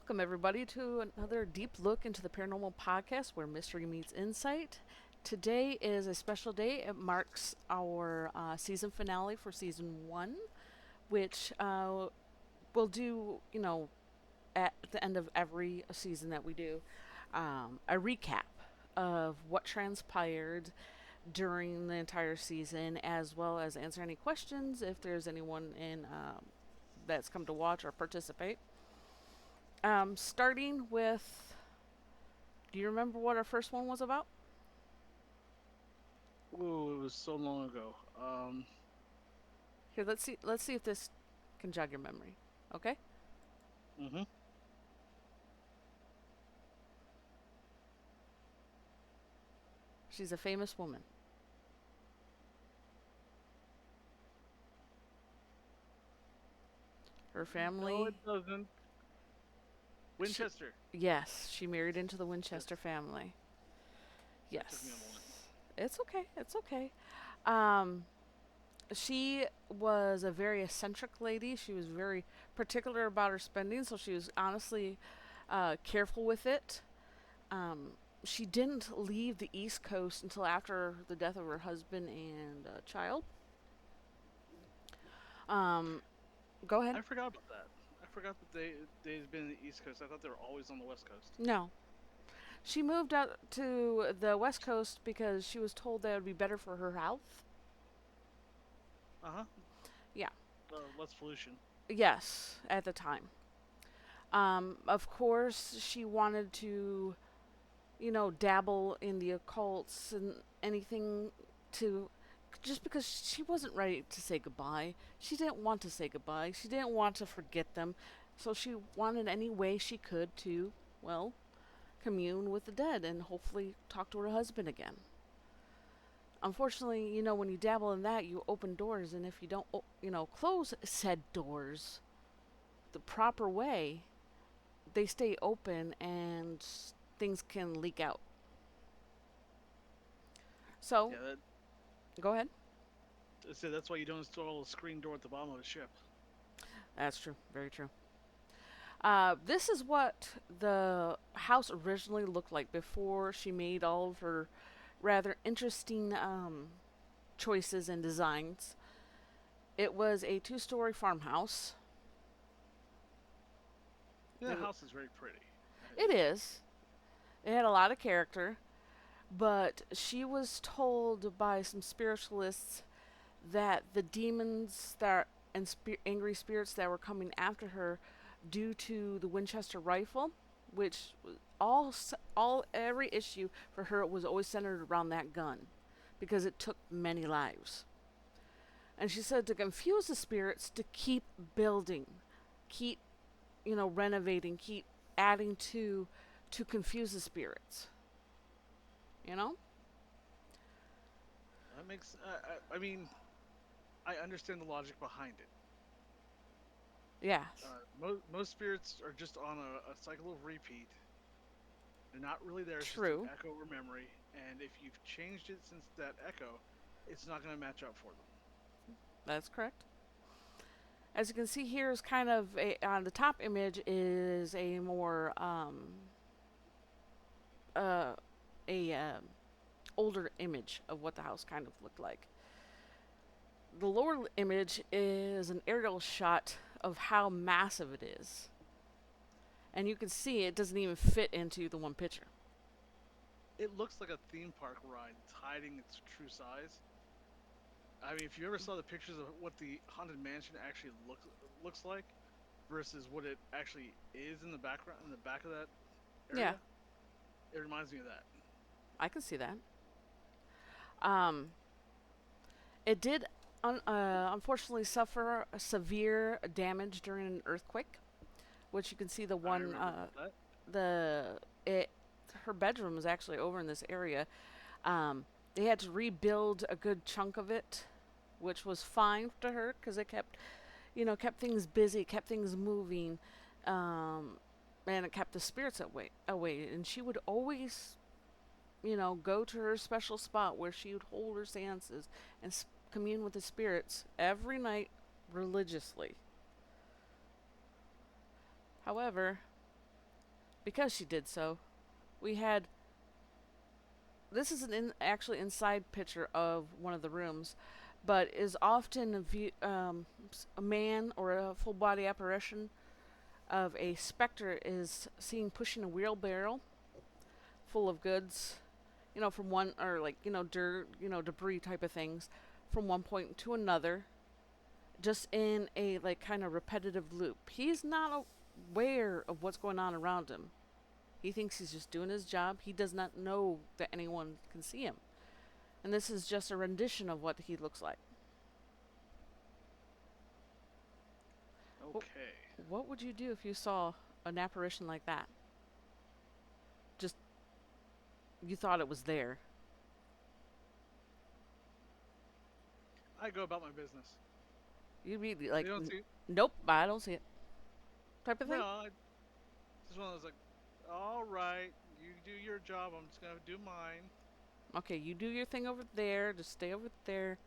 Welcome, everybody, to another deep look into the paranormal podcast where mystery meets insight. Today is a special day. It marks our season finale for season one, which we'll do, at the end of every season that we do, a recap of what transpired during the entire season, as well as answer any questions if there's anyone in that's come to watch or participate. Starting with, do you remember what our first one was about? Ooh, it was so long ago. Here, let's see. Let's see if this can jog your memory. Okay. Hmm. She's a famous woman. Her No, it family. doesn't. She, Winchester. yes, she married into the Yes, Winchester family. that took me a moment. Yes, it's okay. It's okay. Um, she was a very eccentric lady. She was very particular about her spending, so she was honestly careful with it. She didn't leave the East Coast until after the death of her husband and child. Um, Go ahead. I forgot about that. I forgot that they'd been in the East Coast. I thought they were always on the West Coast. No. She moved out to the West Coast because she was told that would be better for her health. Uh huh. Yeah. Less pollution. Yes, at the time. Of course, she wanted to, dabble in the occults and anything to. Just because she wasn't ready to say goodbye. She didn't want to say goodbye. She didn't want to forget them. So she wanted any way she could to, well, commune with the dead and hopefully talk to her husband again. Unfortunately, when you dabble in that, you open doors, and if you don't, close said doors the proper way, they stay open and things can leak out. So, Yeah, that. go ahead. I said that's why you don't install a screen door at the bottom of a ship. That's true. Very true. This is what the house originally looked like before she made all of her rather interesting choices and designs. It was a two-story farmhouse. Yeah, the It, house is very pretty. it is. It had a lot of character, but she was told by some spiritualists that the demons that and angry spirits that were coming after her due to the Winchester rifle, which all every issue for her was always centered around that gun because it took many lives. And she said to confuse the spirits to keep building, keep renovating, keep adding to confuse the spirits. You know? That makes. I mean, I understand the logic behind it. Yes. Most spirits are just on a cycle of repeat. They're not really there. It's just an True. echo or memory. And if you've changed it since that echo, it's not going to match up for them. That's correct. As you can see here is kind of on the top image is a more uh, a older image of what the house kind of looked like. The lower image is an aerial shot of how massive it is. And you can see it doesn't even fit into the one picture. It looks like a theme park ride. It's hiding its true size. I mean, if you ever saw the pictures of what the haunted mansion actually looks like versus what it actually is in the background in the back of that Yeah, area, it reminds me of that. I can see that. Um, it did unfortunately suffer severe damage during an earthquake, which you can see the I one remember about that. the it her bedroom was actually over in this area. They had to rebuild a good chunk of it, which was fine to her because it kept things busy, kept things moving, um, and it kept the spirits away. And she would always, go to her special spot where she would hold her seances and commune with the spirits every night religiously. However, because she did so. We had this is an actually inside picture of one of the rooms, but is often a man or a full body apparition of a specter is seen pushing a wheelbarrow full of goods, from one or like dirt, debris type of things, from one point to another, just in a like kind of repetitive loop. He's not aware of what's going on around him. He thinks he's just doing his job. He does not know that anyone can see him. And this is just a rendition of what he looks like. Okay. What would you do if you saw an apparition like that? Just you thought it was there. I go about my business. You'd be They like, don't see. nope, I don't see it. Type of No, thing. just one of those like, all right, you do your job. I'm just gonna do mine. Okay, you do your thing over there. Just stay over there.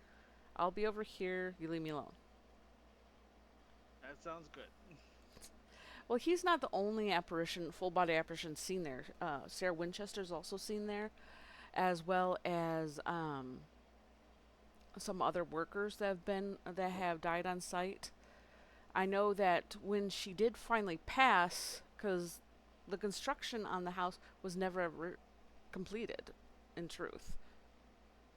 I'll be over here. You leave me alone. That sounds good. Well, he's not the only apparition, full body apparition seen there. Sarah Winchester's also seen there, as well as some other workers that have died on site. I know that when she did finally pass, because the construction on the house was never ever completed, in truth.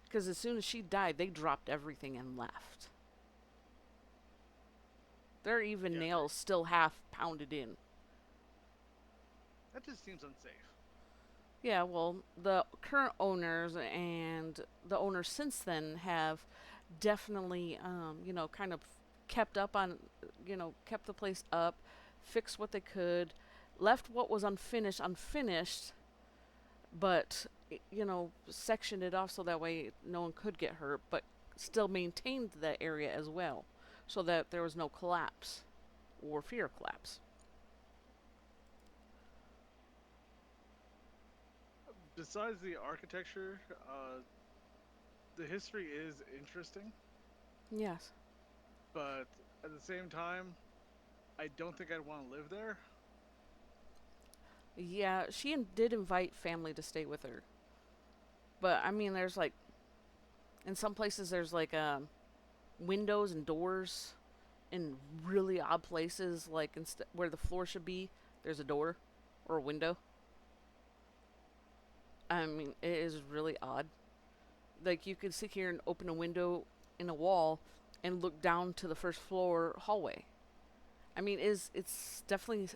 Because as soon as she died, they dropped everything and left. There are even Yeah, nails still half pounded in. that just seems unsafe. Yeah, well, the current owners and the owners since then have definitely, kind of kept up on, kept the place up, fixed what they could, left what was unfinished, but, sectioned it off so that way no one could get hurt, but still maintained that area as well so that there was no collapse or fear of collapse. Besides the architecture, the history is interesting, Yes. but at the same time, I don't think I'd want to live there. Yeah, she did invite family to stay with her. But I mean, there's like in some places there's like windows and doors in really odd places, like where the floor should be, there's a door or a window. I mean, it is really odd. Like you could sit here and open a window in a wall and look down to the first floor hallway. I mean, it's definitely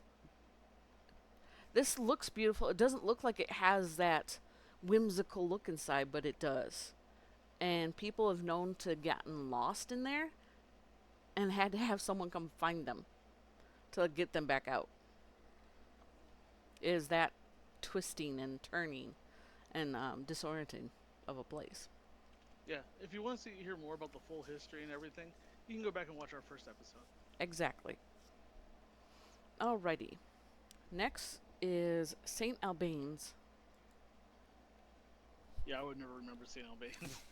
this looks beautiful. It doesn't look like it has that whimsical look inside, but it does. And people have known to gotten lost in there and had to have someone come find them to get them back out. Is that twisting and turning and disorienting of a place? Yeah, if you want to hear more about the full history and everything, you can go back and watch our first episode. Exactly. Alrighty. Next is St. Albans. Yeah, I would never remember St. Albans.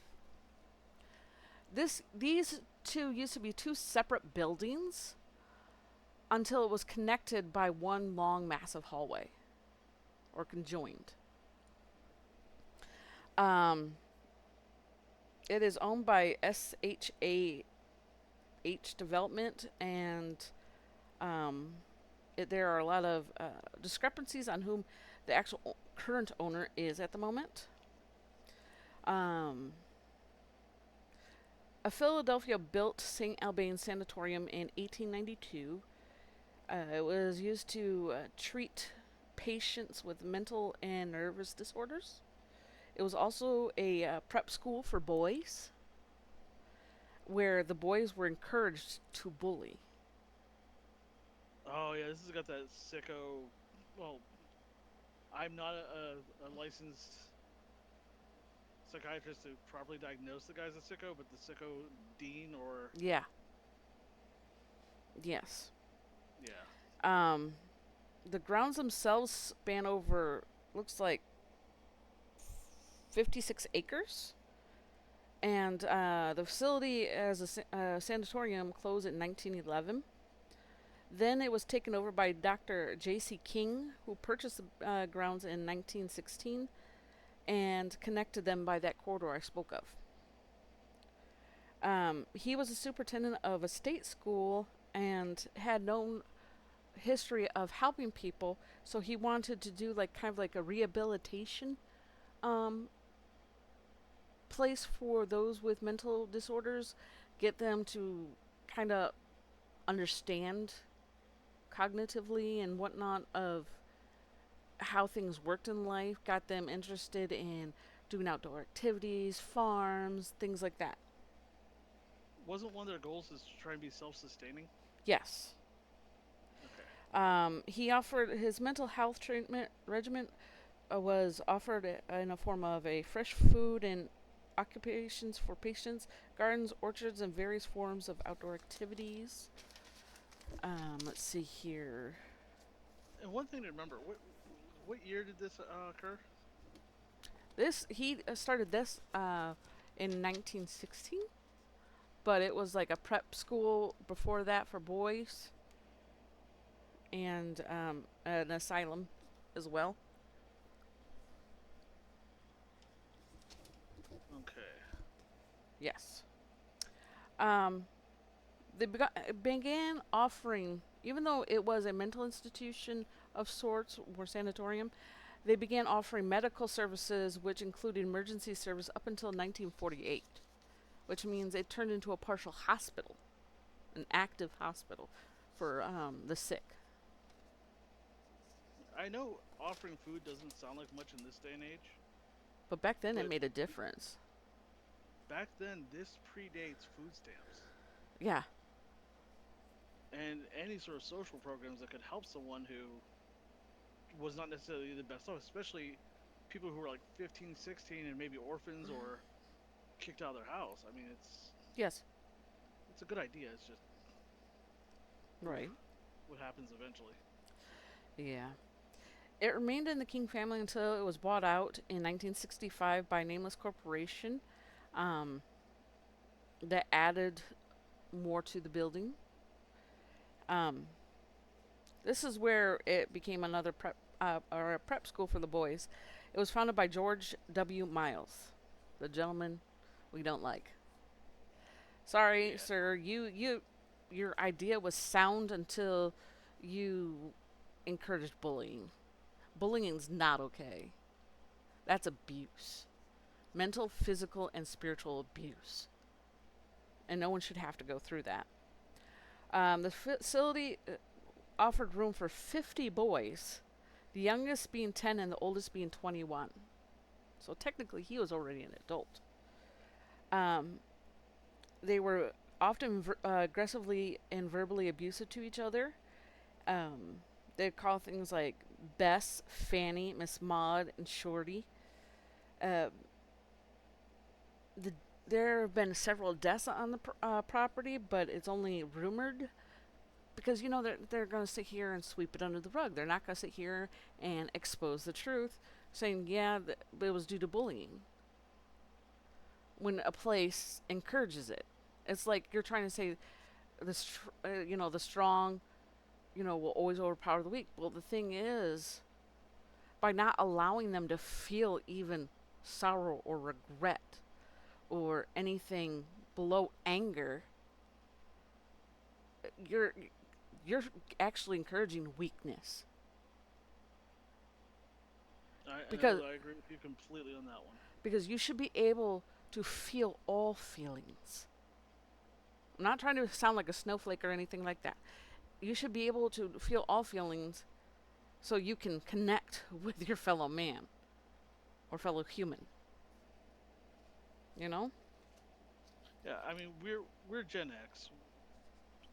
These two used to be two separate buildings until it was connected by one long massive hallway or conjoined. Um, it is owned by SHAH Development, and um, there are a lot of discrepancies on whom the actual current owner is at the moment. Um, a Philadelphia built St. Albans Sanatorium in 1892. It was used to treat patients with mental and nervous disorders. It was also a prep school for boys where the boys were encouraged to bully. Oh yeah, this has got that sicko. Well, I'm not a licensed psychiatrist to properly diagnose the guy's a sicko, but the sicko dean or Yeah, yes. yeah. Um, the grounds themselves span over, looks like 56 acres. And the facility as a sanatorium closed in 1911. Then it was taken over by Dr. J.C. King, who purchased the grounds in 1916 and connected them by that corridor I spoke of. He was a superintendent of a state school and had known history of helping people, so he wanted to do like kind of like a rehabilitation um, place for those with mental disorders, get them to kind of understand cognitively and whatnot of how things worked in life, got them interested in doing outdoor activities, farms, things like that. Wasn't one of their goals is to try and be self-sustaining? Yes. Okay. He offered his mental health treatment regimen was offered in a form of a fresh food and occupations for patients, gardens, orchards, and various forms of outdoor activities. Let's see here. And one thing to remember, what year did this occur? This he started this in 1916, but it was like a prep school before that for boys and an asylum as well. Okay. Yes. Um, they began offering, even though it was a mental institution of sorts or sanatorium, they began offering medical services, which included emergency service up until 1948, which means it turned into a partial hospital, an active hospital for the sick. I know offering food doesn't sound like much in this day and age, But back then, it but made a difference. back then this predates food stamps Yeah. and any sort of social programs that could help someone who was not necessarily the best off, especially people who were like 15, 16, and maybe orphans or kicked out of their house. I mean, Yes. it's a good idea. It's just, oof, Right. what happens eventually. Yeah. It remained in the King family until it was bought out in 1965 by a nameless corporation um, that added more to the building. Um, this is where it became another prep or a prep school for the boys. It was founded by George W. Miles, the gentleman we don't like. Sorry, Yeah, sir. Your idea was sound until you encouraged bullying. Bullying's not okay. That's abuse. Mental, physical, and spiritual abuse. And no one should have to go through that. The facility offered room for 50 boys, the youngest being 10 and the oldest being 21. So technically, he was already an adult. Um, they were often aggressively and verbally abusive to each other. Um, they'd call things like Bess, Fanny, Miss Maud, and Shorty. Uh, the, there have been several deaths on the property, but it's only rumored because they're going to sit here and sweep it under the rug. They're not going to sit here and expose the truth, saying it was due to bullying. When a place encourages it, it's like you're trying to say the strong, will always overpower the weak. Well, the thing is, by not allowing them to feel even sorrow or regret or anything below anger, you're you're actually encouraging weakness. Because I agree with you completely on that one. you should be able to feel all feelings. I'm not trying to sound like a snowflake or anything like that. You should be able to feel all feelings so you can connect with your fellow man or fellow human. You know? Yeah, I mean we're Gen X.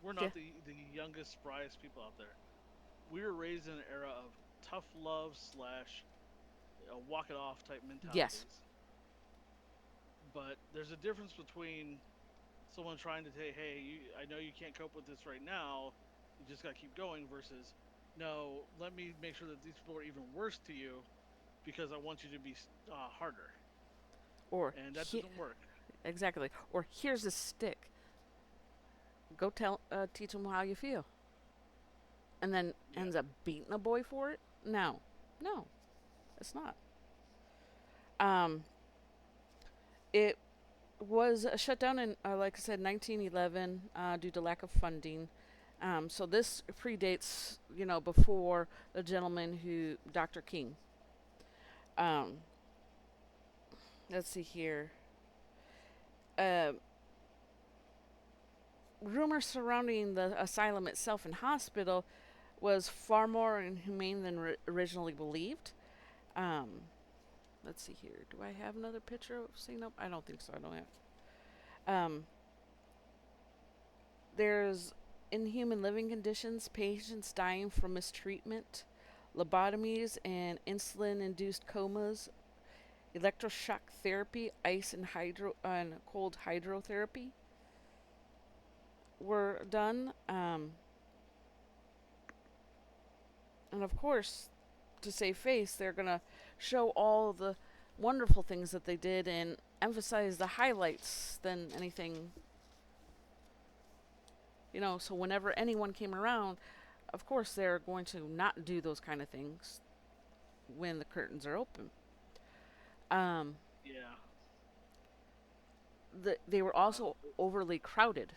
We're Yeah. not the youngest, spryest people out there. We were raised in an era of tough love slash walk it off type Yes. mentalities. But there's a difference between someone trying to say, "Hey, I know you can't cope with this right now. You just got to keep going." Versus, "No, let me make sure that these people are even worse to you because I want you to be harder." Or And that doesn't work. exactly. Or here's a stick. Go teach them how you feel. and then Yeah. ends up beating a boy for it. No, no, it's not. Um, it was shut down in, like I said, 1911 due to lack of funding. So this predates, before the gentleman who, Dr. King. Um, let's see here. Uh, Rumors surrounding the asylum itself and hospital was far more inhumane than originally believed. Um, let's see here. Do I have another picture of St. Nope? I don't think so. I don't have. There's inhuman living conditions, patients dying from mistreatment, lobotomies and insulin-induced comas, electroshock therapy, ice and cold hydrotherapy were done. And of course, to save face, they're gonna show all the wonderful things that they did and emphasize the highlights than anything. So whenever anyone came around, of course they're going to not do those kind of things when the curtains are open. Um, Yeah. they were also overly crowded.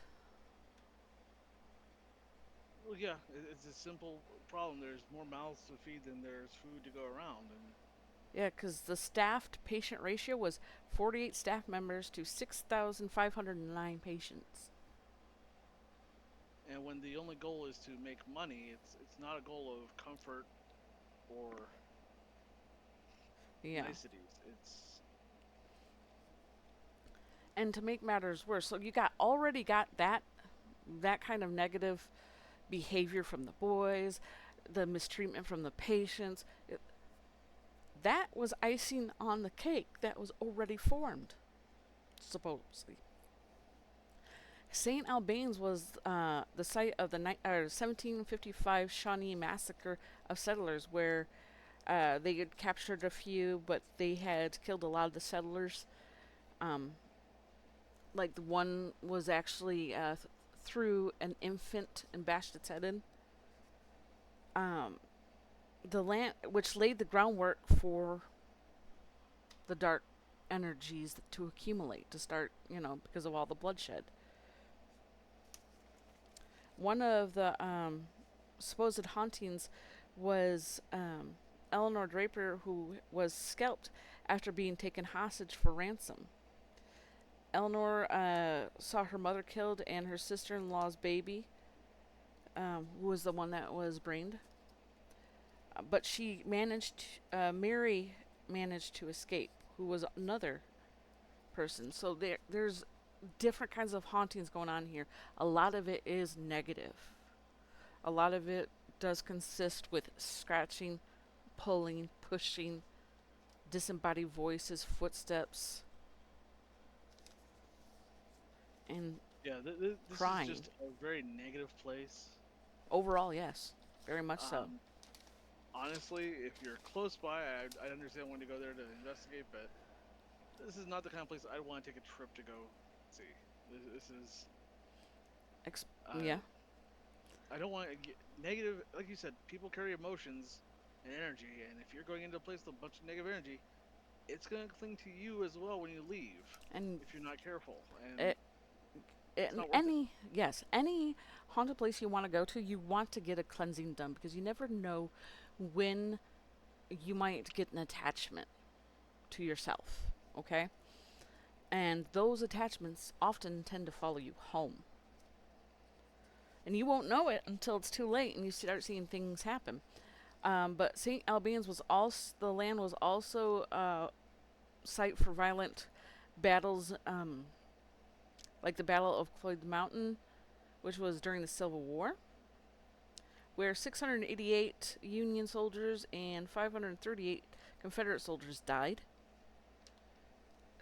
Well, yeah, it's a simple problem. There's more mouths to feed than there's food to go around, Yeah, because the staffed patient ratio was 48 staff members to 6,509 patients. when the only goal is to make money, it's not a goal of comfort or Yeah. niceties. It's And to make matters worse, so you already got that kind of negative behavior from the boys, the mistreatment from the patients. That was icing on the cake that was already formed, supposedly. St. Albans was the site of the 1755 Shawnee massacre of settlers, where they had captured a few, but they had killed a lot of the settlers. Um, like the one was actually threw an infant and bashed its head in. Um, the land, which laid the groundwork for the dark energies to accumulate, to start, because of all the bloodshed. One of the supposed hauntings was Eleanor Draper, who was scalped after being taken hostage for ransom. Eleanor saw her mother killed and her sister in law's baby, who was the one that was brained. But Mary managed to escape, who was another person. So there's different kinds of hauntings going on here. A lot of it is negative. A lot of it does consist with scratching, pulling, pushing, disembodied voices, footsteps, and yeah. This is crying. just a very negative place. Overall, yes, very much so. Um, Honestly, if you're close by, I understand wanting to go there to investigate, but this is not the kind of place I'd want to take a trip to go see. This is Ex- uh, yeah, I don't want to get negative. Like you said, people carry emotions and energy, and if you're going into a place with a bunch of negative energy, it's gonna cling to you as well when you leave and if you're not careful, and it, it's in not worth it. any haunted place you want to go to, you want to get a cleansing done because you never know when you might get an attachment to yourself. Okay, and those attachments often tend to follow you home. And you won't know it until it's too late and you start seeing things happen. But St. Albans was also the land was also site for violent battles, like the Battle of Cloyd Mountain, which was during the Civil War, where 688 Union soldiers and 538 Confederate soldiers died.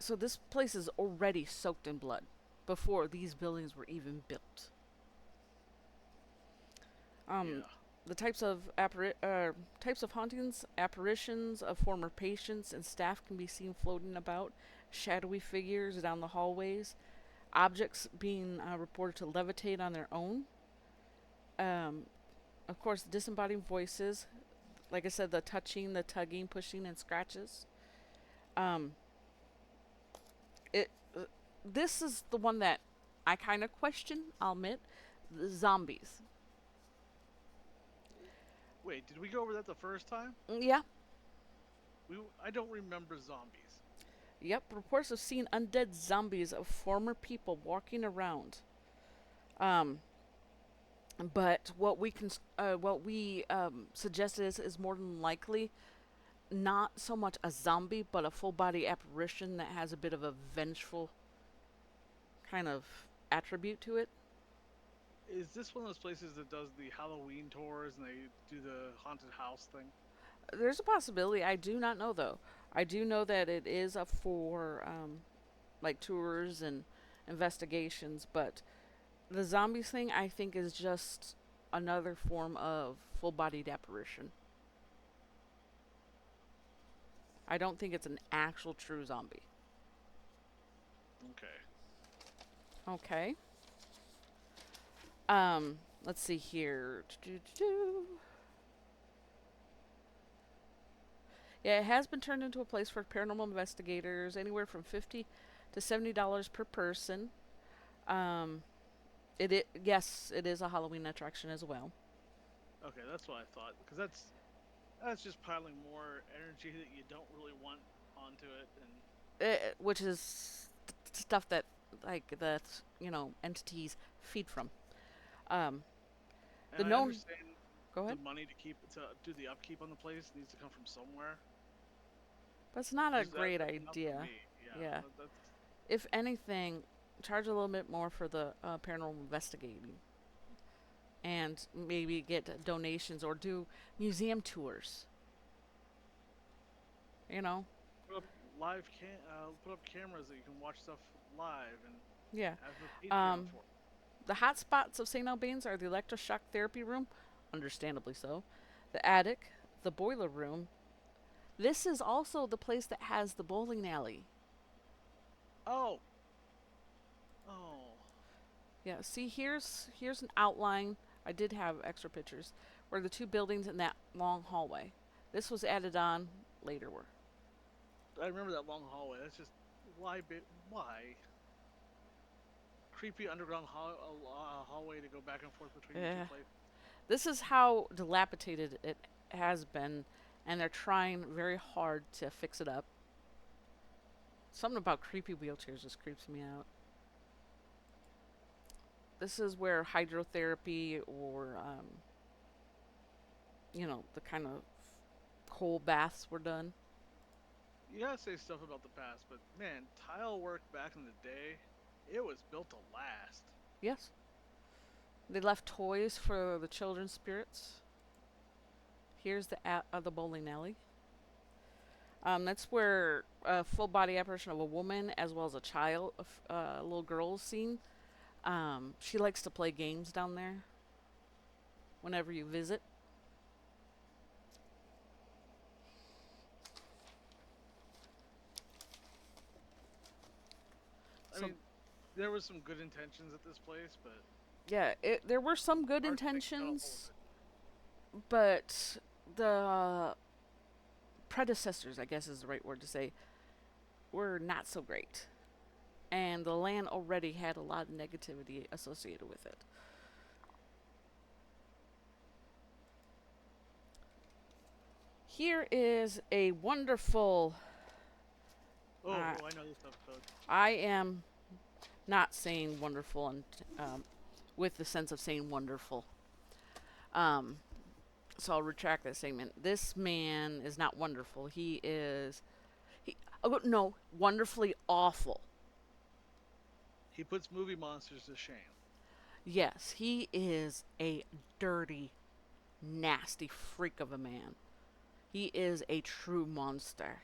So this place is already soaked in blood before these buildings were even built. Um, Yeah, the types of hauntings, apparitions of former patients and staff can be seen floating about, shadowy figures down the hallways, objects being reported to levitate on their own. Um, Of course, disembodied voices. Like I said, the touching, the tugging, pushing, and scratches. Um, it. This is the one that I kind of question. I'll admit, the zombies. Wait, did we go over that the first time? Yeah. I don't remember zombies. Yep. Reports of seeing undead zombies of former people walking around. Um, but what we suggested is more than likely not so much a zombie, but a full body apparition that has a bit of a vengeful kind of attribute to it. Is this one of those places that does the Halloween tours and they do the haunted house thing? There's a possibility. I do not know though. I do know that it is up for like tours and investigations, but the zombies thing I think is just another form of full bodied apparition. I don't think it's an actual true zombie. Okay. Okay. Let's see here. Yeah, it has been turned into a place for paranormal investigators, anywhere from $50 to $70 per person. Um, yes, it is a Halloween attraction as well. Okay, that's what I thought because that's just piling more energy that you don't really want onto it. And Which is stuff that like the entities feed from. Um, the I known. understand Go the ahead. money to do the upkeep on the place needs to come from somewhere. But it's not a Just great that's enough for idea. me. Yeah, Yeah. that's If anything, charge a little bit more for the paranormal investigating, and maybe get donations or do museum tours. You know. put up put up cameras that you can watch stuff live and Yeah. have a Patreon Um, for. the hot spots of St. Albans are the electroshock therapy room, understandably so, the attic, the boiler room. This is also the place that has the bowling alley. Oh, oh, Yeah, see here's an outline. I did have extra pictures where the two buildings in that long hallway. This was added on later. I remember that long hallway. That's just why creepy underground hallway to go back and forth between the two Yeah. places. This is how dilapidated it has been, and they're trying very hard to fix it up. Something about creepy wheelchairs just creeps me out. This is where hydrotherapy or the kind of cold baths were done. You gotta say stuff about the past, but man, tile work back in the day, it was built to last. Yes. They left toys for the children's spirits. Here's the bowling alley. That's where a full body apparition of a woman as well as a child, a little girl is seen. She likes to play games down there whenever you visit. I So mean, there was some good intentions at this place, but yeah, there were some good architects got a hold of intentions, it. but the predecessors, I guess is the right word to say, were not so great. And the land already had a lot of negativity associated with it. Here is a wonderful. Oh, Uh, oh, I know this episode. I am not saying wonderful and with the sense of saying wonderful. Um, so I'll retract that statement. This man is not wonderful. He is no, wonderfully awful. He puts movie monsters to shame. Yes, he is a dirty, nasty freak of a man. He is a true monster.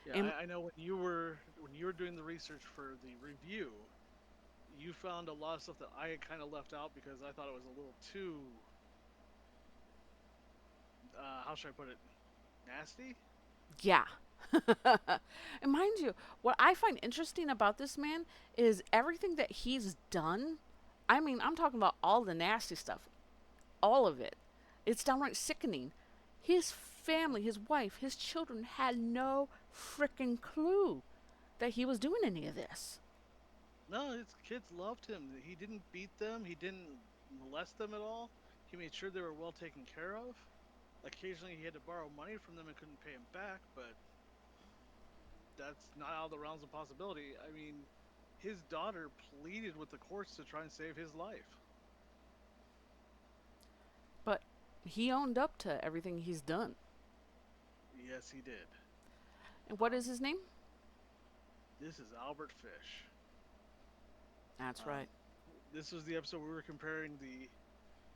Yeah, And I know when you were doing the research for the review, you found a lot of stuff that I had kind of left out because I thought it was a little too how should I put it, nasty. yeah. And mind you, what I find interesting about this man is everything that he's done. I mean, I'm talking about all the nasty stuff. all of it. It's downright sickening. His family, his wife, his children had no freaking clue that he was doing any of this. No, his kids loved him. He didn't beat them. He didn't molest them at all. He made sure they were well taken care of. Occasionally, he had to borrow money from them and couldn't pay him back, but that's not out of the realms of possibility. I mean, his daughter pleaded with the courts to try and save his life. But he owned up to everything he's done. Yes, he did. And what is Um, his name? this is Albert Fish. That's right. Um, this was the episode we were comparing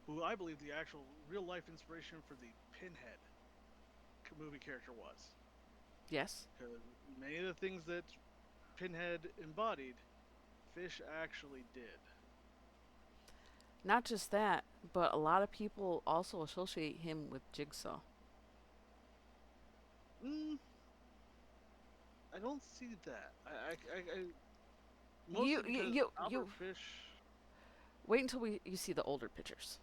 who I believe the actual real life inspiration for the Pinhead movie character was. Yes. Because many of the things that Pinhead embodied, Fish actually did. Not just that, but a lot of people also associate him with Jigsaw. Mm, I don't see that. You Mostly you because you, Albert you Fish. wait until you see the older pictures.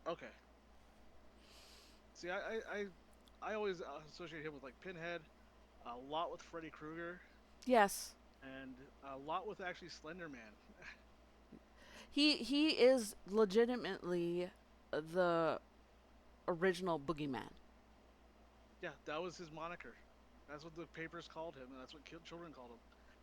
Okay. See, I always associate him with like Pinhead, a lot with Freddy Krueger, Yes. and a lot with actually Slender Man. He is legitimately the original boogeyman. Yeah, that was his moniker. That's what the papers called him, and that's what children called him.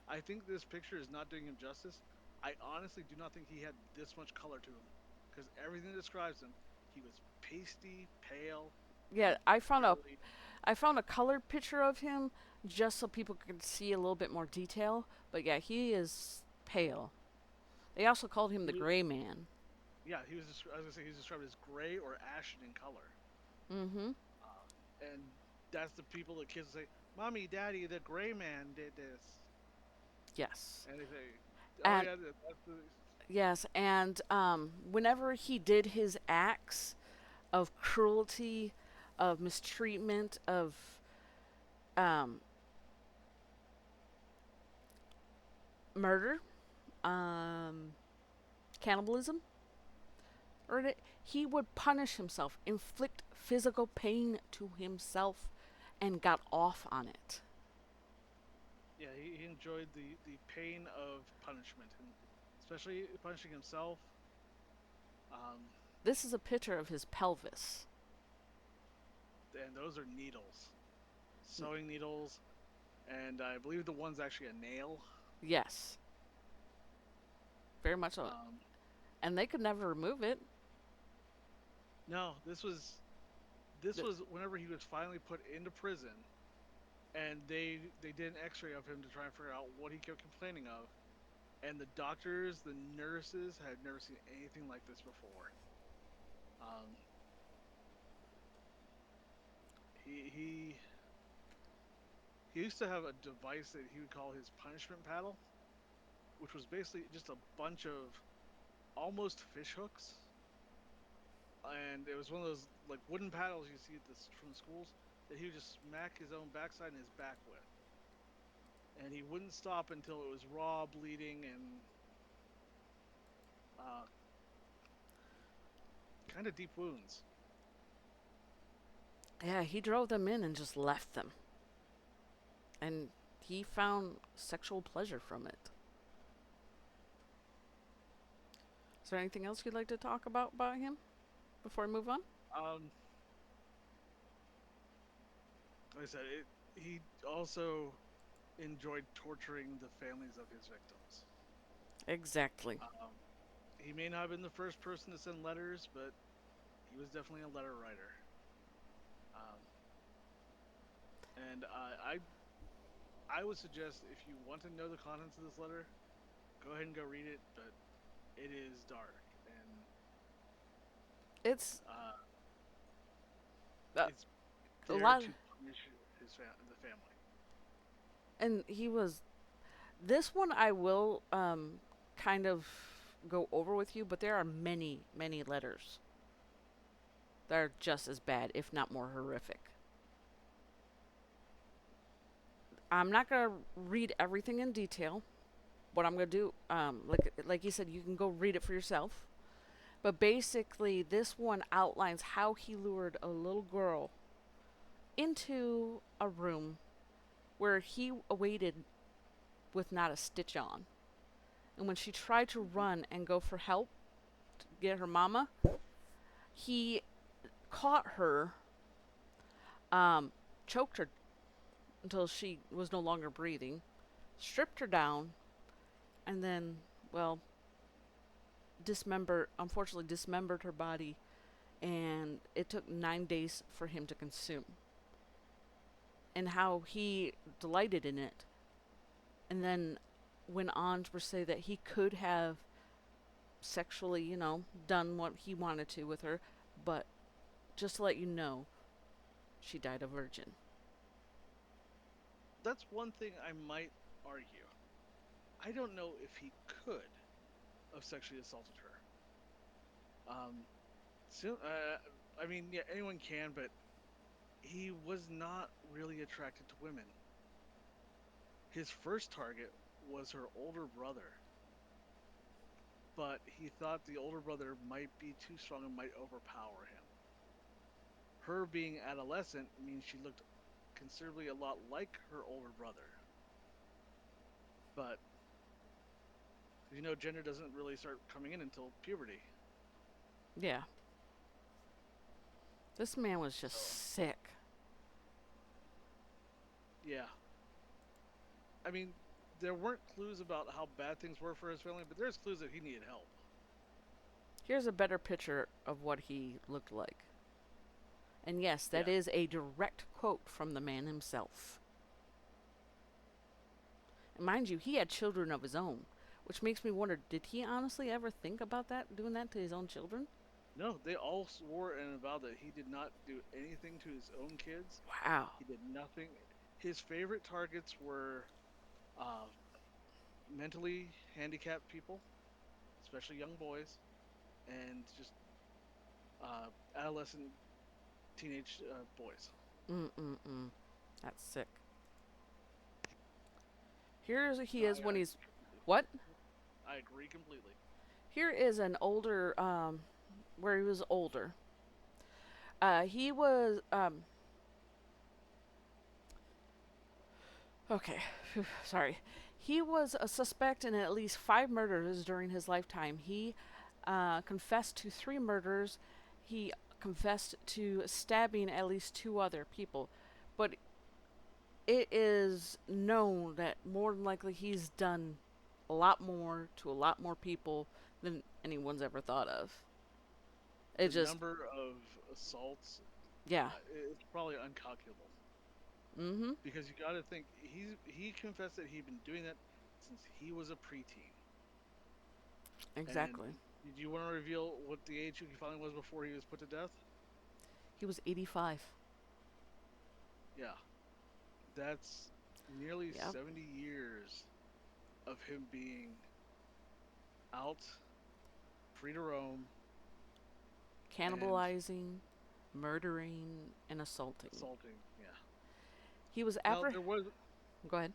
I think this picture is not doing him justice. I honestly do not think he had this much color to him, because everything that describes him, he was pasty, pale, Yeah, and barely. I found a colored picture of him just so people could see a little bit more detail. But yeah, he is pale. They also called him He the was, Gray Man. yeah, he was. I was gonna say he was described as gray or ashen in color, Mm-hmm. and that's the people that kids say, "Mommy, Daddy, the gray man did this," Yes. and they say, "Oh And yeah, that's the." yes, and whenever he did his acts of cruelty, of mistreatment, of um, murder, um, cannibalism, or he would punish himself, inflict physical pain to himself, and got off on it. Yeah, he enjoyed the pain of punishment, and especially punishing himself. Um, This is a picture of his pelvis. and those are needles, sewing needles, and I believe the one's actually a nail. Yes, very much so. Um, And they could never remove it. no, this was whenever he was finally put into prison, and they did an X-ray of him to try and figure out what he kept complaining of, and the doctors, the nurses had never seen anything like this before. Um, he he used to have a device that he would call his punishment paddle, which was basically just a bunch of almost fish hooks, and it was one of those like wooden paddles you see at this from the schools that he would just smack his own backside and his back with, and he wouldn't stop until it was raw, bleeding, and uh, kind of deep wounds. Yeah, he drove them in and just left them. And he found sexual pleasure from it. Is there anything else you'd like to talk about him before we move on? Um, like I said, he also enjoyed torturing the families of his victims. Exactly. Um, he may not have been the first person to send letters, but he was definitely a letter writer. Um, and I would suggest if you want to know the contents of this letter, go ahead and go read it. But it is dark, and It's uh, uh, it's a there lot, to punish the family. and he was. This one I will kind of go over with you, but there are many, many letters that are just as bad, if not more horrific. I'm not gonna read everything in detail. What I'm gonna do, like you said, you can go read it for yourself. But basically, this one outlines how he lured a little girl into a room where he awaited with not a stitch on. And when she tried to Hmm. run and go for help to get her mama, he caught her, um, choked her until she was no longer breathing, stripped her down, and then, well, unfortunately dismembered her body, and it took 9 days for him to consume. And how he delighted in it, and then went on to say that he could have sexually, done what he wanted to with her, but just to let you know, she died a virgin. That's one thing I might argue. I don't know if he could have sexually assaulted her. Um, so, I mean, yeah, anyone can, but he was not really attracted to women. His first target was her older brother, but he thought the older brother might be too strong and might overpower him. Her being adolescent means she looked considerably a lot like her older brother, but gender doesn't really start coming in until puberty. Yeah, this man was just So, sick. yeah. I mean, there weren't clues about how bad things were for his family, but there's clues that he needed help. Here's a better picture of what he looked like. And yes, that Yeah. is a direct quote from the man himself. And mind you, he had children of his own, which makes me wonder, did he honestly ever think about that, doing that to his own children? No, they all swore in a vow that he did not do anything to his own kids. Wow. He did nothing. His favorite targets were uh, mentally handicapped people, especially young boys, and just adolescent teenage boys. Mm-mm-mm. That's sick. Here he is I when he's... agree completely. What? I agree completely. Here is an older, where he was older. He was, okay, sorry. He was a suspect in at least 5 murders during his lifetime. He confessed to 3 murders. He confessed to stabbing at least 2 other people. But it is known that more than likely he's done a lot more to a lot more people than anyone's ever thought of. It The just, number of assaults yeah. is probably uncalculable Mm-hmm. because you got to think he confessed that he'd been doing that since he was a preteen. And Exactly. did you want to reveal what the age he finally was before he was put to death? He was 85. Yeah, that's nearly Yep. 70 years of him being out, free to roam, and Cannibalizing, murdering, and assaulting. assaulting. Yeah. He was Now appreh. there was, Go ahead.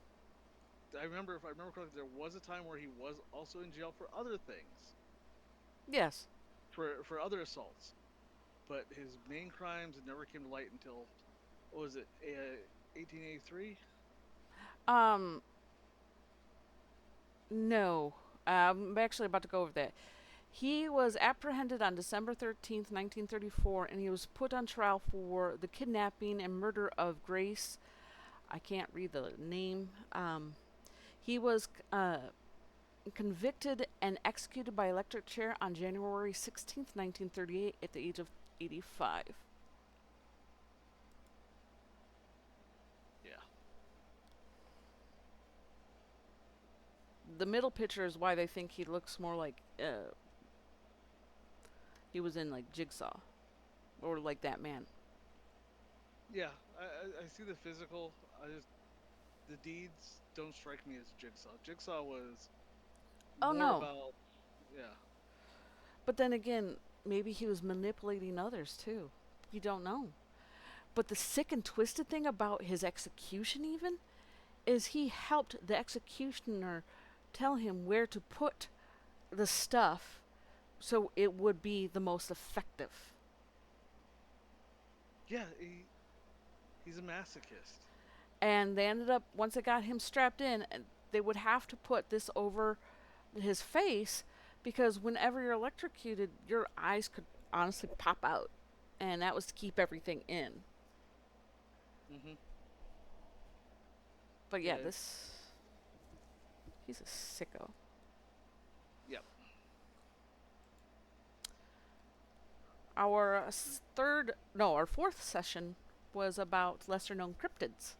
I remember if I remember correctly, there was a time where he was also in jail for other things, Yes. for other assaults. But his main crimes never came to light until what was it, 1883? Um. No. I'm actually about to go over that. He was apprehended on December 13th, 1934, and he was put on trial for the kidnapping and murder of Grace. I can't read the name. He was convicted and executed by electric chair on January 16th, 1938, at the age of 85. Yeah. The middle picture is why they think he looks more like he was in like Jigsaw or like that man. Yeah, I see the physical. I just the deeds don't strike me as Jigsaw. Jigsaw was Oh more no. about yeah. But then again, maybe he was manipulating others too. You don't know. But the sick and twisted thing about his execution, even, is he helped the executioner tell him where to put the stuff so it would be the most effective. Yeah, he's a masochist. And they ended up, once they got him strapped in, they would have to put this over his face because whenever you're electrocuted, your eyes could honestly pop out. And that was to keep everything in. Hmm. But yeah, Yeah. he's a sicko. Yep. Our third, no, our fourth session was about lesser known cryptids.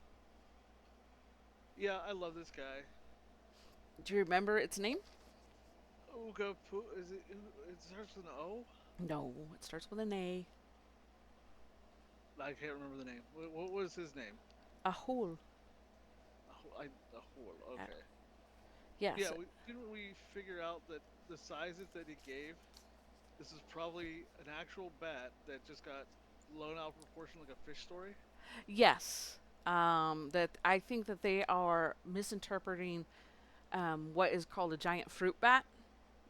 Yeah, I love this guy. Do you remember its name? Ooga Poo. Is it? It starts with an O. No, it starts with an A. I can't remember the name. What was his name? A hole. Ahul. Uh, Okay. yes. Yeah, didn't we figure out that the sizes that he gave, this is probably an actual bat that just got blown out of proportion like a fish story? Yes. That I think that they are misinterpreting what is called a giant fruit bat.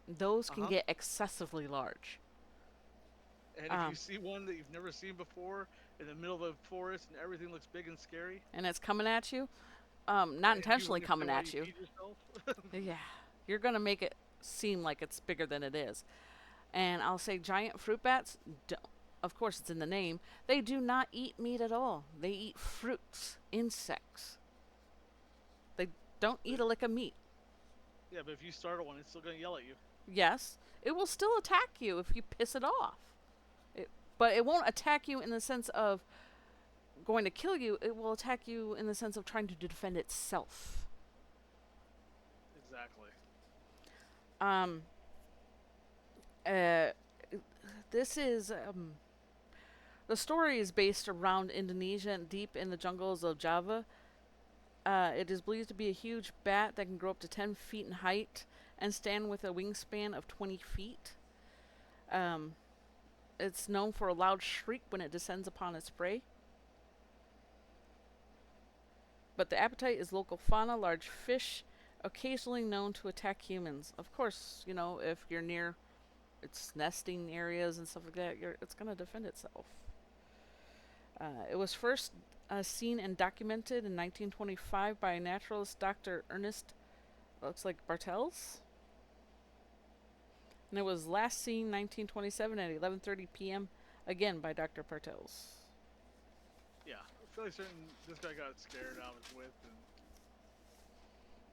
Those Uh can huh. get excessively large. And if you Um, see one that you've never seen before in the middle of a forest and everything looks big and scary, and it's coming at you, not and you intentionally understand coming why at you you. peed yourself, Yeah. You're going to make it seem like it's bigger than it is. And I'll say giant fruit bats, of course it's in the name, they do not eat meat at all. They eat fruits, insects. They don't eat a lick of meat. yeah, but if you startle one, it's still gonna yell at you. Yes, it will still attack you if you piss it off. It, but it won't attack you in the sense of going to kill you. It will attack you in the sense of trying to defend itself. Exactly. Um, uh, this is the story is based around Indonesia and deep in the jungles of Java. It is believed to be a huge bat that can grow up to 10 feet in height and stand with a wingspan of 20 feet. Um, it's known for a loud shriek when it descends upon its prey. But the appetite is local fauna, large fish, occasionally known to attack humans. Of course, if you're near its nesting areas and stuff like that, it's going to defend itself. It was first seen and documented in 1925 by naturalist Dr. Ernest, looks like Bartels. And it was last seen 1927 at 11:30 p.m. again by Dr. Bartels. Yeah, I'm fairly certain this guy got scared out of his wits and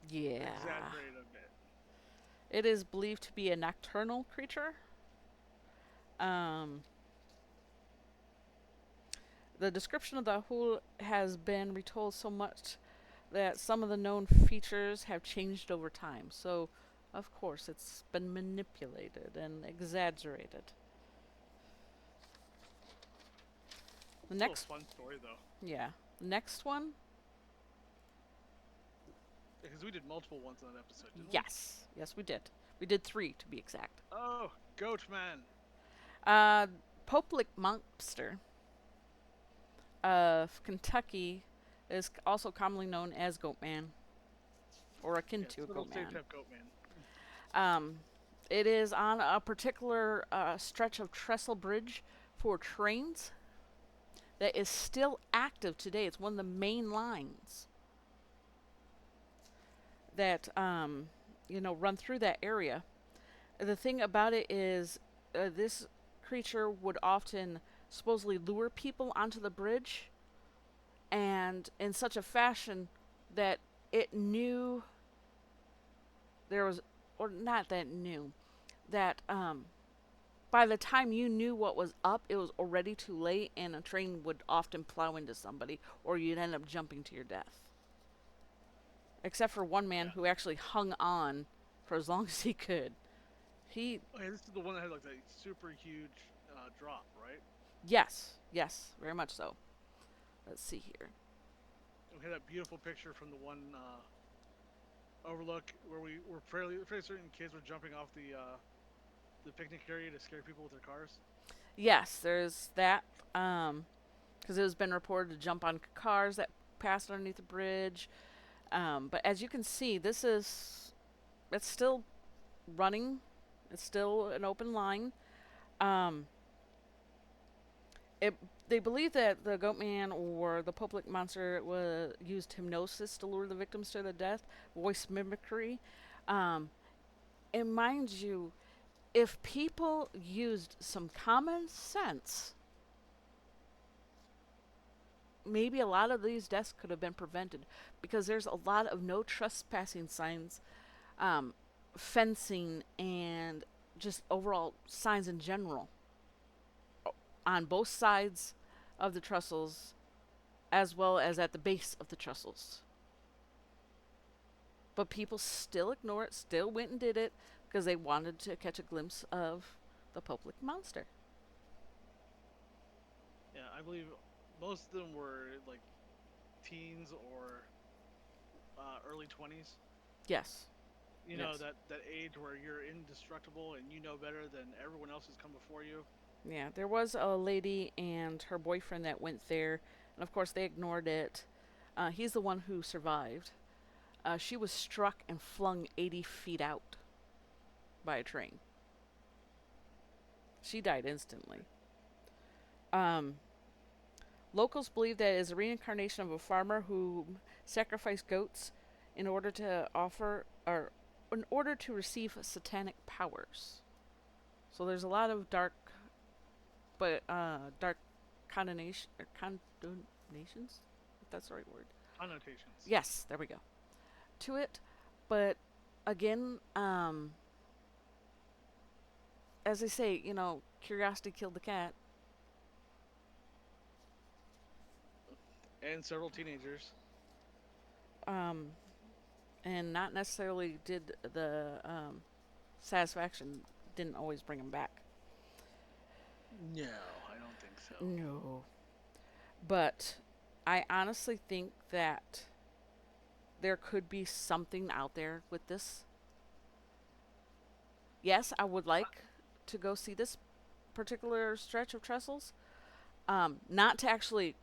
Yeah. exaggerated a bit. It is believed to be a nocturnal creature. Um, the description of the Ahul has been retold so much that some of the known features have changed over time. So, of course, it's been manipulated and exaggerated. The It's a little next, fun story though, yeah, next one, because we did multiple ones on that episode, didn't we? yes, we did. We did 3 to be exact. Oh, Goat Man. Uh, Poplick Monster of Kentucky is also commonly known as Goatman, or akin Yeah, to a it's little safe Goatman. type Goat Man. Um, it is on a particular stretch of trestle bridge for trains that is still active today. It's one of the main lines that run through that area. The thing about it is, this creature would often supposedly lure people onto the bridge, and in such a fashion that it knew there was, or not that it knew, that by the time you knew what was up, it was already too late, and a train would often plow into somebody, or you'd end up jumping to your death. Except for one man Yeah. who actually hung on for as long as he could. He, Oh yeah, this is the one that had like that super huge drop, right? yes, very much so. Let's see here. We had that beautiful picture from the one overlook where we were fairly certain kids were jumping off the picnic area to scare people with their cars. Yes, there's that. Because it has been reported to jump on cars that passed underneath the bridge. But as you can see, it's still running. It's still an open line. Um, it, they believe that the goat man or the public monster was used hypnosis to lure the victims to their death, voice mimicry. Um, and mind you, if people used some common sense, maybe a lot of these deaths could have been prevented because there's a lot of no trespassing signs, um, fencing, and just overall signs in general on both sides of the trestles as well as at the base of the trestles. But people still ignore it, still went and did it because they wanted to catch a glimpse of the public monster. Yeah, I believe most of them were like teens or early 20s. Yes. You know Yes. that age where you're indestructible and you know better than everyone else who's come before you. Yeah, there was a lady and her boyfriend that went there, and of course they ignored it. He's the one who survived. She was struck and flung 80 feet out by a train. She died instantly. Um, Locals believe that it is a reincarnation of a farmer who sacrificed goats in order to offer or in order to receive satanic powers. So there's a lot of dark condonation or condonations, if that's the right word. Connotations. Yes, there we go. To it, but again, as they say, curiosity killed the cat. And several teenagers. Um, and not necessarily did the satisfaction didn't always bring him back. No, I don't think so. No, but I honestly think that there could be something out there with this. Yes, I would like to go see this particular stretch of trestles. Not to actually,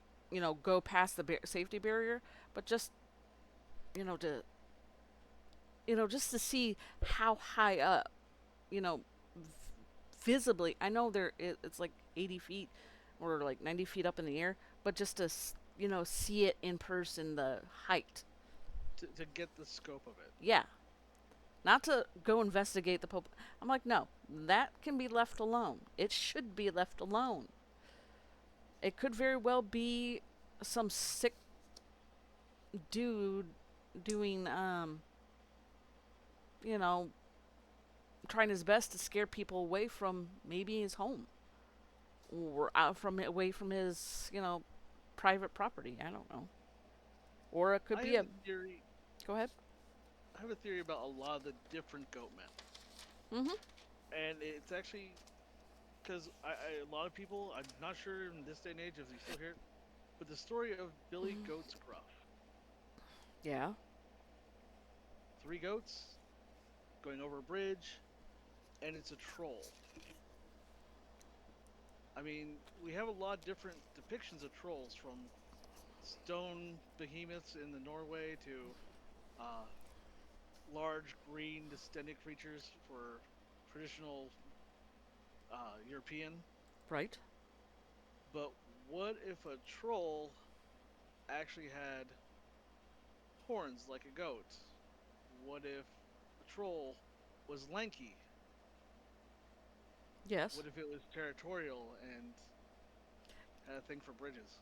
go past the safety barrier, but just, to, just to see how high up, you know, visibly. I know it's like 80 feet or like 90 feet up in the air, but just to, see it in person, the height. To get the scope of it. Yeah. Not to go investigate the Pope. I'm like, no, that can be left alone. It should be left alone. It could very well be some sick dude doing, you know, trying his best to scare people away from maybe his home or out from away from his, private property. I don't know. Or it could I be have a. a theory. Go ahead. I have a theory about a lot of the different goat men, Mm-hmm. and it's actually because a lot of people. I'm not sure in this day and age if they still hear it, but the story of Billy Goat's Gruff. Yeah. Three goats going over a bridge, and it's a troll. I mean, we have a lot of different depictions of trolls, from stone behemoths in the Norway to uh, large green distended creatures for traditional European. Right. But what if a troll actually had horns like a goat? What if a troll was lanky? Yes. What if it was territorial and had a thing for bridges?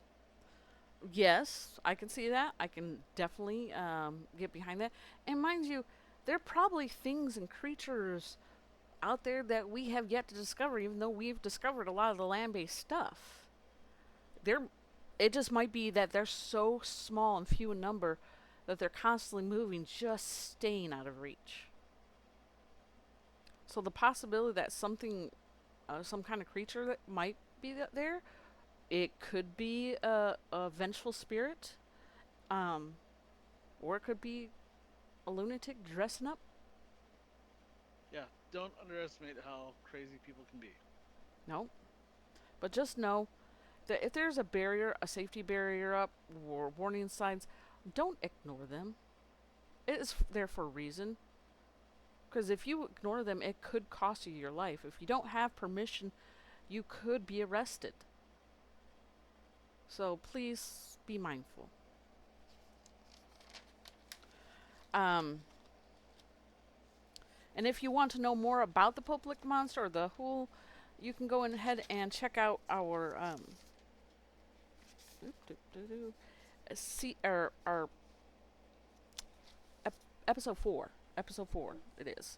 Yes, I can see that. I can definitely get behind that. And mind you, there are probably things and creatures out there that we have yet to discover, even though we've discovered a lot of the land-based stuff. There, it just might be that they're so small and few in number that they're constantly moving, just staying out of reach. So the possibility that something, some kind of creature that might be there, it could be a vengeful spirit, um, or it could be a lunatic dressing up. Yeah, don't underestimate how crazy people can be. No, but just know that if there's a barrier, a safety barrier up, or warning signs, don't ignore them. It is there for a reason. Because if you ignore them, it could cost you your life. If you don't have permission, you could be arrested. So please be mindful. Um, and if you want to know more about the public monster or the whole, you can go ahead and check out our our ep- episode 4. Episode 4 it is.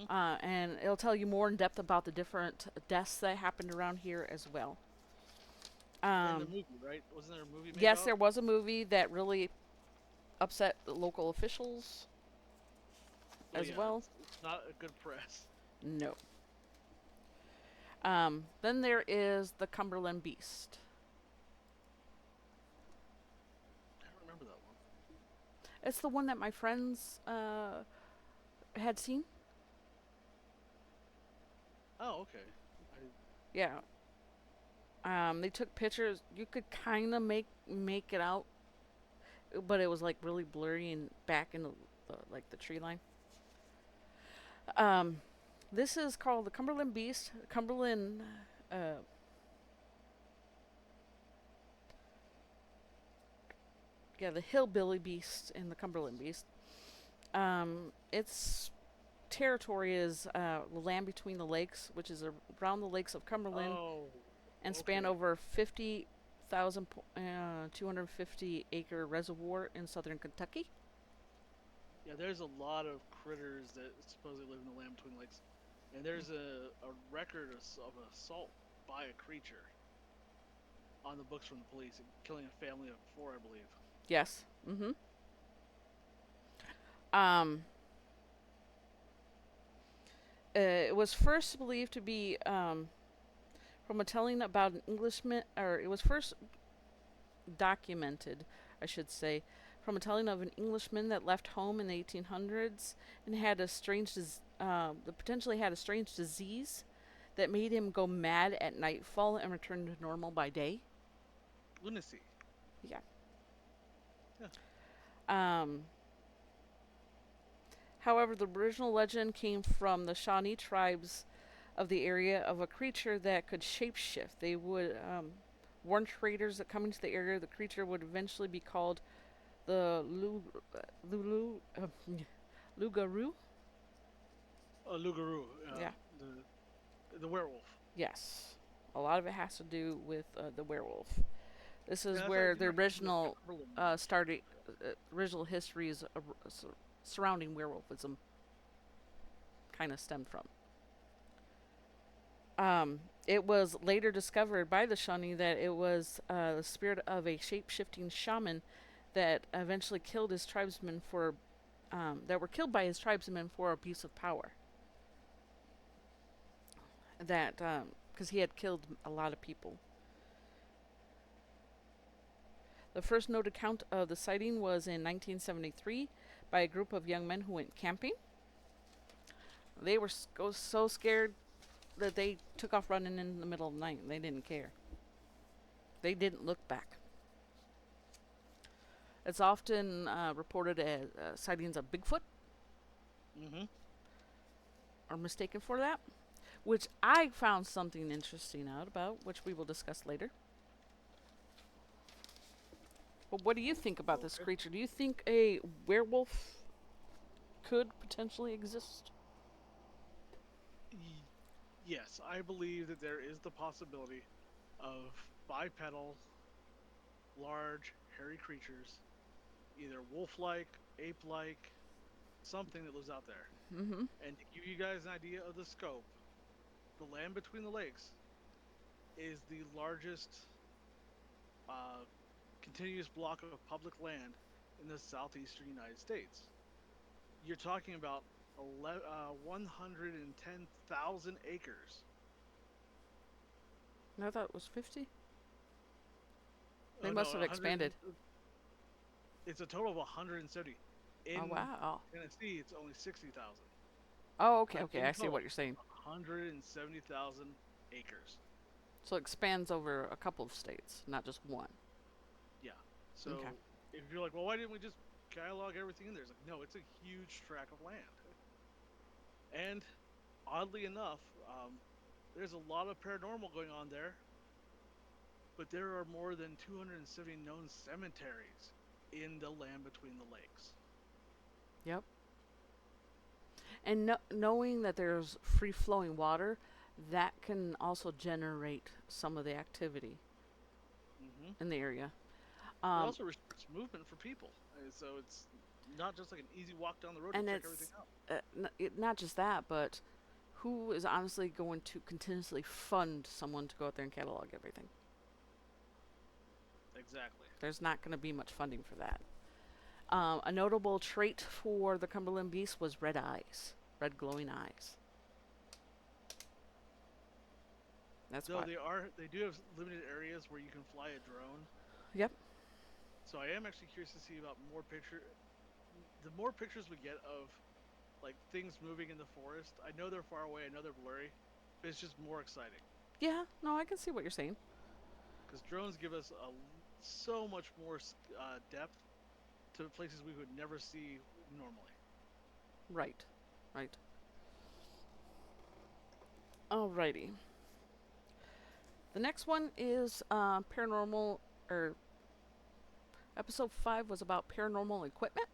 Hmm. And it'll tell you more in depth about the different deaths that happened around here as well. And the Um, movie, right? Wasn't there a movie made yes, about? there was a movie that really upset the local officials Oh as yeah, well. it's not a good press. No. Then there is the Cumberland Beast. I don't remember that one. It's the one that my friends had seen. Oh, okay. I, Yeah. They took pictures. You could kind of make it out, but it was like really blurry and back in the tree line. Um, this is called the Cumberland Beast. Cumberland. Uh, yeah, the Hillbilly Beast and the Cumberland Beast. Its territory is the land between the lakes, which is around the lakes of Cumberland, oh, and span okay. over 50,250-acre reservoir in southern Kentucky. Yeah, there's a lot of critters that supposedly live in the land between lakes, and there's a record of assault by a creature on the books from the police, killing a family of four, I believe. Yes. Mm-hmm. Um, it was first believed to be from a telling about an Englishman, or it was first documented, I should say, from a telling of an Englishman that left home in the 1800s and had a strange, that potentially had a strange disease that made him go mad at nightfall and return to normal by day. Lunacy. Yeah. Yeah. Um, However, the original legend came from the Shawnee tribes of the area of a creature that could shapeshift. They would warn traders that coming to the area, the creature would eventually be called the Lulu Lugaroo. Lugaroo, Yeah. the werewolf. Yes. A lot of it has to do with the werewolf. This Yeah, is that's I where do the remember the original Cumberland one. started. Original history is surrounding werewolfism kind of stemmed from. It was later discovered by the Shawnee that it was the spirit of a shape shifting shaman that eventually killed his tribesmen for that were killed by his tribesmen for abuse of power. That because he had killed a lot of people. The first known account of the sighting was in 1973 by a group of young men who went camping. They were so scared that they took off running in the middle of the night. They didn't care. They didn't look back. It's often reported as sightings of Bigfoot, Mm-hmm. are mistaken for that, which I found something interesting out about, which we will discuss later. But what do you think about this Okay. creature? Do you think a werewolf could potentially exist? Y- yes, I believe that there is the possibility of bipedal, large, hairy creatures, either wolf-like, ape-like, something that lives out there. Mm-hmm. And to give you guys an idea of the scope, the land between the lakes is the largest uh, continuous block of public land in the southeastern United States. You're talking about 110,000 acres. I thought it was 50. They Oh no, must have 100. expanded. It's a total of 170. Oh In wow. Tennessee, it's only 60,000. Oh okay, But okay. in I see what total, you're saying. 170,000 acres. So it expands over a couple of states, not just one. Yeah. Okay. So if you're like, well, why didn't we just catalog everything in there? It's like, no, it's a huge tract of land. And oddly enough, there's a lot of paranormal going on there, but there are more than 270 known cemeteries in the land between the lakes. Yep. And knowing that there's free flowing water, that can also generate some of the activity Hmm. in the area. It Um, also restricts movement for people, so it's not just like an easy walk down the road to and check everything it's out. not just that, but who is honestly going to continuously fund someone to go out there and catalog everything? Exactly. There's not going to be much funding for that. A notable trait for the Cumberland Beast was red eyes, red glowing eyes. That's Though why. they do have limited areas where you can fly a drone. Yep. So I am actually curious to see about more picture. The more pictures we get of like things moving in the forest, I know they're far away, I know they're blurry, but it's just more exciting Yeah. No, I can see what you're saying. because drones give us so much more depth to places we would never see normally. Right. Right. Alrighty. The next one is paranormal, or episode 5 was about paranormal equipment.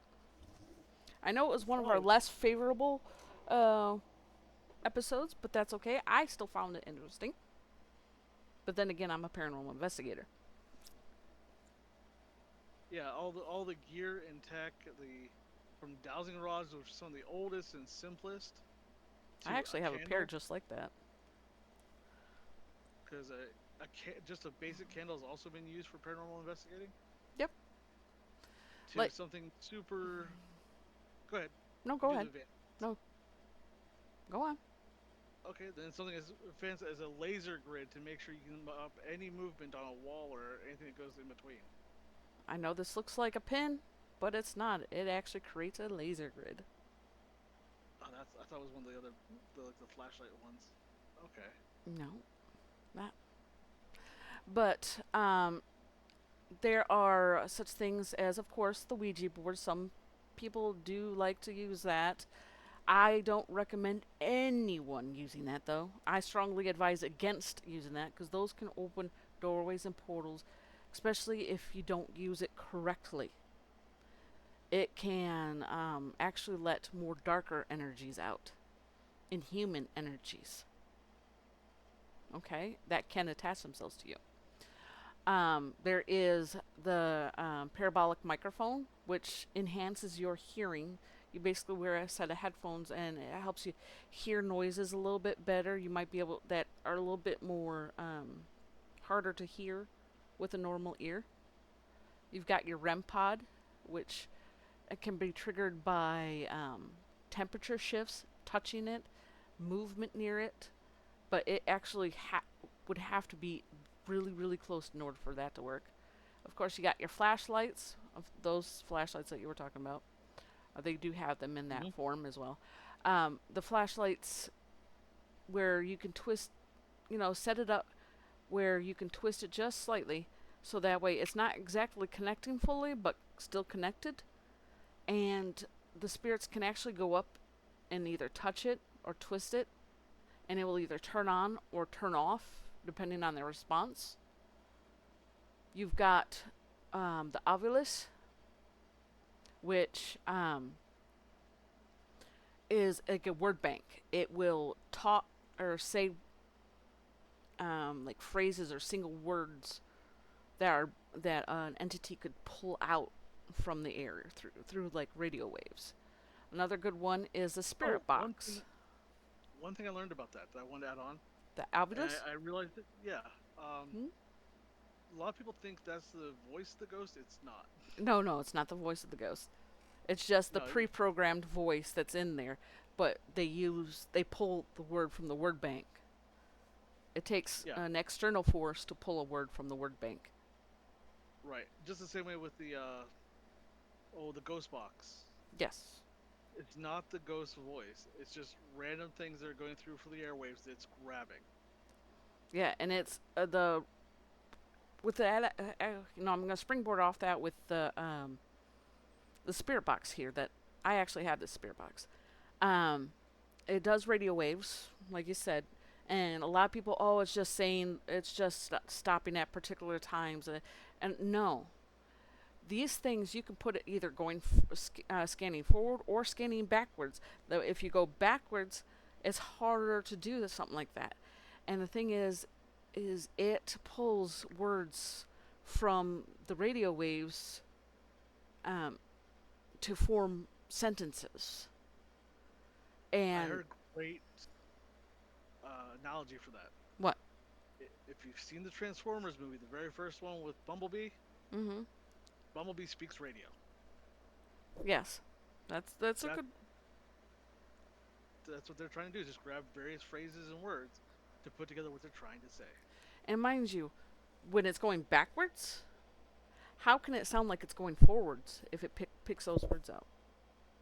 I know it was one of our Oh, less favorable uh, episodes, but that's okay. I still found it interesting. But then again, I'm a paranormal investigator. yeah, all the gear and tech, the from dowsing rods, which are some of the oldest and simplest, I to actually a have a pair candle, just like that. because just a basic candle has also been used for paranormal investigating. Yep. To Like, something super. Go ahead, no, you go do the ahead. advanced. No, go on. Okay, then something as fancy as a laser grid to make sure you can up any movement on a wall or anything that goes in between. I know this looks like a pin, but it's not. It actually creates a laser grid. Oh, I thought it was one of the other like the flashlight ones. Okay. No, not. But there are such things as, of course, the Ouija board. Some people do like to use that. I don't recommend anyone using that, though. I strongly advise against using that because those can open doorways and portals, especially if you don't use it correctly. It can actually let more darker energies out, inhuman energies, okay, that can attach themselves to you. There is the parabolic microphone, which enhances your hearing. You basically wear a set of headphones, and it helps you hear noises a little bit better. You might be able that are a little bit more harder to hear with a normal ear. You've got your REM pod, which it can be triggered by temperature shifts, touching it, movement near it, but it actually would have to be really, really close in order for that to work. Of course, you got your flashlights, of those flashlights that you were talking about. They do have them in that Mm-hmm. form as well. The flashlights where you can twist, set it up where you can twist it just slightly so that way it's not exactly connecting fully, but still connected. And the spirits can actually go up and either touch it or twist it, and it will either turn on or turn off depending on their response. You've got the Ovilus, which is like a word bank. It will talk or say like phrases or single words that an entity could pull out from the air through like radio waves. Another good one is the Oh, spirit box. one thing I learned about that I wanted to add on, The and Ovilus? I realized that yeah, Hmm? a lot of people think that's the voice of the ghost. It's not. No, no, it's not the voice of the ghost. It's just the No, pre-programmed voice that's in there, but they pull the word from the word bank. It takes yeah, an external force to pull a word from the word bank. right. Just the same way with the ghost box. Yes. It's not the ghost voice. It's just random things that are going through for the airwaves that it's grabbing. Yeah, and it's the with the I'm gonna springboard off that with the spirit box here that I actually have this spirit box. Um, It does radio waves, like you said, and a lot of people, oh, it's just saying it's just stopping at particular times, and no, these things you can put it either going scanning forward or scanning backwards. Though if you go backwards, it's harder to do something like that. And the thing is it pulls words from the radio waves um, to form sentences. I And heard a great analogy for that. what? If you've seen the Transformers movie, the very first one with Bumblebee, Mm-hmm. Bumblebee speaks radio. Yes, that's a That good. that's what they're trying to do. Is just grab various phrases and words to put together what they're trying to say. And mind you, when it's going backwards, how can it sound like it's going forwards if it picks those words out?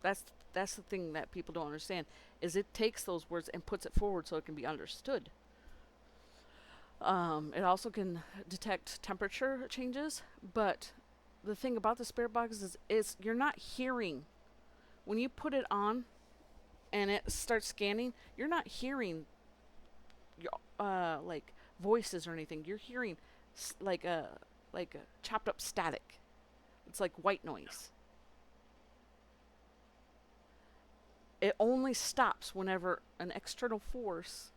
That's that's the thing that people don't understand is it takes those words and puts it forward so it can be understood. It also can detect temperature changes, but the thing about the spirit box is you're not hearing when you put it on and it starts scanning. You're not hearing like voices or anything. You're hearing like a chopped up static. It's like white noise. It only stops whenever an external force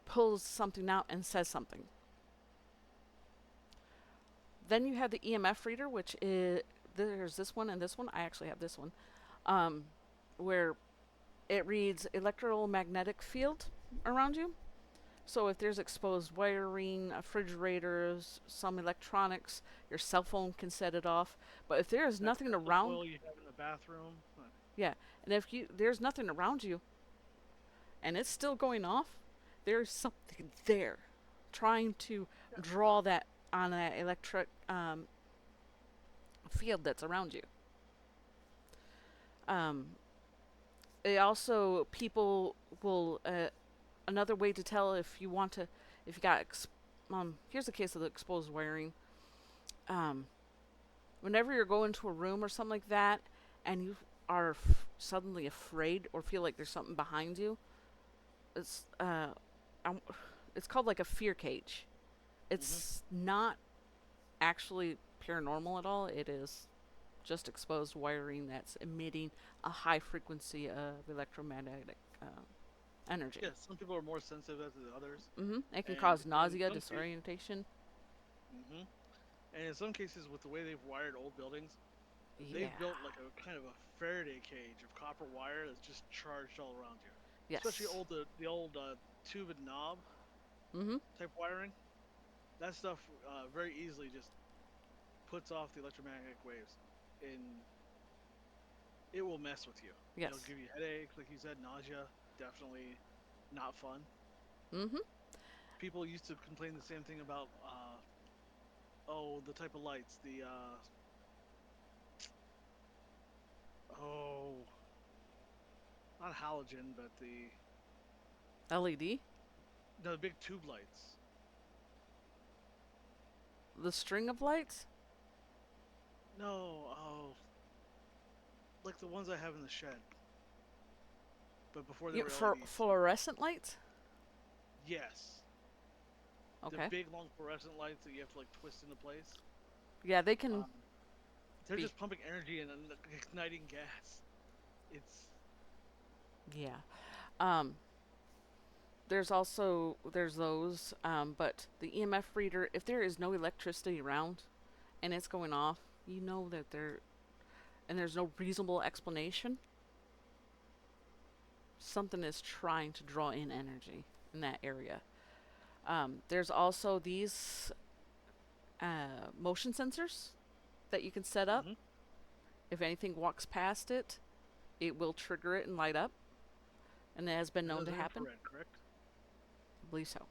pulls something out and says something. Then you have the EMF reader, which is there's this one and this one. I actually have this one, where it reads electromagnetic field around you. So if there's exposed wiring, refrigerators, some electronics, your cell phone can set it off. But if there is That nothing cooking around, oil you have in the bathroom. yeah, and if you there's nothing around you and it's still going off, there's something there trying to Yeah. draw that on that electric field that's around you. Um, it also people will another way to tell if you want to if you got here's a case of the exposed wiring. Um, Whenever you're going to a room or something like that, and you are suddenly afraid or feel like there's something behind you, it's um, it's called like a fear cage. Mm-hmm. It's not actually paranormal at all. It is just exposed wiring that's emitting a high frequency of electromagnetic energy. Yeah, some people are more sensitive than others, It can and cause in nausea, some cases, disorientation. hmm and in some cases, with the way they've wired old buildings, Yeah. they've built like a kind of a Faraday cage of copper wire that's just charged all around you. Especially Yes. the old tube and knob Mm-hmm. type wiring. That stuff very easily just puts off the electromagnetic waves, and it will mess with you. It'll Yes. give you headaches, like you said, nausea. Definitely not fun. Mm-hmm. People used to complain the same thing about oh, the type of lights, the oh, not halogen, but the LED. no, the big tube lights. The string of lights. No, oh, like the ones I have in the shed, but before they were For LEDs. fluorescent lights. Yes, the Okay. big long fluorescent lights that you have to like twist into place. Yeah, they can Um, they're be. just pumping energy and igniting gas. It's Yeah. Um, there's those, but the EMF reader, if there is no electricity around and it's going off, you know that there's no reasonable explanation. Something is trying to draw in energy in that area. There's also these motion sensors that you can set up. mm-hmm. If anything walks past it, it will trigger it and light up, and it has been And known those to are happen. infrared, correct? I believe so.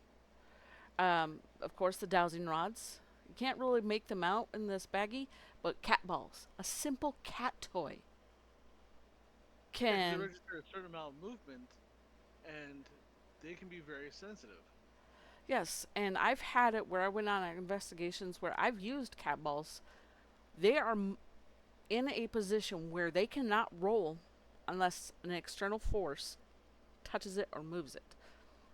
Of course, the dowsing rods. You can't really make them out in this baggie, but cat balls, a simple cat toy, Yeah, because they can. register a certain amount of movement, and they can be very sensitive. Yes, and I've had it where I went on investigations where I've used cat balls. They are in a position where they cannot roll unless an external force touches it or moves it.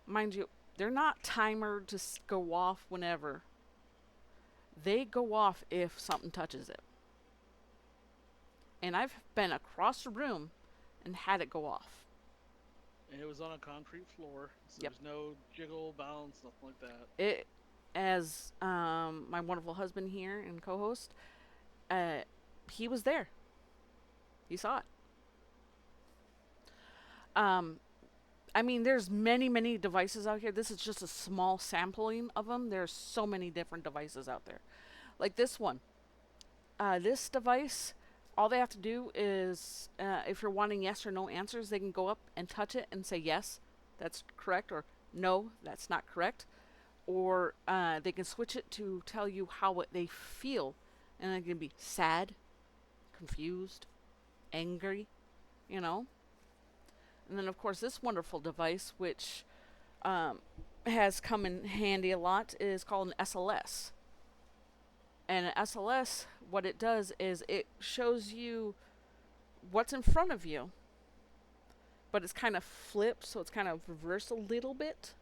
Mind you, they're not timered to go off whenever. They go off if something touches it. And I've been across the room and had it go off. And it was on a concrete floor, so Yep. there's no jiggle, bounce, nothing like that. It, as my wonderful husband here and co-host, uh, he was there. He saw it. Um, I mean, there's many, many devices out here. This is just a small sampling of them. There's so many different devices out there. Like this one. This device, all they have to do is, if you're wanting yes or no answers, they can go up and touch it and say yes, that's correct, or no, that's not correct. Or they can switch it to tell you how they feel. And it can be sad, confused, angry, you know. And then, of course, this wonderful device, which um, has come in handy a lot, is called an SLS. And an SLS, what it does is it shows you what's in front of you, but it's kind of flipped, so it's kind of reversed a little bit.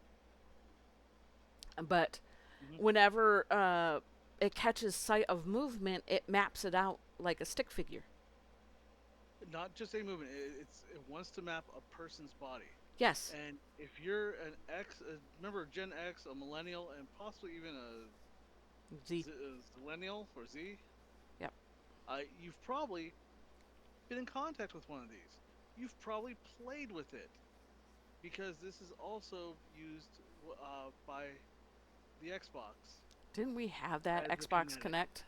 But Hmm. whenever it catches sight of movement, it maps it out like a stick figure. Not just a movement; it wants to map a person's body. Yes. And if you're an X, remember Gen X, a millennial, and possibly even Z. a zillennial or Z, Yep. you've probably been in contact with one of these. You've probably played with it because this is also used by the Xbox Didn't we have that as a Xbox kinetic. Connect?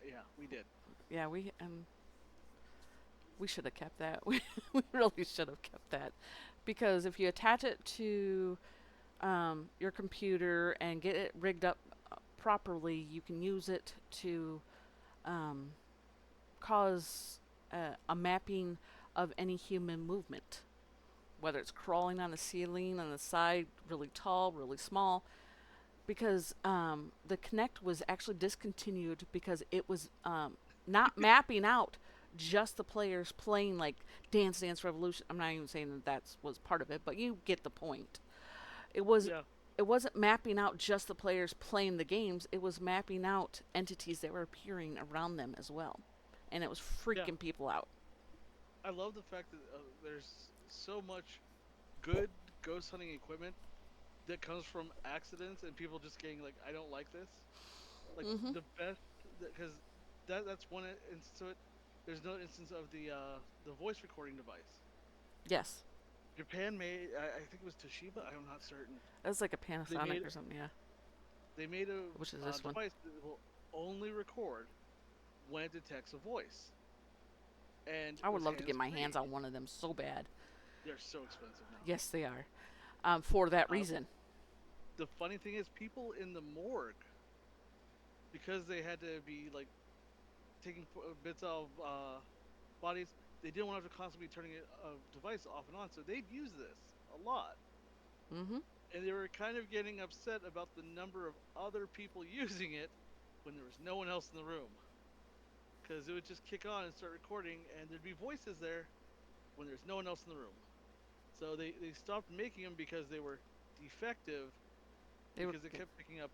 Yeah, we did. Yeah, we should have kept that. We really should have kept that, because if you attach it to your computer and get it rigged up properly, you can use it to um, cause a mapping of any human movement, whether it's crawling on the ceiling, on the side, really tall, really small. Because the Connect was actually discontinued because it was not mapping out just the players playing like Dance Dance Revolution. I'm not even saying that that was part of it, but you get the point. It was Yeah, it wasn't mapping out just the players playing the games. It was mapping out entities that were appearing around them as well, and it was yeah. freaking people out. I love the fact that there's so much good ghost hunting equipment that comes from accidents and people just getting like, I don't like this. Like Mm-hmm. the best, because that's one instance of it. There's another instance of the voice recording device. Yes, Japan made, I think it was Toshiba. I'm not certain. it was like a They Panasonic made or something. Yeah, they made a which is this one. device that will only record when it detects a voice, and I it would was love to get hands my hands free. on one of them so bad. They're so expensive now. Yes, they are. For that Uh, reason. the funny thing is, people in the morgue, because they had to be like taking bits of bodies, they didn't want to have to constantly be turning a device off and on, so they'd use this a lot. Mm-hmm. And they were kind of getting upset about the number of other people using it when there was no one else in the room. Because it would just kick on and start recording, and there'd be voices there when there's no one else in the room. So they stopped making them because they were defective, They were. because they kept picking up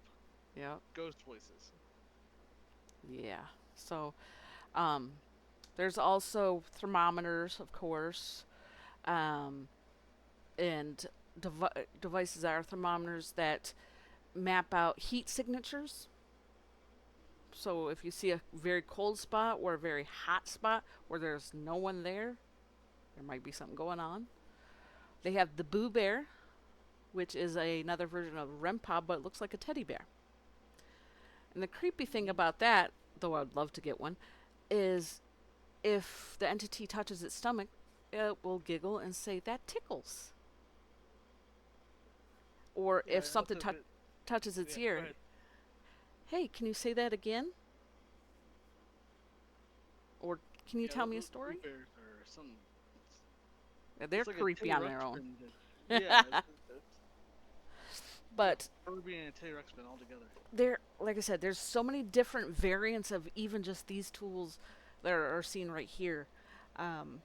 Yeah. ghost voices. Yeah. So, um, there's also thermometers, of course, um, and devices that are thermometers that map out heat signatures. So if you see a very cold spot or a very hot spot where there's no one there, there might be something going on. They have the Boo Bear, which is another version of REM pod, but it looks like a teddy bear. And the creepy thing Hmm. about that, though I'd love to get one, is if the entity touches its stomach, it will giggle and say, "That tickles." Or Yeah, if and also something if it. touches its Yeah, go ear, ahead. "Hey, can you say that again?" Or, "Can you Yeah, tell me a the Boo story?" Bears are something. They're It's like a creepy Teddy on their own. Ruxpin. Yeah, it's a But Furby and a Teddy Ruxpin all together. there, like I said, there's so many different variants of even just these tools that are seen right here. Um,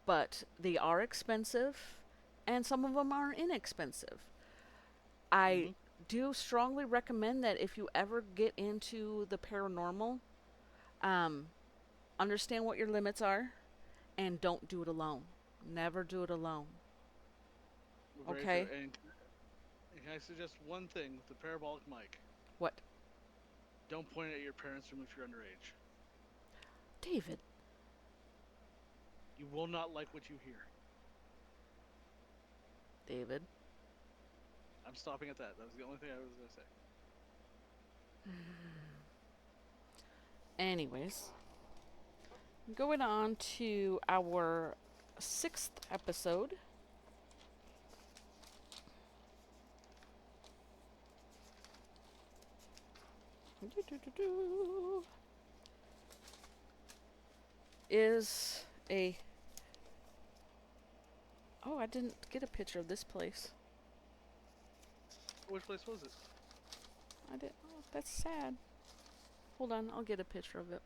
but they are expensive, and some of them are inexpensive. I Mm-hmm. do strongly recommend that if you ever get into the paranormal, um, understand what your limits are and don't do it alone. Never do it alone. Very true. Okay? And can I suggest one thing with the parabolic mic? What? Don't point it at your parents' room if you're underage. David. You will not like what you hear. David. I'm stopping at that. That was the only thing I was going to say. Anyways, going on to our sixth episode. Is a. Oh, I didn't get a picture of this place. Which place was it? I didn't. Oh, that's sad. Hold on, I'll get a picture of it.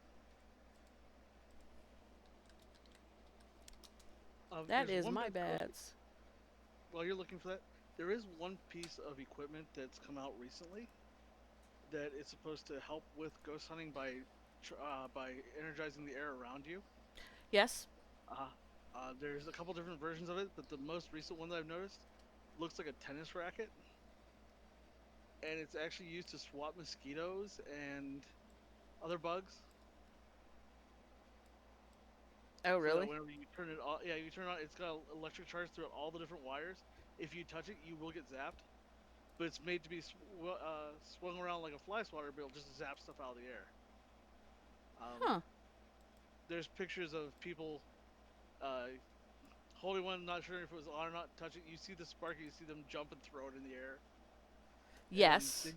That There's is one my bit of, bads. while you're looking for that, there is one piece of equipment that's come out recently that is supposed to help with ghost hunting by energizing the air around you. Yes. Uh, there's a couple different versions of it, but the most recent one that I've noticed looks like a tennis racket, and it's actually used to swat mosquitoes and other bugs. Oh, So that really? whenever you turn it on, yeah, you turn it on, it's got electric charge throughout all the different wires. If you touch it, you will get zapped. But it's made to be swung around like a fly swatter, but it'll just zap stuff out of the air. Um, Huh. there's pictures of people uh, holding one, not sure if it was on or not, touch it. You see the spark, you see them jump and throw it in the air, and then Yes.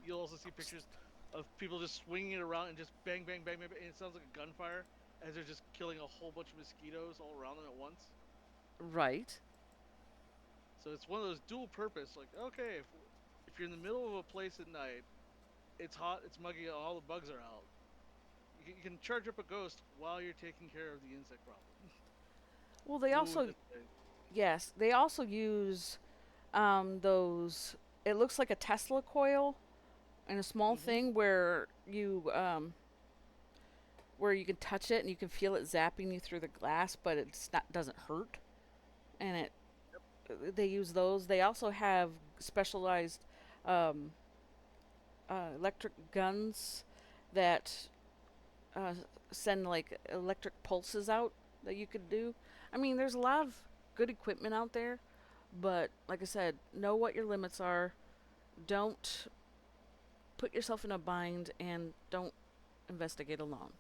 you'll also see pictures of people just swinging it around and just bang, bang, bang, bang, bang, and it sounds like a gunfire as they're just killing a whole bunch of mosquitoes all around them at once. Right. So it's one of those dual purpose. Like, okay, if you're in the middle of a place at night, it's hot, it's muggy, all the bugs are out. You can charge up a ghost while you're taking care of the insect problem. Well, they Ooh, also. that's good. Yes, they also use those. It looks like a Tesla coil and a small Mm-hmm. thing where you can touch it and you can feel it zapping you through the glass, but it's not doesn't hurt. And it they use those. They also have specialized um, electric guns that uh, send like electric pulses out that you could do. I mean, there's a lot of good equipment out there, but like I said, know what your limits are. Don't put yourself in a bind and don't investigate alone.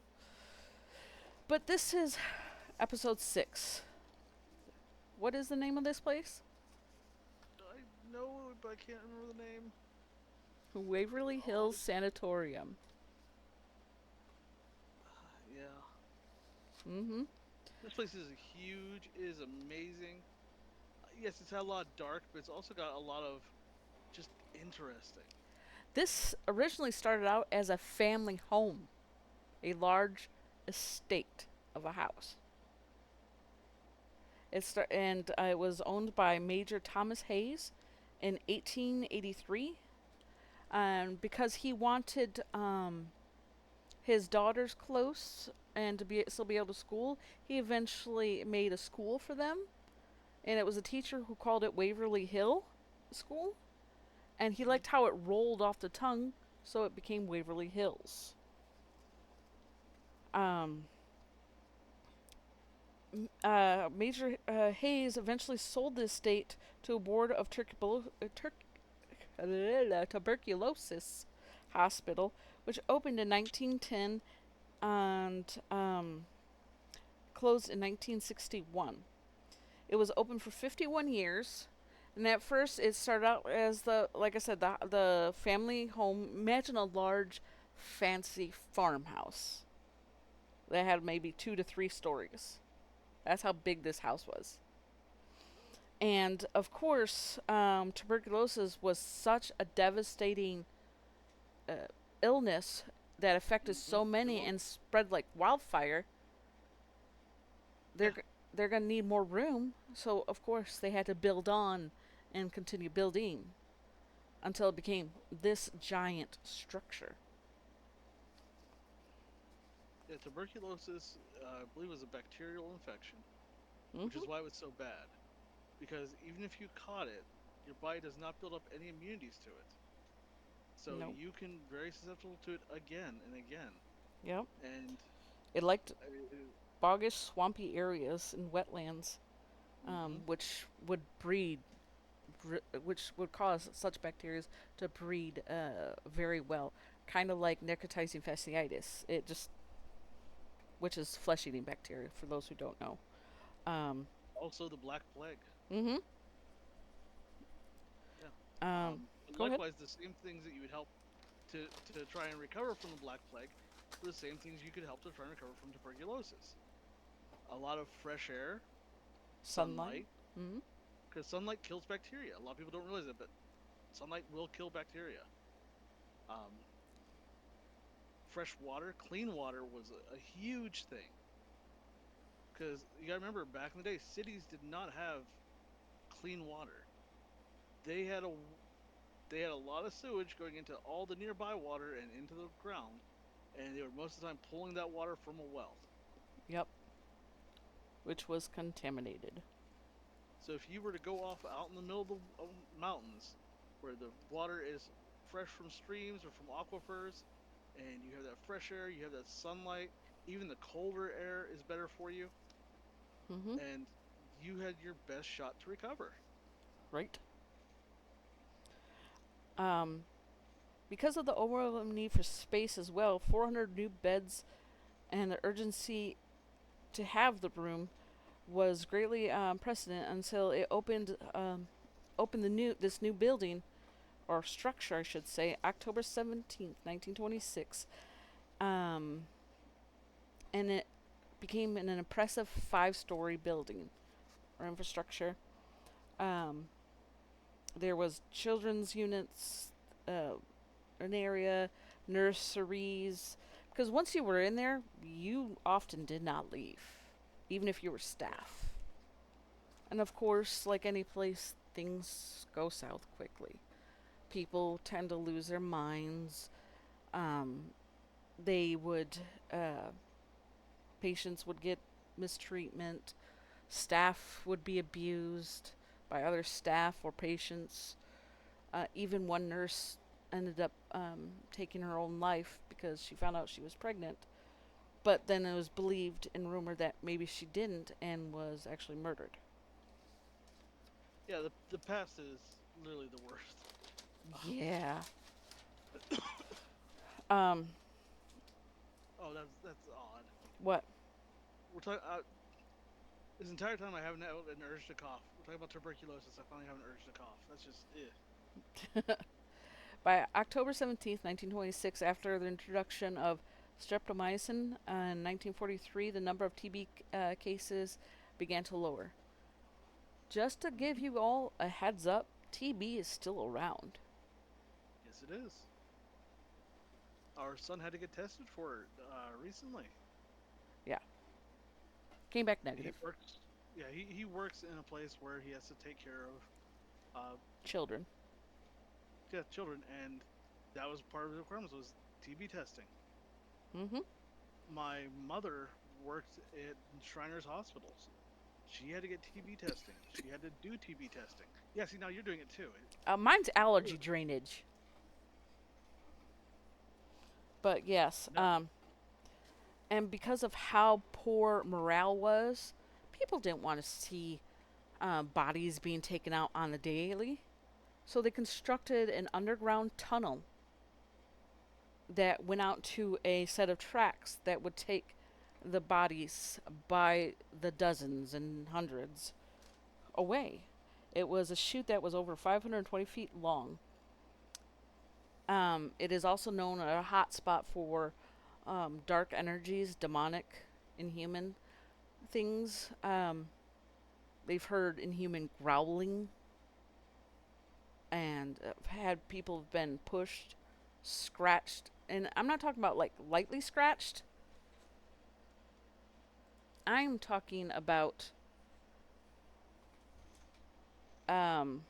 But this is episode 6. What is the name of this place? I know, but I can't remember the name. Waverly Oh, Hills Sanatorium. yeah. Mm-hmm. This place is huge. It is amazing. Yes, it's had a lot of dark, but it's also got a lot of just interesting. This originally started out as a family home, a large estate of a house. It was owned by Major Thomas Hayes in 1883, and because he wanted his daughters close and to still be able to school, he eventually made a school for them, and it was a teacher who called it Waverly Hill School, and he Mm-hmm. liked how it rolled off the tongue, so it became Waverly Hills. Um, Major Hayes eventually sold the estate to a board of tuberculosis hospital, which opened in 1910 and closed in 1961. It was open for 51 years. And at first, it started out as like I said, the family home. Imagine a large, fancy farmhouse that had maybe 2 to 3 stories. That's how big this house was. And of course, tuberculosis was such a devastating uh, illness that affected Mm-hmm. so It many was. and spread like wildfire. Yeah. They're they're going to need more room. So, of course, they had to build on and continue building until it became this giant structure. Yeah, tuberculosis, I believe, was a bacterial infection, which is Mm-hmm. why it was so bad. Because even if you caught it, your body does not build up any immunities to it. So Nope. you can very susceptible to it again and again. Yep. And It liked I mean, boggish, swampy areas and wetlands, mm-hmm. which would breed, which would cause such bacteria to breed very well. Kind of like necrotizing fasciitis. It just, which is flesh-eating bacteria, for those who don't know. Um, Also the Black Plague. mm-hmm. Yeah. Um, And Go ahead. likewise, the same things that you would help to try and recover from the Black Plague were the same things you could help to try and recover from tuberculosis. A lot of fresh air, Sunlight. sunlight, Mm-hmm. because sunlight kills bacteria. A lot of people don't realize it, but sunlight will kill bacteria. Um, Fresh water, clean water was a huge thing because you got to remember back in the day, cities did not have clean water. They had a they had a lot of sewage going into all the nearby water and into the ground, and they were most of the time pulling that water from a well. Yep. Which was contaminated. So if you were to go off out in the middle of the mountains, where the water is fresh from streams or from aquifers, and you have that fresh air, you have that sunlight, even the colder air is better for you, Mm-hmm. and you had your best shot to recover. Right. Um, because of the overwhelming need for space as well, 400 new beds and the urgency to have the room was greatly precedent until it opened this new building or structure, I should say, October 17th, 1926, um, and it became an impressive five-story building or infrastructure. Um, there was children's units, uh, an area, nurseries, because once you were in there, you often did not leave, even if you were Yeah. staff. And of course, like any place, things go south quickly. People tend to lose their minds. Um, they would, uh, Patients would get mistreatment. Staff would be abused by other staff or patients. Even one nurse ended up taking her own life because she found out she was pregnant. But then it was believed and rumored that maybe she didn't and was actually murdered. Yeah, the past is literally the worst. Yeah. Um, Oh, that's odd. what? We're talking this entire time I haven't had an urge to cough. We're talking about tuberculosis. I finally have an urge to cough. That's just By October 17th, 1926, after the introduction of streptomycin in 1943, the number of TB cases began to lower. Just to give Mhm. you all a heads up, TB is still around. Yes, it is. Our son had to get tested for it recently. Yeah, came back He negative. works. Yeah, he works in a place where he has to take care of uh Children. yeah, children, and that was part of the requirements was TB testing. Mm-hmm. My mother worked at Shriners Hospitals. She had to get TB testing. She had to do TB testing. Yeah, see now you're doing it too. Mine's allergy Ugh. drainage, but yes. No, And because of how poor morale was, people didn't want to see bodies being taken out on the daily. So they constructed an underground tunnel that went out to a set of tracks that would take the bodies by the dozens and hundreds away. It was a chute that was over 520 feet long. It is also known as a hot spot for dark energies, demonic, inhuman things. They've heard inhuman growling, and had people have been pushed, scratched, and I'm not talking about like lightly scratched. I'm talking about um,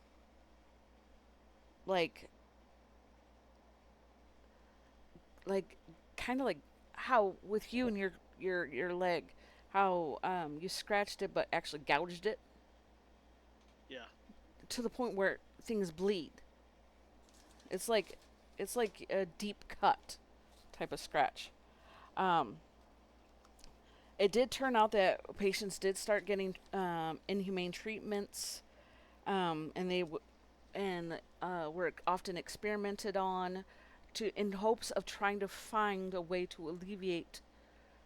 like like kind of like how with you and your leg, how you scratched it but actually gouged it Yeah. to the point where things bleed. It's like it's like a deep cut type of scratch. Um, it did turn out that patients did start getting inhumane treatments, and were often experimented on to in hopes of trying to find a way to alleviate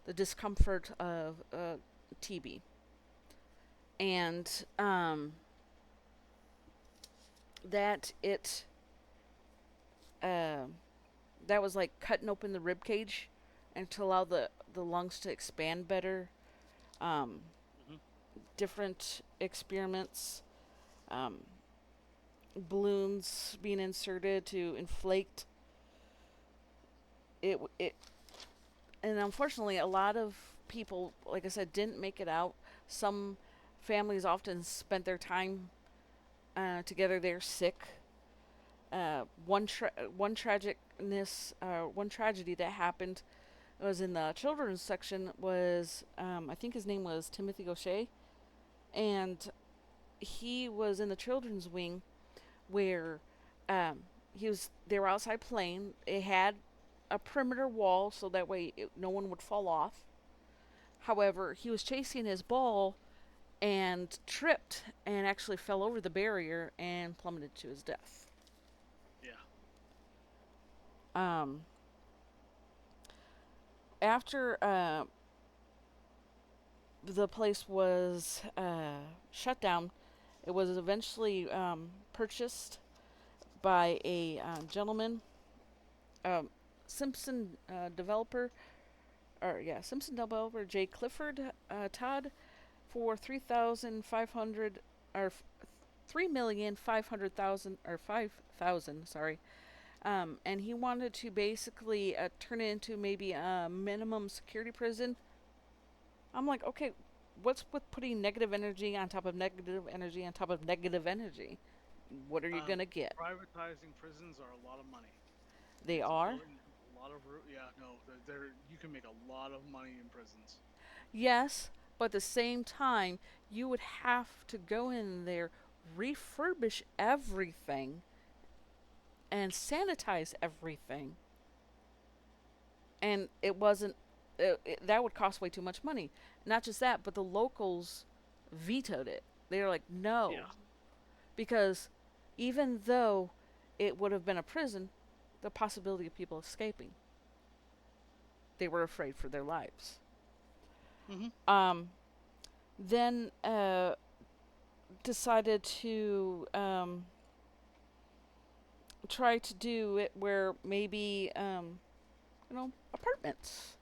the discomfort of TB. And that it uh, that was like cutting open the rib cage and to allow the lungs to expand better. Um, Hmm. different experiments, um, balloons being inserted to inflate it, and unfortunately, a lot of people, like I said, didn't make it out. Some families often spent their time together. They're sick. One tragedy that happened was in the children's section was I think his name was Timothy Gaucher, and he was in the children's wing where they were outside playing. It had a perimeter wall so that way no one would fall off. However, he was chasing his ball and tripped and actually fell over the barrier and plummeted to his death. Yeah. Um, after the place was shut down, it was eventually purchased by a gentleman, um, Simpson developer, or yeah, Simpson developer J. Clifford Todd for 3,500 or 3,500,000 or 5,000, sorry. And he wanted to basically turn it into maybe a minimum security prison. I'm like, okay, what's with putting negative energy on top of negative energy on top of negative energy? What are you Um, gonna get? Privatizing prisons are a lot of money. They It's a are. building a lot of yeah, no, you can make a lot of money in prisons. Yes, but at the same time, you would have to go in there, refurbish everything, and sanitize everything. And it wasn't, that would cost way too much money. Not just that, but the locals vetoed it. They were like, no. Yeah. Because even though it would have been a prison, the possibility of people escaping, they were afraid for their lives. Hmm. Um, then decided to try to do it where maybe apartments.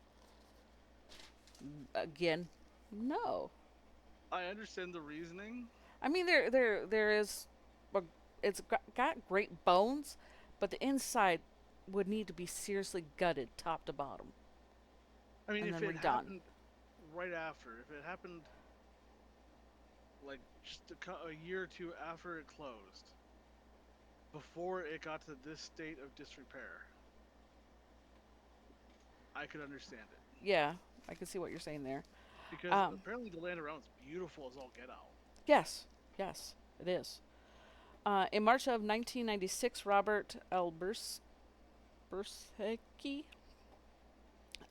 Again, no. I understand the reasoning. I mean there is, a, got great bones, but the inside would need to be seriously gutted top to bottom I mean, and if then it redone. happened right after, if it happened like just a year or two after it closed, before it got to this state of disrepair, I could understand it. Yeah, I can see what you're saying there. Because Um, apparently the land around is beautiful as all get out. yes, yes, it is. In March of 1996, Robert L. Bursecki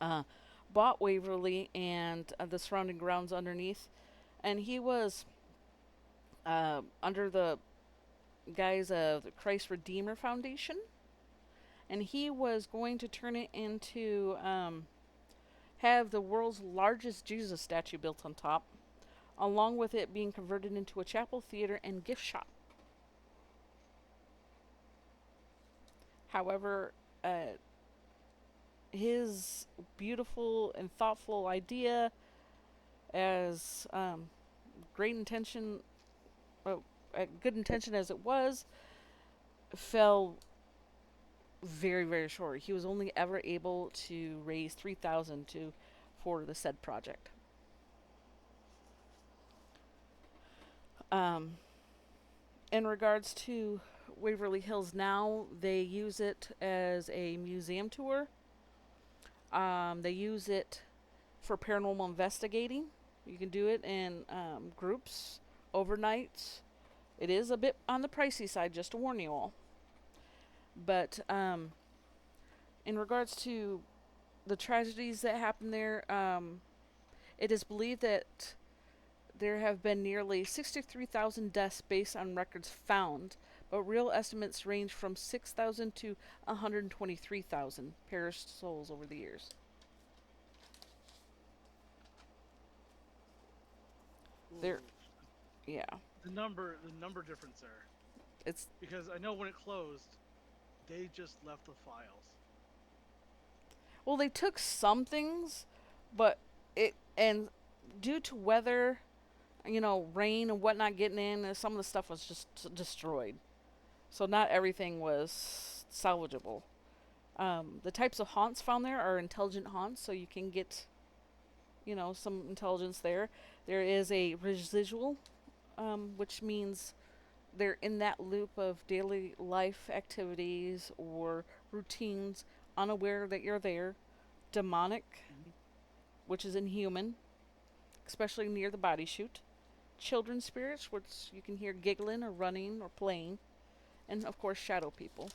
uh, bought Waverly and the surrounding grounds underneath, and he was under the guise of the Christ Redeemer Foundation, and he was going to turn it into have the world's largest Jesus statue built on top, along with it being converted into a chapel, theater, and gift shop. However, his beautiful and thoughtful idea, as great intention, well, good intention as it was, fell very very short. He was only ever able to raise 3,000 to for the said project. Um, In regards to Waverly Hills now, they use it as a museum tour. They use it for paranormal investigating. You can do it in groups, overnights. It is a bit on the pricey side, just to warn you all. But in regards to the tragedies that happened there, it is believed that there have been nearly 63,000 deaths based on records found, but real estimates range from 6,000 to 123,000 perished souls over the years. There, Ooh, yeah, the number difference there. it's Because I know when it closed, they just left the files. well, they took some things, but it and due to weather, rain and whatnot getting in, some of the stuff was just destroyed. So not everything was salvageable. The types of haunts found there are intelligent haunts, so you can get, some intelligence there. There is a residual, which means they're in that loop of daily life activities or routines, unaware that you're there. Demonic, Hmm. which is inhuman, especially near the body chute. Children spirits, which you can hear giggling or running or playing. And of course, shadow people.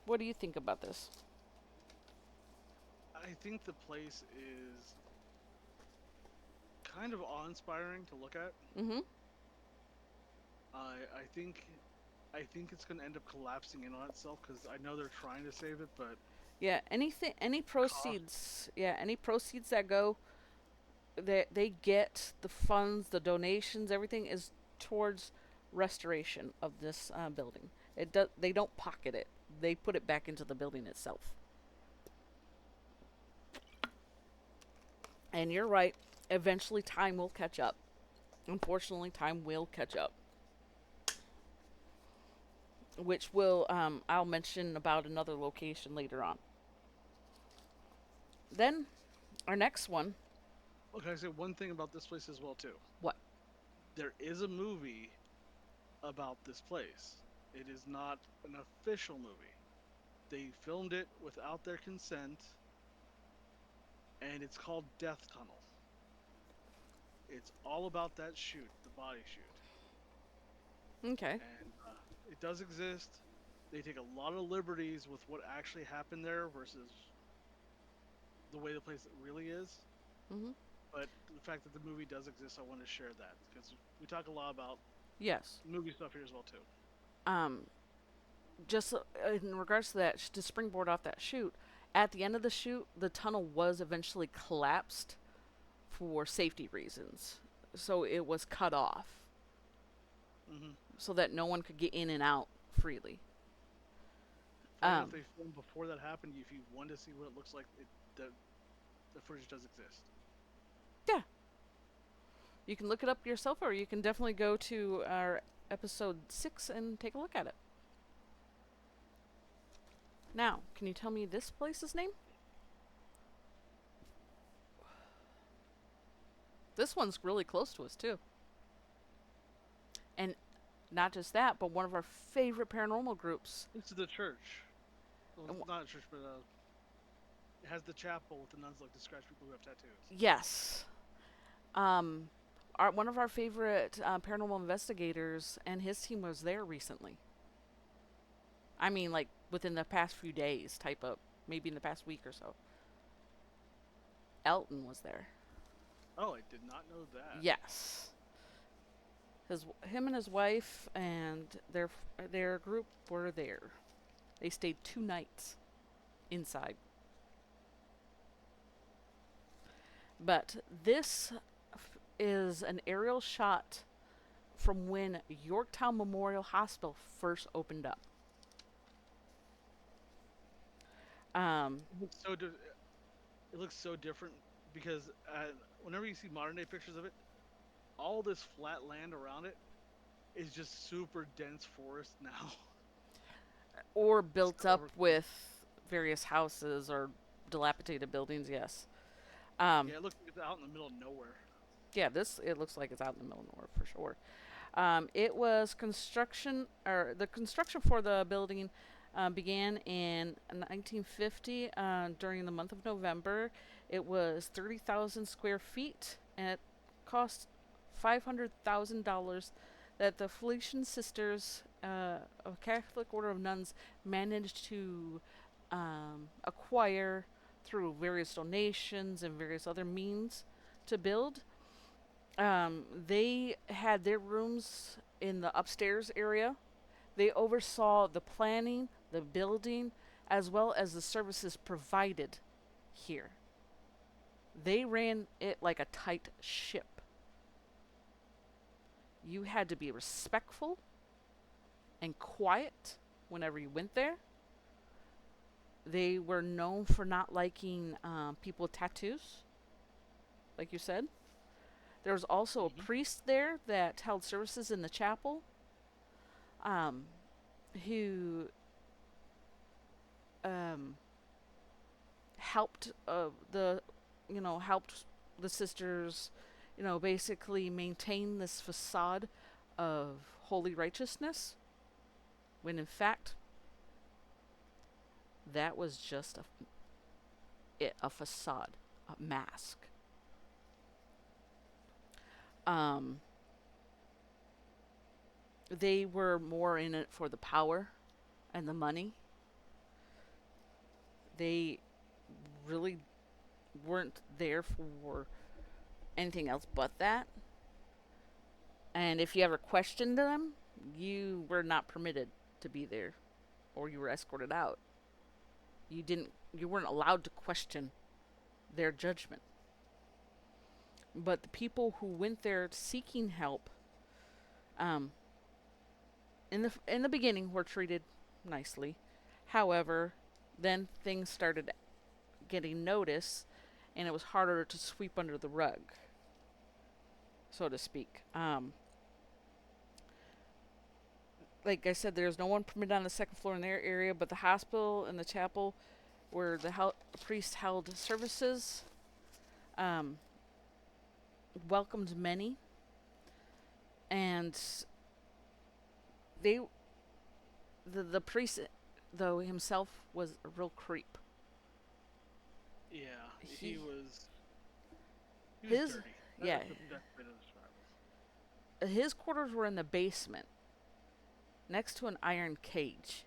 What do you think about this? I think the place is kind of awe-inspiring to look at. Mm hmm. I think it's going to end up collapsing in on itself because I know they're trying to save it, but Yeah, anything, any cost. proceeds, any proceeds that go, they get the funds, the donations, everything is towards restoration of this building. They don't pocket it. They put it back into the building itself. And you're right. Eventually, time will catch up. Unfortunately, time will catch up, which will I'll mention about another location later on. Then our next one. Okay, I say one thing about this place as well too. What? There is a movie about this place. It is not an official movie. They filmed it without their consent, and it's called Death Tunnel. It's all about that shoot, the body shoot, Okay. and it does exist. They take a lot of liberties with what actually happened there versus the way the place really is. Mm-hmm. But the fact that the movie does exist, I want to share that because we talk a lot about Yes. movie stuff here as well too. Um, just in regards to that, to springboard off that shoot, at the end of the shoot, the tunnel was eventually collapsed for safety reasons. So it was cut off Hmm. so that no one could get in and out freely. Funny enough, Um, they filmed before that happened. If you want to see what it looks like, the footage does exist. yeah, you can look it up yourself, or you can definitely go to our episode 6 and take a look at it. Now, can you tell me this place's name? This one's really close to us, too. And not just that, but one of our favorite paranormal groups. This is the church. Well, And it's not a church, but it has the chapel with the nuns like to scratch people who have tattoos. yes, um, one of our favorite paranormal investigators and his team was there recently. I mean, like within the past few days, type of maybe in the past week or so. Elton was there. Oh, I did not know that. Yes, him and his wife and their group were there. They stayed 2 nights inside. But this is an aerial shot from when Yorktown Memorial Hospital first opened up. Um, It looks it looks so different because whenever you see modern day pictures of it, all this flat land around it is just super dense forest now. or It's built up overgrown. with various houses or dilapidated buildings, yes. Um, Yeah, it looks like it's out in the middle of nowhere. Yeah, this it looks like it's out in the middle of nowhere for sure. It was construction, or the construction for the building began in 1950 during the month of November. It was 30,000 square feet, and it cost $500,000 that the Felician Sisters, a Catholic order of nuns, managed to acquire through various donations and various other means to build. They had their rooms in the upstairs area. They oversaw the planning, the building, as well as the services provided here. They ran it like a tight ship. You had to be respectful and quiet whenever you went there. They were known for not liking people with tattoos, like you said. There was also a Hmm. priest there that held services in the chapel, um, who um, helped helped the sisters, basically maintain this facade of holy righteousness, when in fact that was just a facade, a mask. Um, they were more in it for the power and the money. They really weren't there for anything else but that. And if you ever questioned them, you were not permitted to be there, or you were escorted out. You weren't allowed to question their judgment. But the people who went there seeking help, um, in the beginning, were treated nicely. However, then things started getting noticed, and it was harder to sweep under the rug, so to speak. Like I said, there's no one permitted on the second floor in their area, but the hospital and the chapel, where the priest held services, um, welcomed many, and they the priest, though himself, was a real creep. Yeah, He he was his dirty. Yeah, That's the best way to describe it. his quarters were in the basement, next to an iron cage.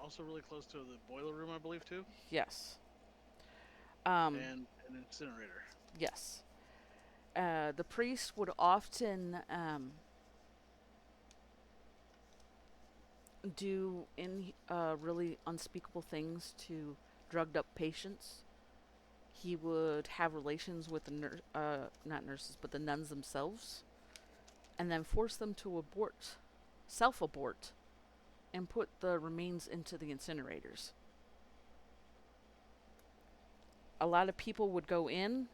Also, really close to the boiler room, I believe, too, Yes. Um. and an incinerator. Yes. The priest would often do really unspeakable things to drugged up patients. He would have relations with the not nurses, but the nuns themselves, and then force them to abort, self-abort, and put the remains into the incinerators. A lot of people would go in.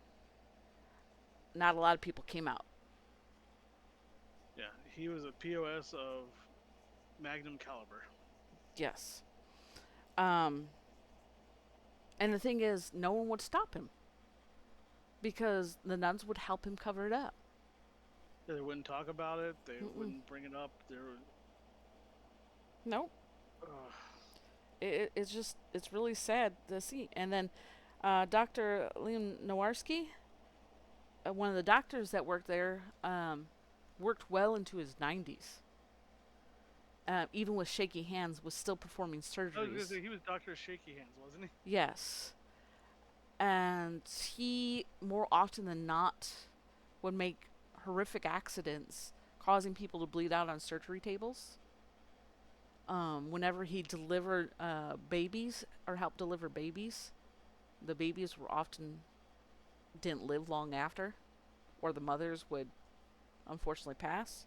Not a lot of people came out. Yeah, he was a POS of magnum caliber. Yes. Um, and the thing is, no one would stop him because the nuns would help him cover it up. They wouldn't talk about it. They Mm-mm. wouldn't bring it up. They were, Nope. uh, It's really sad to see. And then Dr. Leon Nowarski, one of the doctors that worked there, worked well into his 90s. Even with shaky hands, was still performing I was gonna surgeries. say he was Doctor Shaky Hands, wasn't he? Yes. And he, more often than not, would make horrific accidents, causing people to bleed out on surgery tables. Whenever he delivered babies or helped deliver babies, the babies were often didn't live long after, or the mothers would unfortunately pass.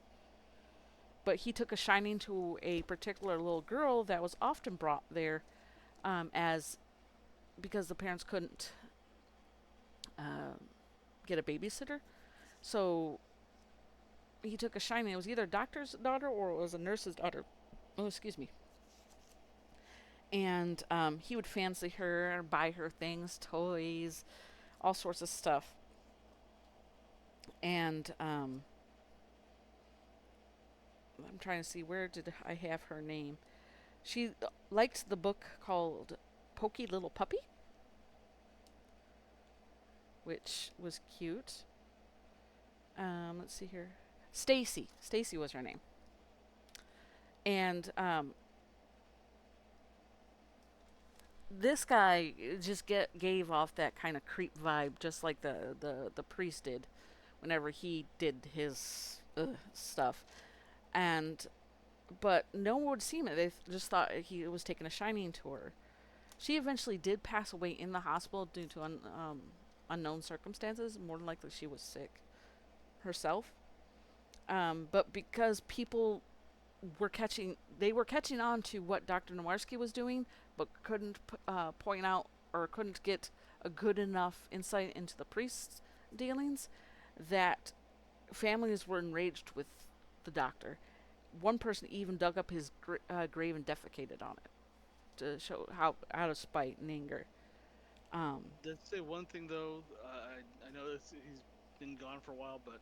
But he took a shining to a particular little girl that was often brought there, as because the parents couldn't uh, get a babysitter. So he took a shining. It was either a doctor's daughter or it was a nurse's daughter. Oh, excuse me. And he would fancy her, buy her things, toys, all sorts of stuff. And I'm trying to see, where did I have her name. She liked the book called Pokey Little Puppy, which was cute. Let's see here. Stacy. Stacy was her name. And this guy just gave off that kind of creep vibe, just like the priest did whenever he did his stuff. And but no one would see him. They just thought he was taking a shining to her. She eventually did pass away in the hospital due to unknown circumstances. More than likely, she was sick herself. But because people they were catching on to what Dr. Nowarski was doing, but couldn't point out or couldn't get a good enough insight into the priest's dealings, that families were enraged with the doctor. One person even dug up his grave and defecated on it to show how out of spite and anger. Um, Let's say one thing though. I know he's been gone for a while, but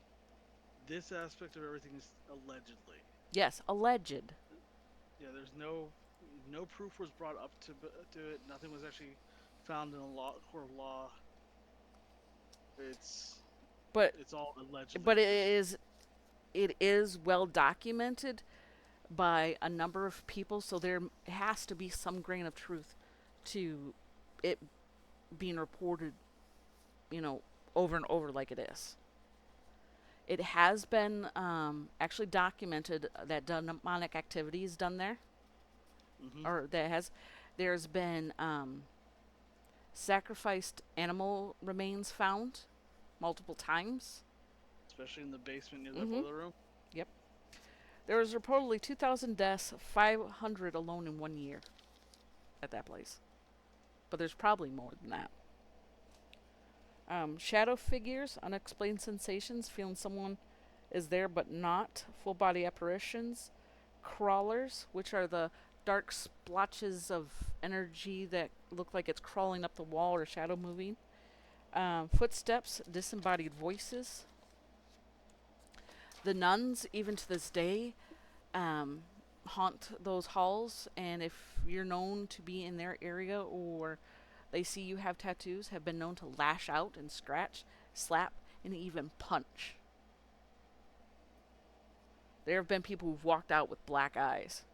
this aspect of everything is allegedly. yes, alleged. Yeah, there's no proof was brought up to it. Nothing was actually found in a court of law. It's But it's all allegedly but at this. it is well documented by a number of people, so there has to be some grain of truth to it being reported, you know, over and over like it is. It has been actually documented that demonic activity is done there, Mm-hmm. or that has. There's been sacrificed animal remains found multiple times. Especially in the basement near that Mm-hmm. boiler room. Yep. There was reportedly 2,000 deaths, 500 alone in 1 year at that place. But there's probably more than that. Shadow figures, unexplained sensations, feeling someone is there but not, full body apparitions, crawlers, which are the dark splotches of energy that look like it's crawling up the wall or shadow moving, footsteps, disembodied voices. The nuns, even to this day, um, haunt those halls, and if you're known to be in their area or they see you have tattoos, have been known to lash out and scratch, slap, and even punch. There have been people who've walked out with black eyes.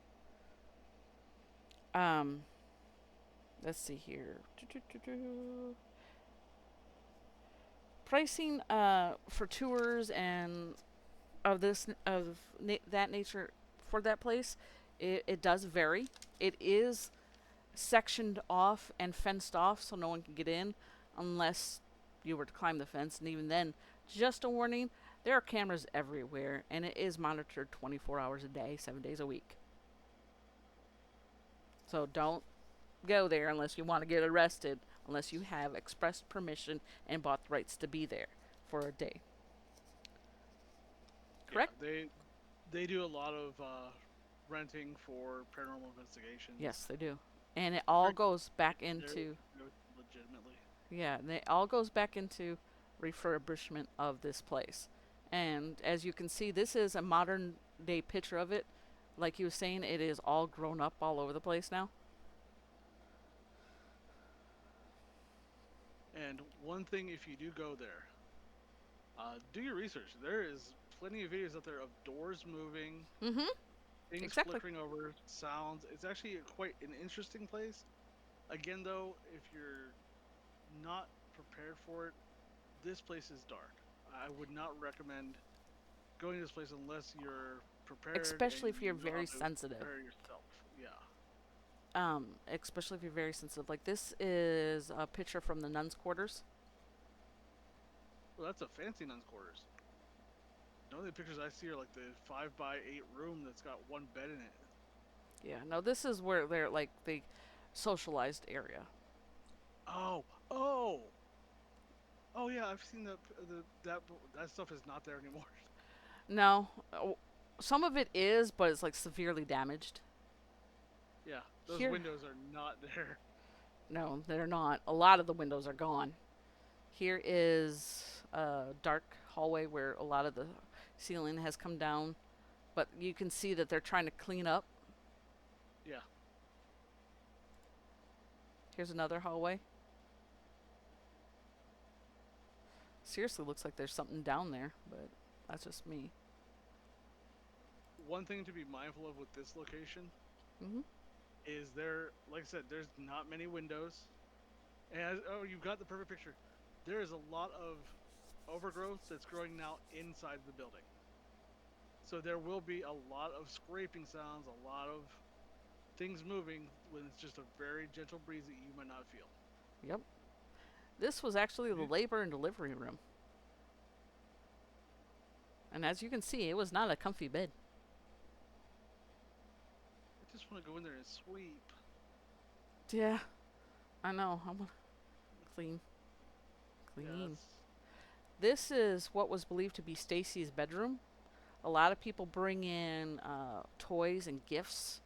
Um, let's see here. Pricing for tours and that nature for that place, it does vary. It is sectioned off and fenced off so no one can get in unless you were to climb the fence. And even then, just a warning, there are cameras everywhere and it is monitored 24 hours a day, 7 days a week. So don't go there unless you want to get arrested, unless you have expressed permission and bought the rights to be there for a day. Yeah, Correct? they do a lot of renting for paranormal Yes, investigations. they do. And it all Very, goes back very into, legitimately. yeah, and it all goes back into refurbishment of this place. And as you can see, this is a modern day picture of it. Like you were saying, it is all grown up all over the place now. And one thing, if you do go there, do your research. There is plenty of videos out there of doors moving, Mm-hmm. things Exactly. flickering over, sounds. It's actually quite an interesting place. Again, though, if you're not prepared for it, this place is dark. I would not recommend going to this place unless you're prepared and Especially if you you're know how very to sensitive. prepare yourself. Yeah. Especially if you're very sensitive. Like this is a picture from the nuns' quarters. Well, that's a fancy nun's quarters. The only pictures I see are like the 5x8 room that's got one bed in it. Yeah, no, this is where they're like the socialized area. Oh, oh, oh yeah, I've seen that stuff is not there anymore. No, some of it is, but it's like severely damaged. Yeah, those Here, windows are not there. no, they're not. A lot of the windows are gone. Here is dark hallway where a lot of the ceiling has come down, but you can see that they're trying to clean up. Yeah. Here's another hallway. Seriously, looks like there's something down there, but that's just me. One thing to be mindful of with this location Hmm. is there, like I said, there's not many windows. And oh, you've got the perfect picture. There is a lot of overgrowth that's growing now inside the building. So there will be a lot of scraping sounds, a lot of things moving when it's just a very gentle breeze that you might not feel. Yep. This was actually the You labor and delivery room. And as you can see, it was not a comfy bed. I just want to go in there and sweep. Yeah, I know. I'm gonna clean. Yeah, Clean. that's This is what was believed to be Stacy's bedroom. A lot of people bring in toys and gifts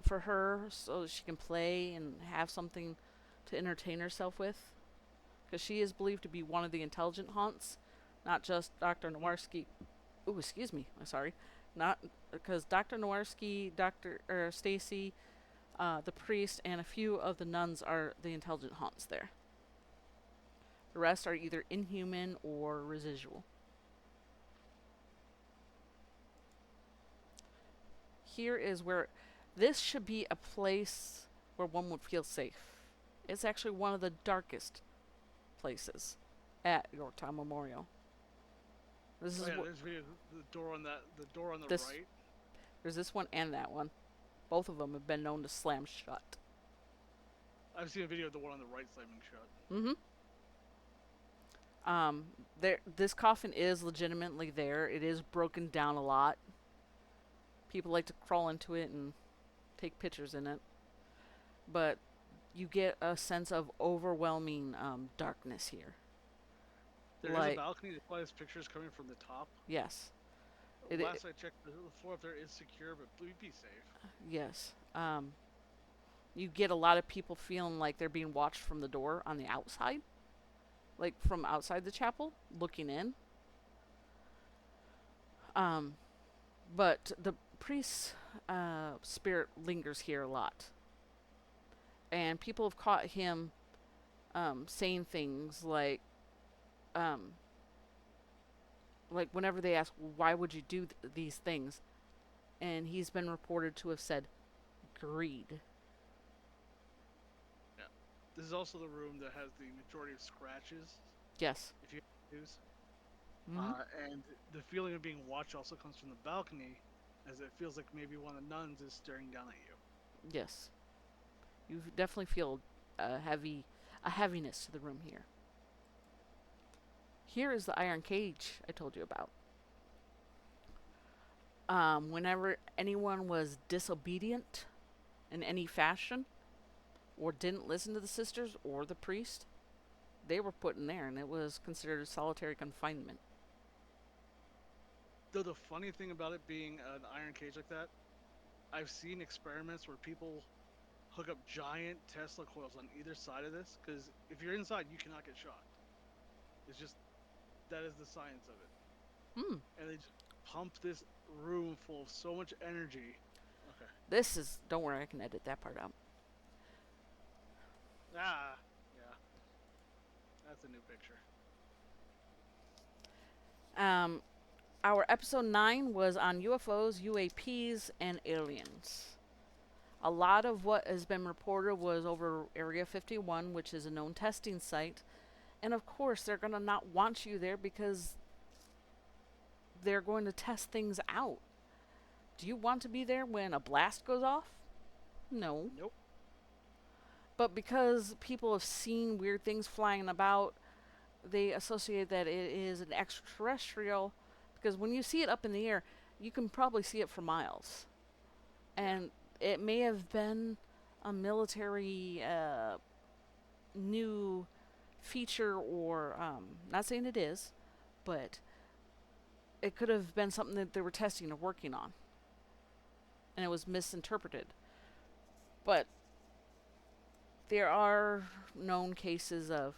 for her so she can play and have something to entertain herself with. Because she is believed to be one of the intelligent haunts, not just Dr. Nowarski. Ooh, excuse me. I'm sorry. Not because Dr. Nowarski, Dr. Stacy, the priest, and a few of the nuns are the intelligent haunts there. The rest are either inhuman or residual. Here is where this should be a place where one would feel safe. It's actually one of the darkest places at Yorktown Memorial. This oh is yeah. what There's video. The door on that. The door on the this right. there's this one and that one. Both of them have been known to slam shut. I've seen a video of the one on the right slamming shut. Mm-hmm. There. This coffin is legitimately there. It is broken down a lot. People like to crawl into it and take pictures in it, but you get a sense of overwhelming darkness here. There is a Like, balcony. That's why this picture is coming from the top. yes, it Last I checked, the floor up there is secure, but be safe. yes. You get a lot of people feeling like they're being watched from the door on the outside, like from outside the chapel, looking in. Um, but the priest's spirit lingers here a lot, and people have caught him saying things um, like whenever they ask, "Why would you do these things?" and he's been reported to have said, "Greed." Yeah. This is also the room that has the majority of scratches. Yes. If you use, Mm-hmm. and the feeling of being watched also comes from the balcony, as it feels like maybe one of the nuns is staring down at you. Yes. You definitely feel a heaviness to the room here. Here is the iron cage I told you about. Whenever anyone was disobedient in any fashion, or didn't listen to the sisters or the priest, they were put in there, and it was considered solitary confinement. Though the funny thing about it being an iron cage like that, I've seen experiments where people hook up giant Tesla coils on either side of this, because if you're inside, you cannot get shocked. It's just that is the science of it, Hmm. and they just pump this room full of so much energy. Okay. This is. Don't worry, I can edit that part out. Ah, yeah, that's a new picture. Um, our episode 9 was on UFOs, UAPs, and aliens. A lot of what has been reported was over Area 51, which is a known testing site. And of course, they're going to not want you there because they're going to test things out. Do you want to be there when a blast goes off? No. Nope. But because people have seen weird things flying about, they associate that it is an extraterrestrial. Because when you see it up in the air, you can probably see it for miles. Yeah. And it may have been a military new feature, or not saying it is, but it could have been something that they were testing or working on, and it was misinterpreted. But there are known cases of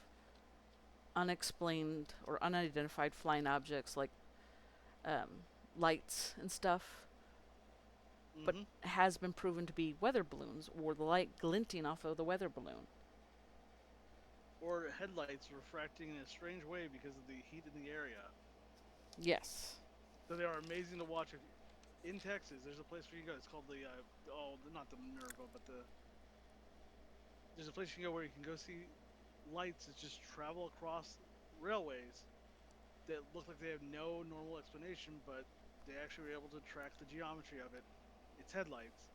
unexplained or unidentified flying objects like um, lights and stuff, but Hmm. has been proven to be weather balloons or the light glinting off of the weather balloon. Or headlights refracting in a strange way because of the heat in the area. Yes. So they are amazing to watch. In Texas, there's a place where you can go. It's called the not the Minerva, but there's a place you can go where you can go see lights that just travel across railways that look like they have no normal explanation, but they actually were able to track the geometry of it. It's headlights,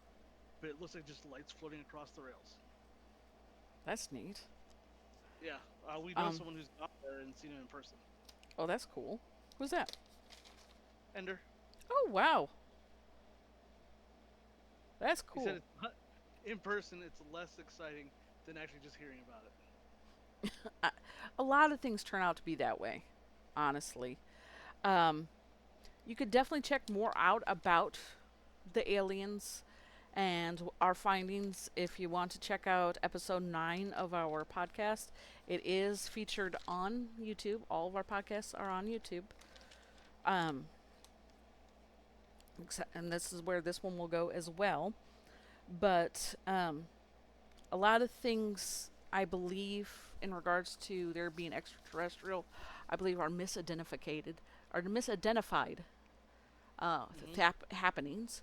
but it looks like just lights floating across the rails. That's neat. Yeah, we know Um, someone who's gone there and seen it in person. oh, that's cool. Who's that? Ender, Oh, wow. That's he said cool. it's not, in person. It's less exciting than actually just hearing about it. I, a lot of things turn out to be that way, honestly. Um, you could definitely check more out about the aliens and our findings if you want to check out episode 9 of our podcast. It is featured on YouTube. All of our podcasts are on YouTube. Um, and this is where this one will go as well. But a lot of things I believe in regards to there being extraterrestrial, I believe are misidentified Hmm. happenings.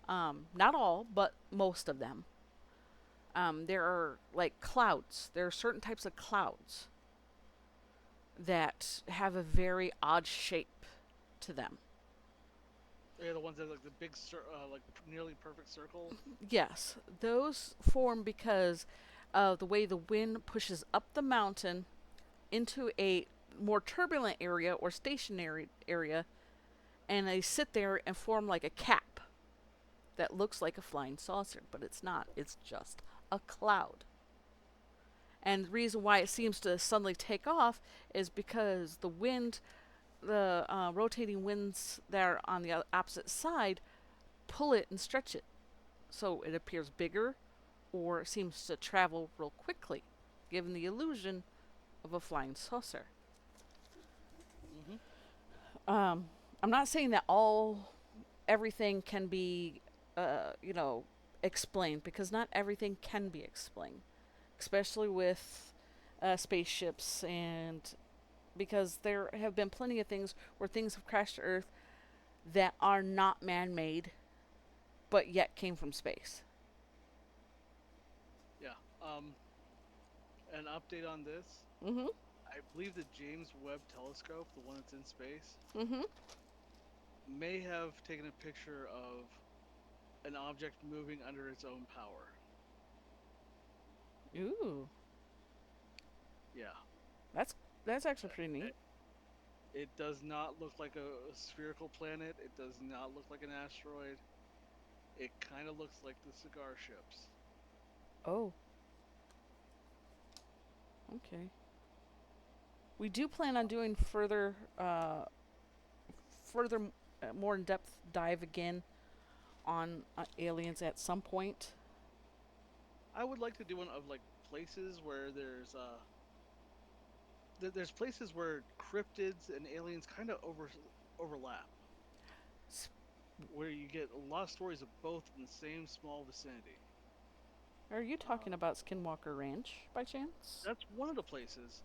Not all, but most of them. There are like clouds. There are certain types of clouds that have a very odd shape to them. They're the ones that like the big, like nearly perfect circles. Yes, those form because of the way the wind pushes up the mountain into a more turbulent area or stationary area, and they sit there and form like a cap that looks like a flying saucer, but it's not. It's just a cloud. And the reason why it seems to suddenly take off is because the rotating winds that are on the opposite side, pull it and stretch it. So it appears bigger or seems to travel real quickly, giving the illusion of a flying saucer. Hmm. Um, I'm not saying that everything can be, you know, explained because not everything can be explained, especially with spaceships and because there have been plenty of things where things have crashed to Earth that are not man-made, but yet came from space. Yeah. An update on this. Mhm. I believe the James Webb Telescope, the one that's in space, Mhm. may have taken a picture of an object moving under its own power. Ooh, Yeah. that's that's actually Uh, pretty neat. It, it does not look like a spherical planet. It does not look like an asteroid. It kind of looks like the cigar ships. Oh, okay. We do plan on doing further, more in-depth dive again on aliens at some point. I would like to do one of like places where there's places where cryptids and aliens kind of overlap, S- where you get a lot of stories of both in the same small vicinity. Are you Uh, talking about Skinwalker Ranch by chance? that's one of the places,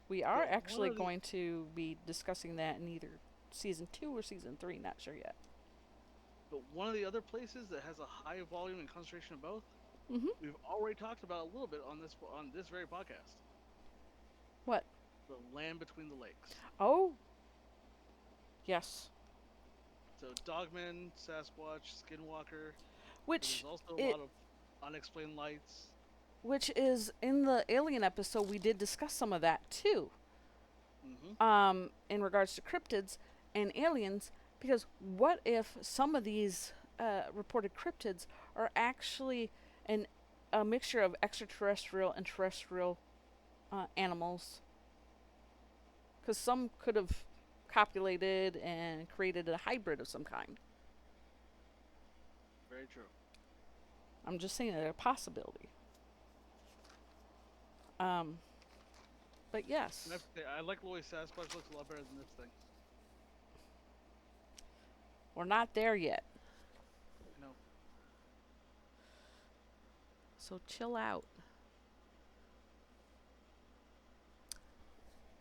We are but one actually of the going to be discussing that in either season 2 or season 3, not sure yet. other places that has a high volume and concentration of both, Mhm. we've already talked about a little bit on this very podcast. What? The land between the lakes. Oh, yes. So Dogman, Sasquatch, Skinwalker, but there's Which also a it lot of unexplained lights. which is in the alien episode we did discuss some of that too. Hmm. In regards to cryptids and aliens, because what if some of these reported cryptids are actually an a mixture of extraterrestrial and terrestrial animals? Because some could have copulated and created a hybrid of some kind. Very true. I'm just saying that a possibility. Um, But I have yes, to say, I like the way Sasquatch looks a lot better than this thing. we're not there yet. I know. So chill out.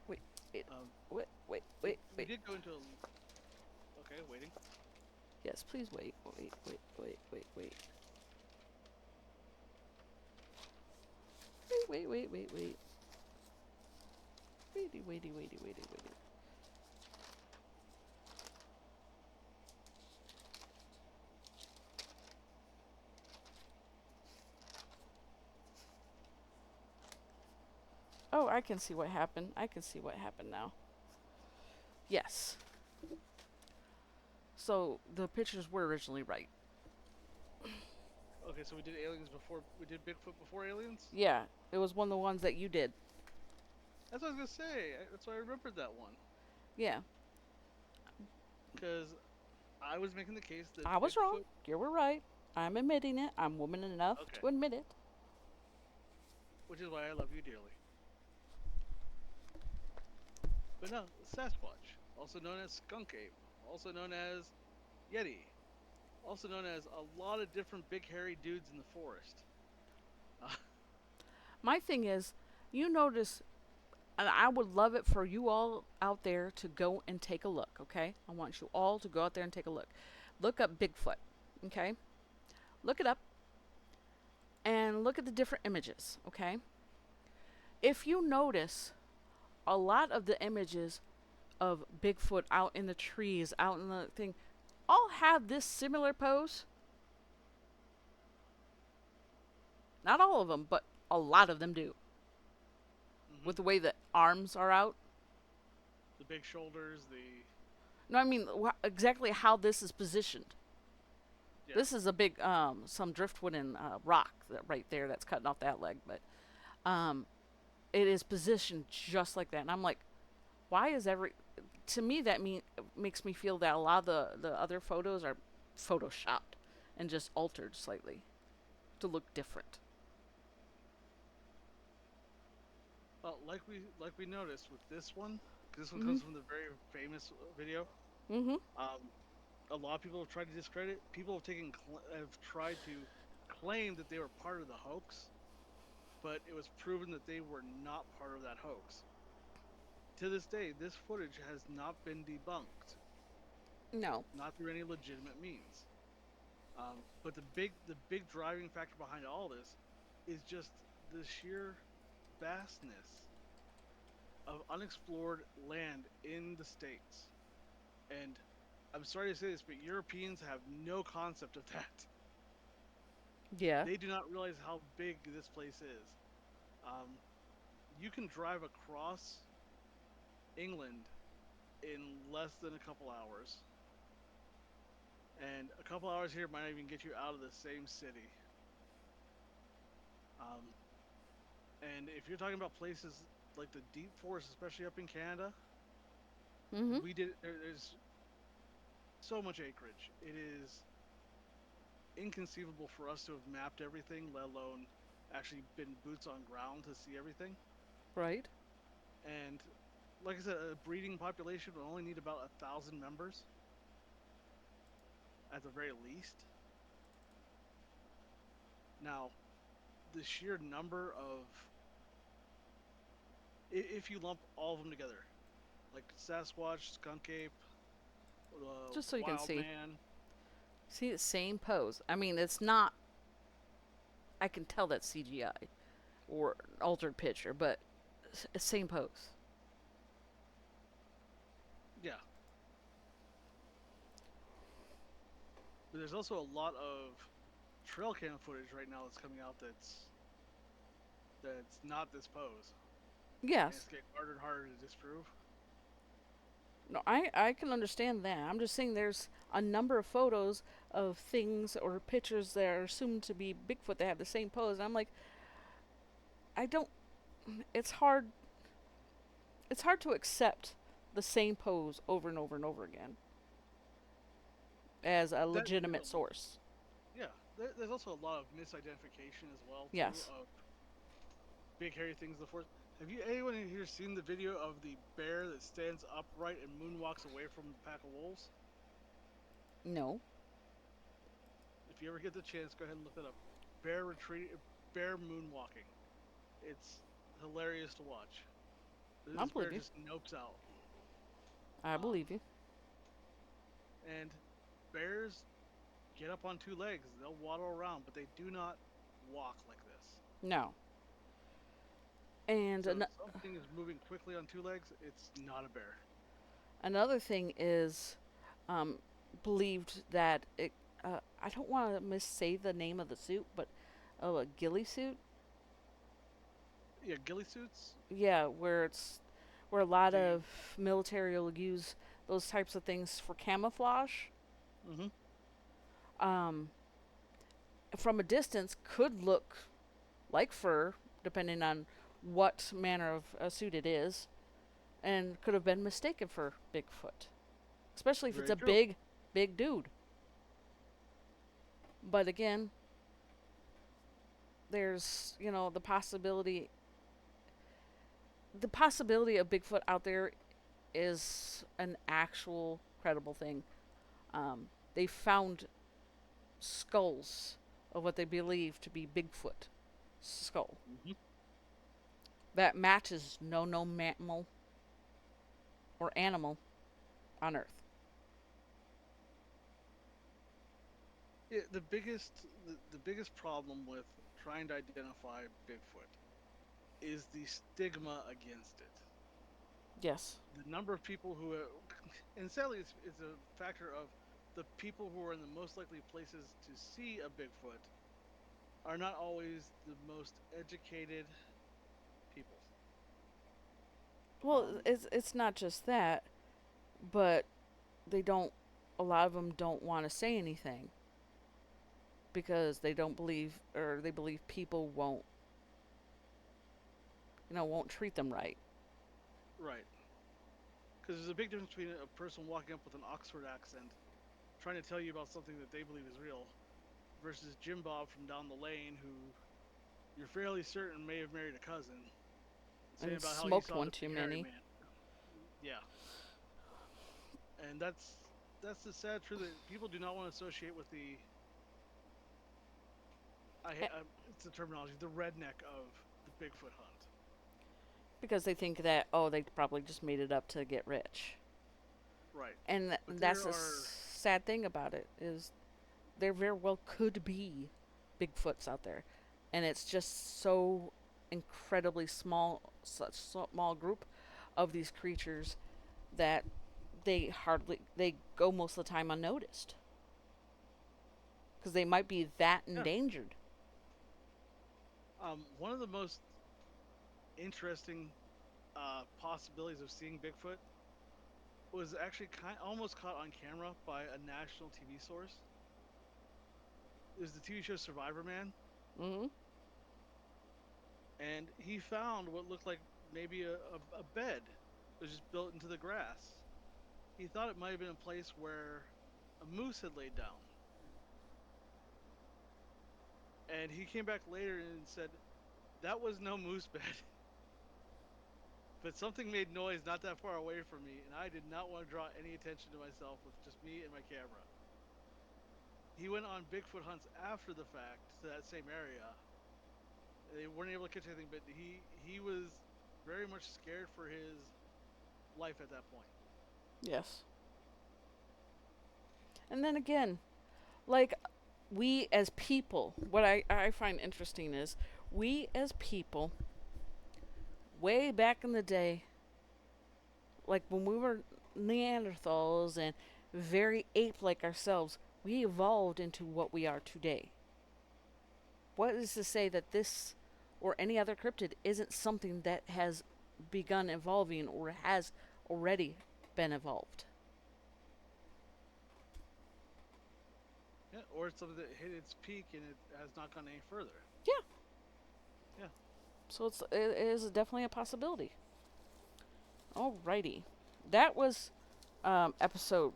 Wait, wait, Um, wait, wait, we wait, we wait. did go into a. Okay, waiting. Yes, please wait, wait, wait, wait, wait, wait. Wait, wait, wait, wait, wait. Waity, waity, waity, waity, waity. Oh, I can see what happened. I can see what happened now. Yes. So the pictures were originally right. Okay, so we did aliens before. We did Bigfoot before aliens. Yeah, it was one of the ones that you did. That's what I was gonna say. That's why I remembered that one. Yeah, Because I was making the case that I was wrong. Bigfoot. You were right. I'm admitting it. I'm woman enough Okay, to admit it. which is why I love you dearly. But no, Sasquatch, also known as skunk ape, also known as Yeti, also known as a lot of different big hairy dudes in the forest. Uh, My thing is, you notice, and I would love it for you all out there to go and take a look, okay? I want you all to go out there and take a look. Look up Bigfoot, okay? Look it up and look at the different images, okay? If you notice, a lot of the images of Bigfoot out in the trees, out in the thing, all have this similar pose. Not all of them, but a lot of them do. hmm With the way the arms are out. The big shoulders, the No, I mean exactly how this is positioned. yeah. This is a big some driftwood and rock that right there that's cutting off that leg, but um, it is positioned just like that, and I'm like, why is every? To me, that makes me feel that a lot of the other photos are photoshopped and just altered slightly to look different. Well, like we noticed with this one, 'cause this one Mhm. comes from the very famous video. Mhm. Um, a lot of people have tried to discredit. People have tried to claim that they were part of the hoax, but it was proven that they were not part of that hoax. To this day, this footage has not been debunked, No. not through any legitimate means. But the big driving factor behind all this is just the sheer vastness of unexplored land in the states. And I'm sorry to say this, but Europeans have no concept of that. Yeah. They do not realize how big this place is. Um, you can drive across England in less than a couple hours, and a couple hours here might not even get you out of the same city. Um, and if you're talking about places like the deep forest, especially up in Canada, Mhm. there's so much acreage. It is inconceivable for us to have mapped everything, let alone actually been boots on ground to see everything. Right. And like I said, a breeding population would only need about 1,000 members at the very least. Now, the sheer number of, if you lump all of them together, like Sasquatch, skunk ape, Just so you can wild see. man, See the same pose. I mean, it's not. I can tell that's CGI or an altered picture, but same pose. yeah. But there's also a lot of trail cam footage right now that's coming out that's not this pose, and it's Yes. getting harder and harder to disprove. No, I can understand that. I'm just saying there's a number of photos of things or pictures that are assumed to be Bigfoot that have the same pose. And I'm like, I don't. It's hard. It's hard to accept the same pose over and over and over again as a That legitimate too. source. Yeah, there's also a lot of misidentification as well too Yes. of big hairy things in the forest. Have you anyone in here seen the video of the bear that stands upright and moonwalks away from the pack of wolves? No. If you ever get the chance, go ahead and look that up. Bear retreat, bear moonwalking. It's hilarious to watch. I This bear believe you. just nopes out. I Um, believe you. and bears get up on two legs. They'll waddle around, but they do not walk like this. No. And So if something is moving quickly on two legs, it's not a bear. another thing is um, believed that it. I don't want to missay the name of the suit, but a ghillie suit. Yeah, ghillie suits. Yeah, where a lot They. of military will use those types of things for camouflage. Mm-hmm. Um, from a distance, could look like fur, depending on what manner of a suit it is, and could have been mistaken for Bigfoot, especially if it's Very a true. big dude. But again, there's the possibility of Bigfoot out there is an actual credible thing. They found skulls of what they believe to be Bigfoot skull Mm-hmm. that matches no mammal or animal on Earth. Yeah, the biggest problem with trying to identify Bigfoot is the stigma against it. Yes. The number of people who, and sadly, it's a factor of the people who are in the most likely places to see a Bigfoot are not always the most educated people. Well, Um, it's not just that, but they don't. A lot of them don't want to say anything because they don't believe, or they believe people won't treat them right. right, because there's a big difference between a person walking up with an Oxford accent trying to tell you about something that they believe is real versus Jim Bob from down the lane who you're fairly certain may have married a cousin saying And about how he smoked saw one the too big hairy many. man. Yeah, and that's the sad truth that people do not want to associate with the Eh, it's the terminology the redneck of the Bigfoot hunt. because they think that, oh, they probably just made it up to get rich. Right, And but that's there the are sad thing about it is there very well could be Bigfoots out there, and it's just so incredibly small, such small group of these creatures that they go most of the time unnoticed because they might be that yeah. endangered. One of the most interesting possibilities of seeing Bigfoot was actually almost caught on camera by a national TV source. It was the TV show Survivor Man, Hmm. and he found what looked like maybe a bed that was just built into the grass. He thought it might have been a place where a moose had laid down. And he came back later and said, that was no moose bed. But something made noise not that far away from me, and I did not want to draw any attention to myself with just me and my camera. He went on Bigfoot hunts after the fact to that same area. They weren't able to catch anything, but he was very much scared for his life at that point. Yes. And then again, like we as people, what I find interesting is we as people, way back in the day, like when we were Neanderthals and very ape like ourselves, we evolved into what we are today. What is to say that this or any other cryptid isn't something that has begun evolving or has already been evolved? Yeah, or it's something that hit its peak and it has not gone any further. Yeah. Yeah. So it is definitely a possibility. Alrighty. That was episode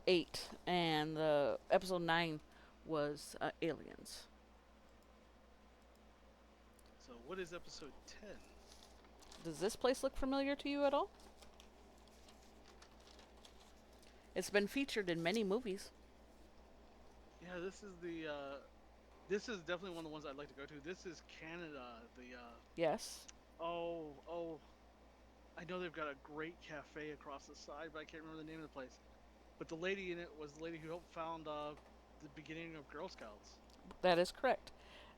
8, and the episode 9 was aliens. So what is episode 10? Does this place look familiar to you at all? It's been featured in many movies. Yeah, this is definitely one of the ones I'd like to go to. This is Canada. Yes. Oh, I know they've got a great cafe across the side, but I can't remember the name of the place. But the lady in it was the lady who helped found the beginning of Girl Scouts. That is correct.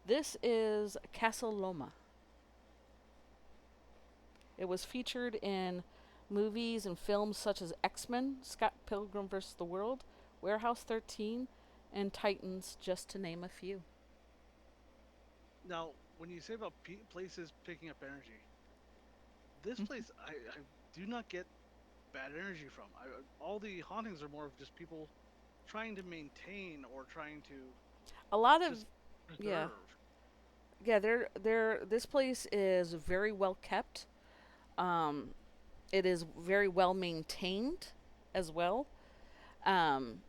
This is Casa Loma. It was featured in movies and films such as X-Men, Scott Pilgrim vs. the World, Warehouse 13, and Titans, just to name a few. Now, when you say about places picking up energy, this place I do not get bad energy from. All the hauntings are more of just people trying to maintain or trying to A lot of just yeah, preserve. yeah. They're this place is very well kept. Um, it is very well maintained, as well. Um,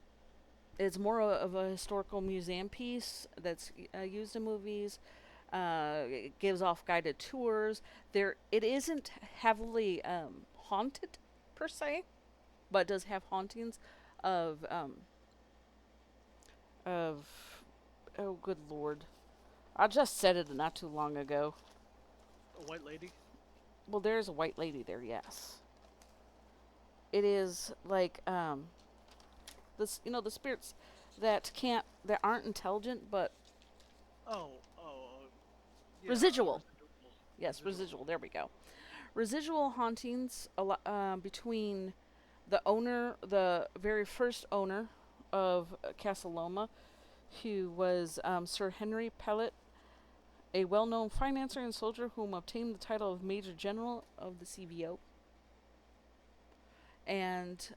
it's more of a historical museum piece that's used in movies. It gives off guided tours. It isn't heavily haunted per se, but does have hauntings of of oh good lord, I just said it not too long ago. A white lady. Well, there's a white lady there, yes. It is like this, the spirits that aren't intelligent, but Oh, yeah, residual. residual, Yes, residual. residual. There we go. Residual hauntings between the owner, the very first owner of Casa Loma, who was Sir Henry Pellet, a well-known financier and soldier whom obtained the title of Major General of the CVO, and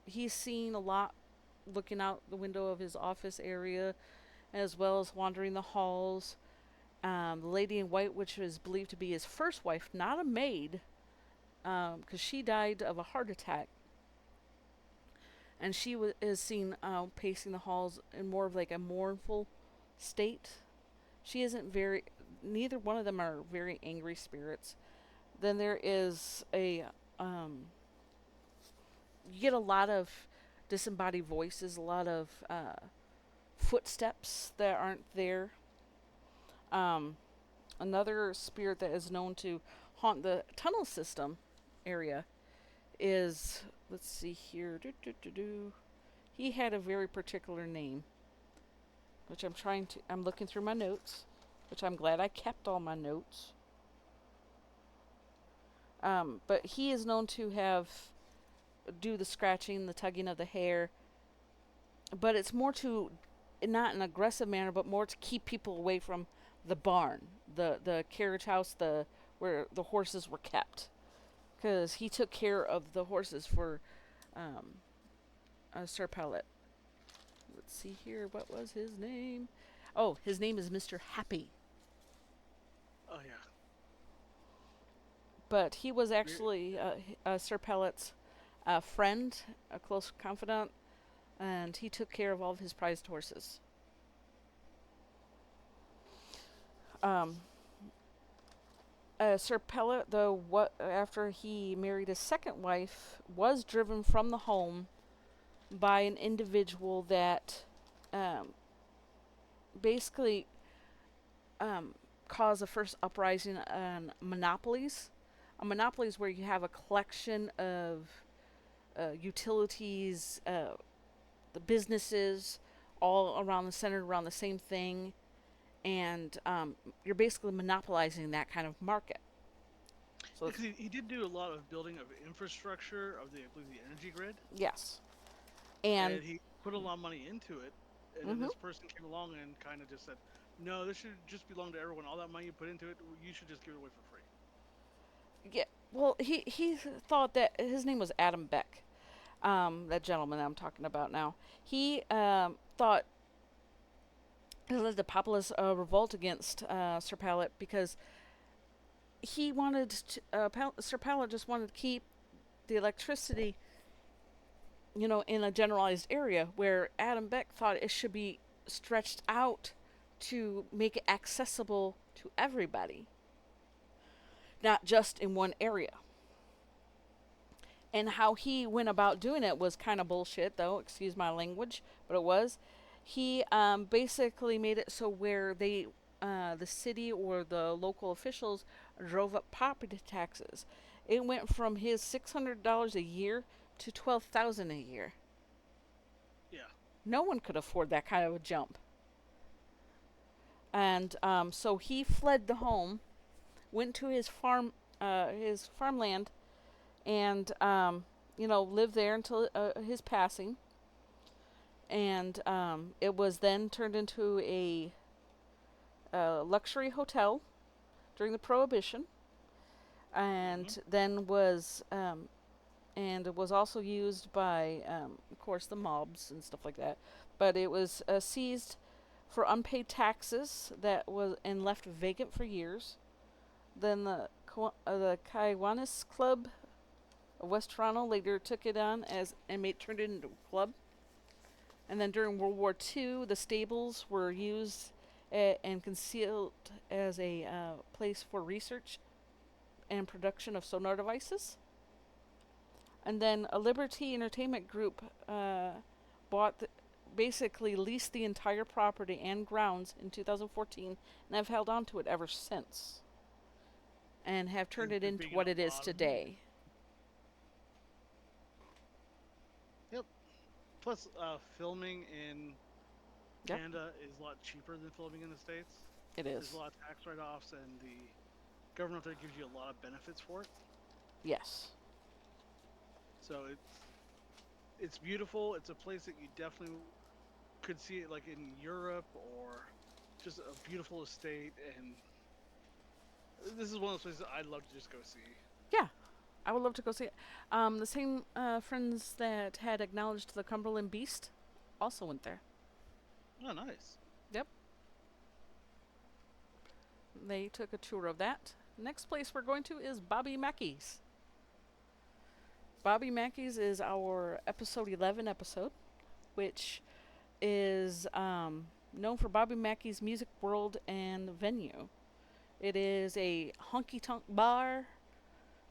he's seen a lot looking out the window of his office area, as well as wandering the halls. The lady in white, which is believed to be his first wife, not a maid, because she died of a heart attack, and is seen pacing the halls in more of like a mournful state. She isn't very. Neither one of them are very angry spirits. Then there is a. You get a lot of disembodied voices, a lot of footsteps that aren't there. Um, Another spirit that is known to haunt the tunnel system area is, let's see here, he had a very particular name, which I'm looking through my notes, which I'm glad I kept all my notes. But he is known to do the scratching, the tugging of the hair, but it's more to, not in an aggressive manner, but more to keep people away from the barn, the carriage house, the where the horses were kept, because he took care of the horses for um, Sir Pellet. Let's see here. What was his name? Oh, his name is Mr. Happy. Oh yeah. But he was We're- actually Sir Pellet's friend, a close confidant, and he took care of all of his prized horses. Um, Sir Pellet, though, what after he married his second wife, was driven from the home by an individual that um, basically um, caused the first uprising on monopolies. A monopoly is where you have a collection of utilities, the businesses, all around the centered around the same thing, and you're basically monopolizing that kind of market. So Yeah, it's, because he did do a lot of building of infrastructure of I believe, the energy grid, yes, and and he put a lot of money into it. And then mm-hmm, this person came along and kind of just said, "No, this should just belong to everyone. All that money you put into it, you should just give it away for free." yeah. Well, he thought that his name was Adam Beck, that gentleman that I'm talking about now. He thought it led to populist revolt against Sir Pallet because Sir Pallet just wanted to keep the electricity, in a generalized area, where Adam Beck thought it should be stretched out to make it accessible to everybody. not just in one area. And how he went about doing it was kind of bullshit, though. Excuse my language, but it was. He basically made it so where the city or the local officials drove up property taxes. It went from his $600 a year to 12,000 a year. Yeah. No one could afford that kind of a jump. And so he fled the home, went to his farmland, and lived there until his passing. And it was then turned into a luxury hotel during the Prohibition, Mm-hmm. and it was also used by, of course, the mobs and stuff like that. But it was seized for unpaid taxes that was and left vacant for years. Then the Kiwanis Club of West Toronto later took it on as and turned it into a club. And then during World War II, the stables were used and concealed as a place for research and production of sonar devices. And then a Liberty Entertainment Group bought, basically leased the entire property and grounds in 2014, and have held on to it ever since, and have turned And it been into making what a it is lot of money. today. Yep. Plus, filming in Yep, Canada is a lot cheaper than filming in the States. it There's a is. lot of tax write-offs, and the government there gives you a lot of benefits for it. Yes. So it's beautiful. It's a place that you definitely could see it like in Europe or just a beautiful estate. And this is one of those places I'd love to just go see. Yeah, I would love to go see it. The same friends that had acknowledged the Cumberland Beast also went there. Oh, nice. Yep, they took a tour of that. Next place we're going to is Bobby Mackey's. Bobby Mackey's is our episode 11 episode, which is known for Bobby Mackey's Music World and venue. It is a honky tonk bar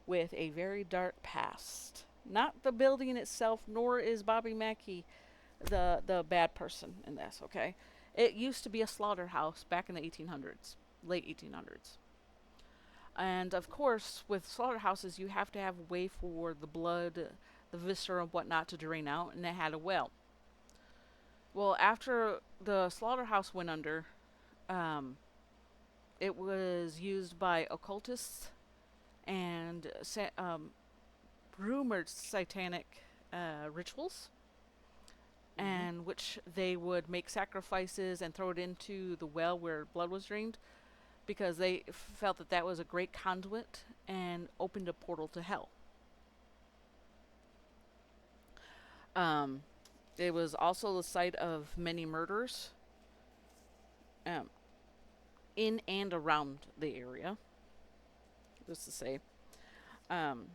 with a very dark past. Not the building itself, nor is Bobby Mackey the bad person in this. Okay, it used to be a slaughterhouse back in the 1800s, late 1800s. And of course, with slaughterhouses, you have to have a way for the blood, the viscera, and whatnot to drain out, and it had a well. Well, after the slaughterhouse went under, um, it was used by occultists and rumored satanic rituals, Mm-hmm. and which they would make sacrifices and throw it into the well where blood was drained because they felt that that was a great conduit and opened a portal to hell. Um, it was also the site of many murders um, in and around the area, just to say. Um,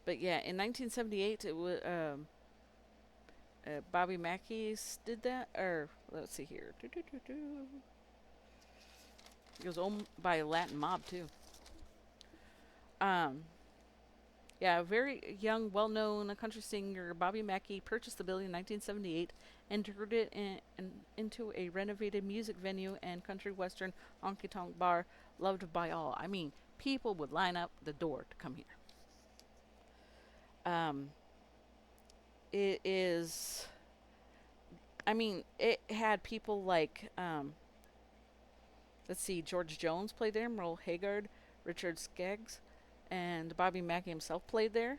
but yeah, in 1978, it was Bobby Mackey's did that, or let's see here. It was owned by a Latin mob too. Um, yeah, a very young, well-known country singer Bobby Mackey purchased the building in 1978 and turned it into a renovated music venue and country western honky tonk bar loved by all. I mean, people would line up the door to come here. Um, it is. I mean, it had people like let's see, George Jones played there, Merle Haggard, Richard Skaggs, and Bobby Mackey himself played there.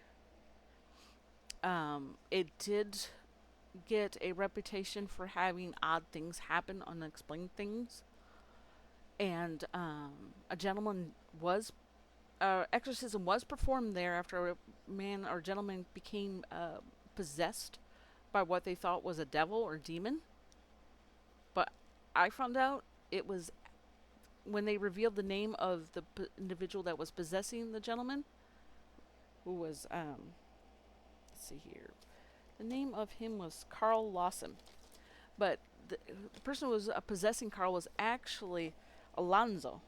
It did get a reputation for having odd things happen, unexplained things, and a gentleman was exorcism was performed there after a man or gentleman became possessed by what they thought was a devil or demon. But I found out it was when they revealed the name of the individual that was possessing the gentleman, who was let's see here, the name of him was Carl Lawson, but the person who was possessing Carl was actually Alonzo.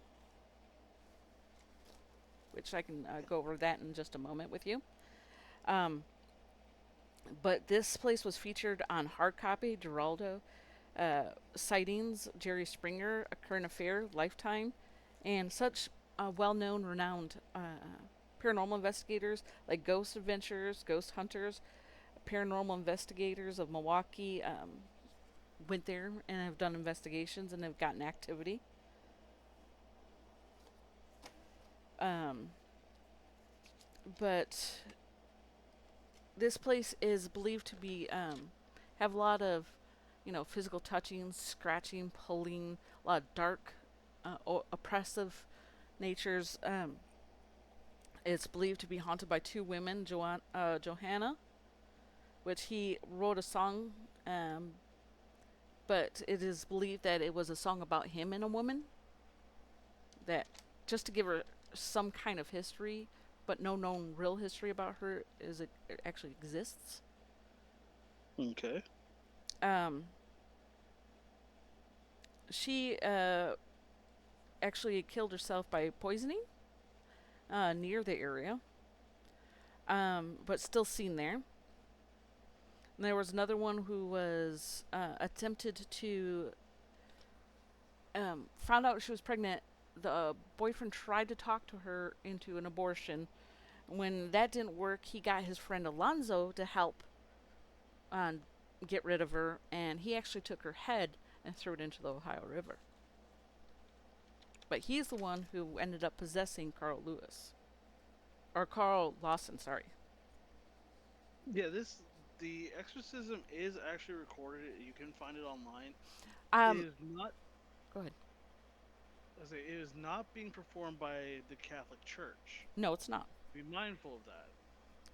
which I can go over that in just a moment with you. Um, but this place was featured on hard copy, Geraldo, sightings, Jerry Springer, A Current Affair, Lifetime, and such well-known, renowned paranormal investigators like Ghost Adventures, Ghost Hunters, Paranormal Investigators of Milwaukee went there and have done investigations and have gotten activity. Um, but this place is believed to be have a lot of, physical touching, scratching, pulling, a lot of dark, oppressive natures. It's believed to be haunted by two women, Johanna, which he wrote a song, um, but it is believed that it was a song about him and a woman. That just to give her some kind of history, but no known real history about her is it actually exists. Okay. Um, she actually killed herself by poisoning near the area, but still seen there. And there was another one who was attempted to found out she was pregnant. The boyfriend tried to talk to her into an abortion. When that didn't work, he got his friend Alonzo to help uh, get rid of her, and he actually took her head and threw it into the Ohio River. But he's the one who ended up possessing Carl Lewis. Or Carl Lawson, sorry. Yeah, the exorcism is actually recorded. You can find it online. It Um, is not, Go ahead. I say, it is not being performed by the Catholic Church. No, it's not. Be mindful of that.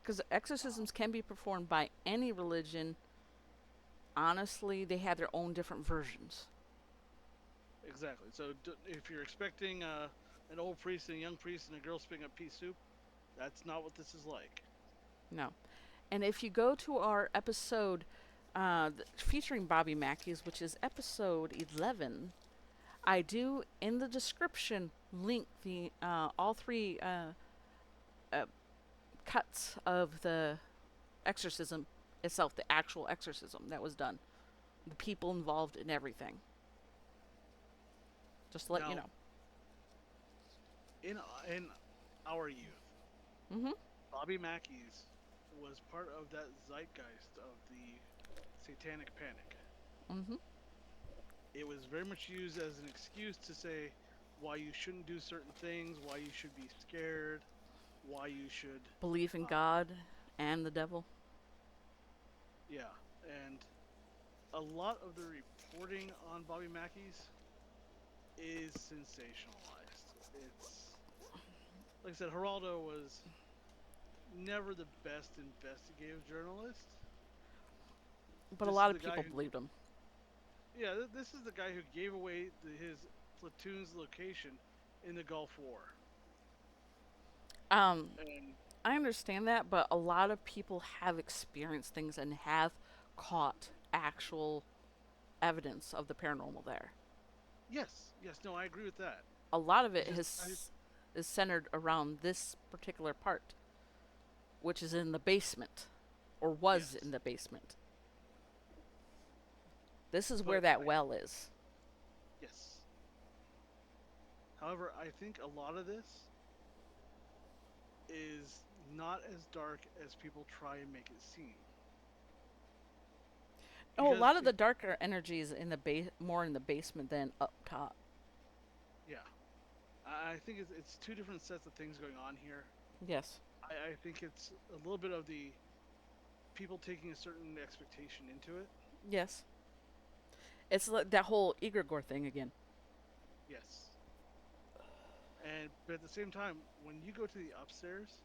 Because Um, exorcisms can be performed by any religion. Honestly, they have their own different versions. exactly. So if you're expecting an old priest and a young priest and a girl spitting up pea soup, that's not what this is like. No. And if you go to our episode featuring Bobby Mackey's, which is episode 11, I do in the description link the all three uh, cuts of the exorcism itself, the actual exorcism that was done, the people involved in everything. Just to let you Now, know. in our youth, Mm-hmm. Bobby Mackey's was part of that zeitgeist of the satanic panic. Mm-hmm. It was very much used as an excuse to say why you shouldn't do certain things, why you should be scared, why you should, Belief in uh, God and the devil. yeah. And a lot of the reporting on Bobby Mackey's is sensationalized. It's like I said, Geraldo was never the best investigative journalist. But a This is lot of the guy people who, believed him. yeah, this is the guy who gave away his platoon's location in the Gulf War. Um, And I understand that, but a lot of people have experienced things and have caught actual evidence of the paranormal there. yes, yes, no, I agree with that. A lot of It it just, I, has is centered around this particular part, which is in the basement, or was in yes, the basement. This is where but that well is. yes. However, I think a lot of this is not as dark as people try and make it seem. Oh, a Because lot of the darker energies in the more in the basement than up top. yeah, I think it's two different sets of things going on here. Yes. I think it's a little bit of the people taking a certain expectation into it. Yes. It's like that whole egregore thing again. Yes. And but at the same time, when you go to the upstairs,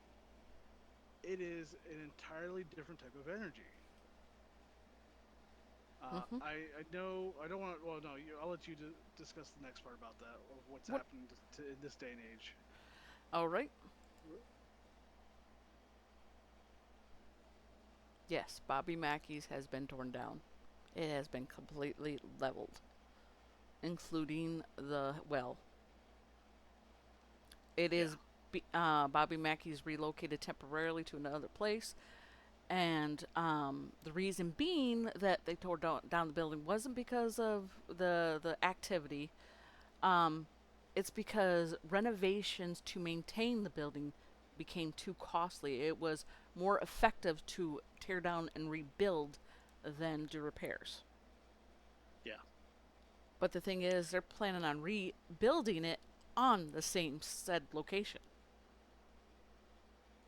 it is an entirely different type of energy. Mm-hmm. I know I don't want to. Well, no, I'll let you discuss the next part about that of what's What? happening in this day and age. All right. Yes, Bobby Mackey's has been torn down. It has been completely leveled, including the well. It Yeah, is Bobby Mackey's relocated temporarily to another place. And the reason being that they tore down the building wasn't because of the activity. Um, it's because renovations to maintain the building became too costly. It was more effective to tear down and rebuild than do repairs. Yeah. But the thing is, they're planning on rebuilding it on the same said location.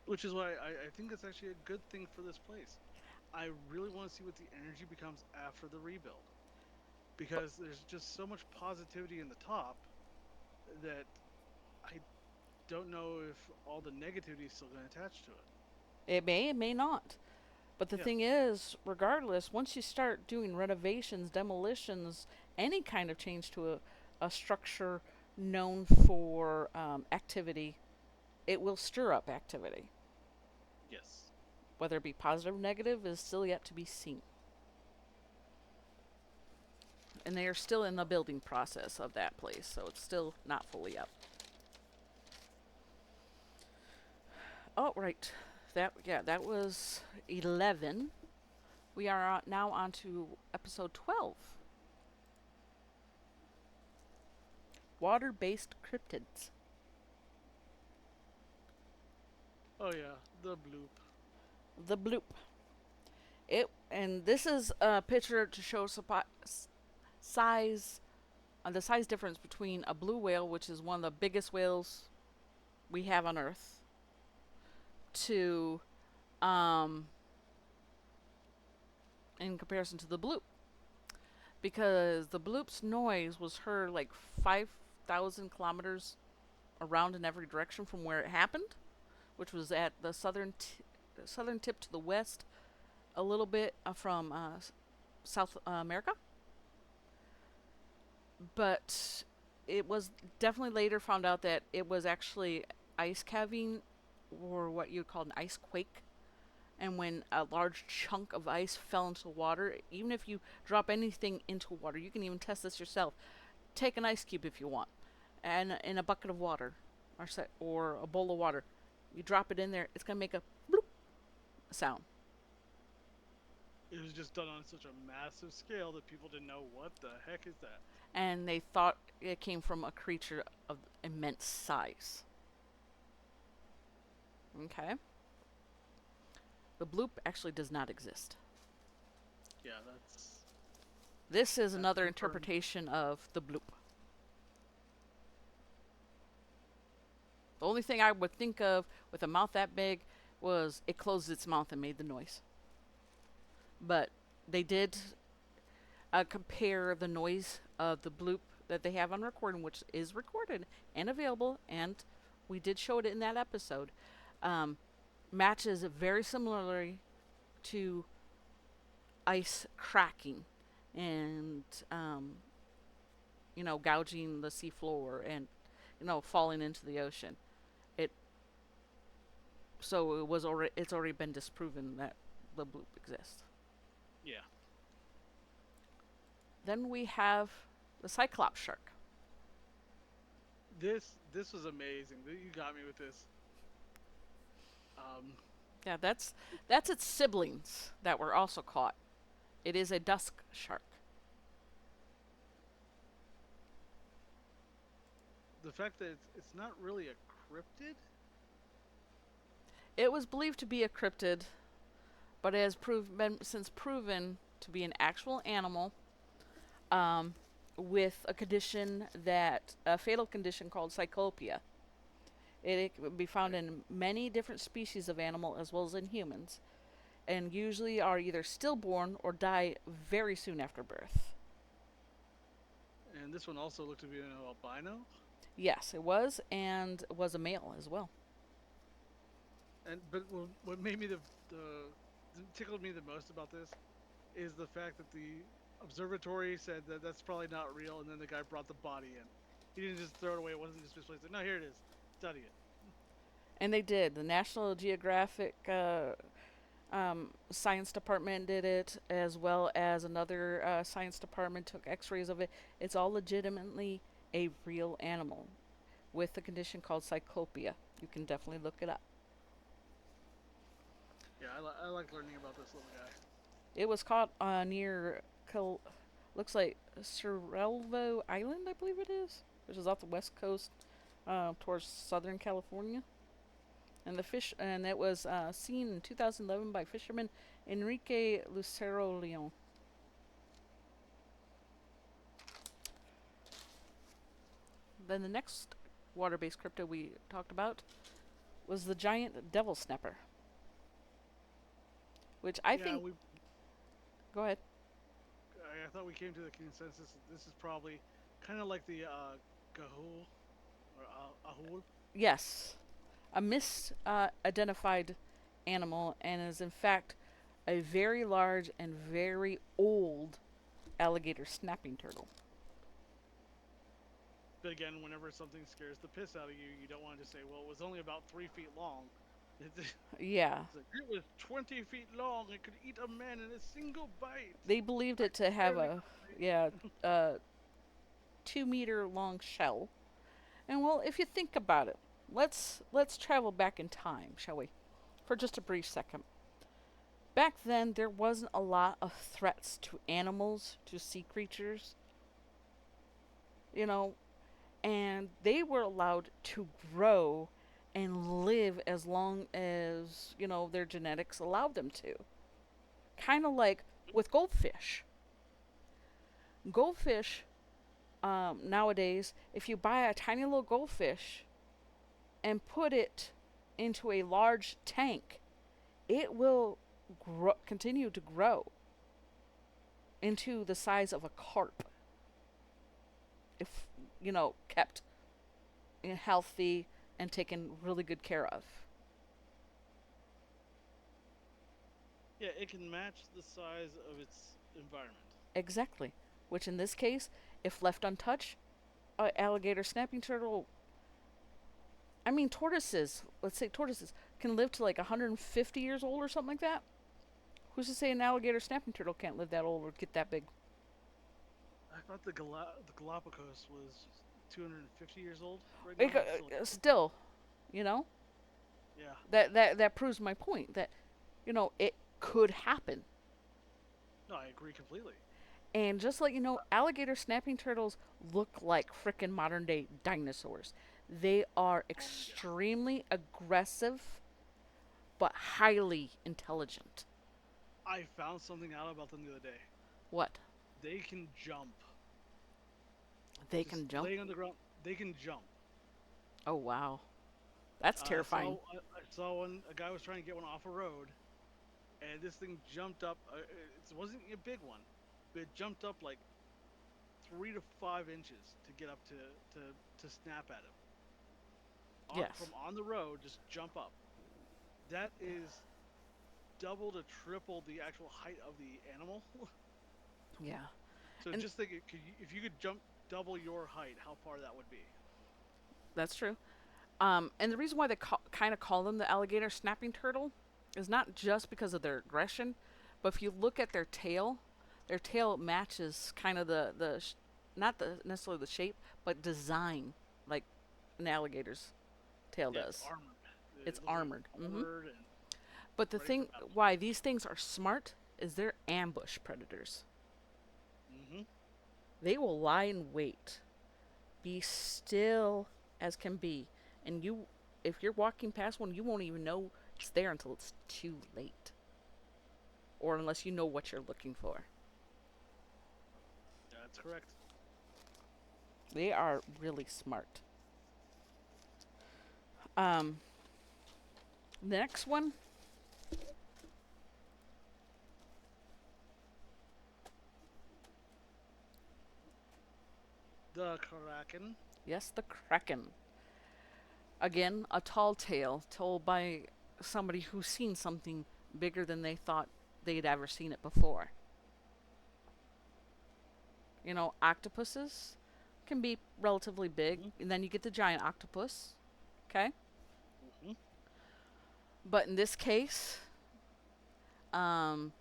Which is why I think it's actually a good thing for this place. I really want to see what the energy becomes after the rebuild. But Because there's just so much positivity in the top that I don't know if all the negativity is still going to attach to it. it may not. But the Yeah. thing is, regardless, once you start doing renovations, demolitions, any kind of change to a structure known for activity, it will stir up activity. Yes. Whether it be positive or negative is still yet to be seen. And they are still in the building process of that place, so it's still not fully up. Oh, right. That was 11. We are now on to episode 12. Water-based cryptids. Oh yeah, the bloop. The bloop. It and this is a picture to show size, the size difference between a blue whale, which is one of the biggest whales we have on Earth, to um, in comparison to the bloop, because the bloop's noise was heard like 5,000 kilometers around in every direction from where it happened, which was at the southern tip to the west, a little bit from South America. But it was definitely later found out that it was actually ice calving, or what you'd call an ice quake. And when a large chunk of ice fell into water, even if you drop anything into water, you can even test this yourself. Take an ice cube if you want, and in a bucket of water, or a bowl of water. You drop it in there, it's gonna make a bloop sound. It was just done on such a massive scale that people didn't know what the heck is that. And they thought it came from a creature of immense size. Okay. The bloop actually does not exist. Yeah, This is that's another confirmed. interpretation of the bloop. The only thing I would think of with a mouth that big was it closed its mouth and made the noise. But they did compare the noise of the bloop that they have on recording, which is recorded and available, and we did show it in that episode. Um, Matches very similarly to ice cracking and gouging the seafloor and falling into the ocean. It it's already been disproven that the bloop exists. Yeah. Then we have the cyclops shark. This was amazing. You got me with this. Um, Yeah, that's its siblings that were also caught. It is a dusk shark. the fact that it's not really a cryptid. It was believed to be a cryptid, but it has been since proven to be an actual animal, um, with a fatal condition called cyclopia. It can be found Okay. in many different species of animal as well as in humans, and usually are either stillborn or die very soon after birth. And this one also looked to be an albino. Yes, it was, and was a male as well. And but what made me the tickled me the most about this is the fact that the observatory said that that's probably not real, and then the guy brought the body in. He didn't just throw it away. It wasn't just misplaced. No, here it is. Study it. And they did. The National Geographic science department did it, as well as another science department took X-rays of it. It's all legitimately a real animal. with a condition called cyclopia. You can definitely look it up. Yeah, I like learning about this little guy. It was caught near, looks like Cerralvo Island, I believe it is, which is off the west coast towards Southern California. And it was seen in 2011 by fisherman Enrique Lucero Leon. Then the next water-based cryptid we talked about was the giant devil snapper, which I Yeah, think. we. Go ahead. I thought we came to the consensus that this is probably kind of like the Gahul or Ahul. Yes, a misidentified animal, and is in fact a very large and very old alligator snapping turtle. But again, whenever something scares the piss out of you, you don't want to just say, "Well, it was only about 3 feet long." It's Yeah, like it was 20 feet long. It could eat a man in a single bite. they believed I it to have barely a, got yeah, a 2 meter long shell. And well, if you think about it, let's travel back in time, shall we? For just a brief second. Back then, there wasn't a lot of threats to animals, to sea creatures, you know, and they were allowed to grow and live as long as, their genetics allowed them to. Kind of like with goldfish. Goldfish, nowadays, if you buy a tiny little goldfish and put it into a large tank, it will continue to grow into the size of a carp if, kept healthy and taken really good care of. Yeah, it can match the size of its environment. Exactly. Which in this case, if left untouched, alligator snapping turtle, I mean, tortoises, let's say tortoises, can live to like 150 years old or something like that. Who's to say an alligator snapping turtle can't live that old or get that big? I thought the Galapagos was 250 years old right It, now. It's still. still, you know, Yeah. that proves my point that, it could happen. No, I agree completely. And just like alligator snapping turtles look like frickin' modern day dinosaurs. They are Oh yeah. extremely aggressive, but highly intelligent. I found something out about them the other day. What? They can jump. They Just can jump? laying on the ground, they can jump. Oh, wow. That's terrifying. I saw one. A guy was trying to get one off a road, and this thing jumped up. It wasn't a big one, but it jumped up like 3 to 5 inches to get up to snap at him. Yes. From on the road, just jump up. That is double to triple the actual height of the animal. Yeah. So And just think, if you could jump double your height, how far that would be. that's true. And the reason why they kind of call them the alligator snapping turtle is not just because of their aggression, but if you look at their tail matches kind of not the necessarily the shape, but design like an alligator's tail Yeah, it's does. armored. It's It looks like armored. it's armored and But the ready for thing battle. why these things are smart is they're ambush predators. Hmm. They will lie in wait, be still as can be, and if you're walking past one, you won't even know it's there until it's too late, or unless you know what you're looking for. That's correct. They are really smart. Um, next one, The Kraken. yes, the kraken. Again, a tall tale told by somebody who's seen something bigger than they thought they'd ever seen it before. Octopuses can be relatively big, Hmm. and then you get the giant octopus. Okay, Hmm. but in this case, um,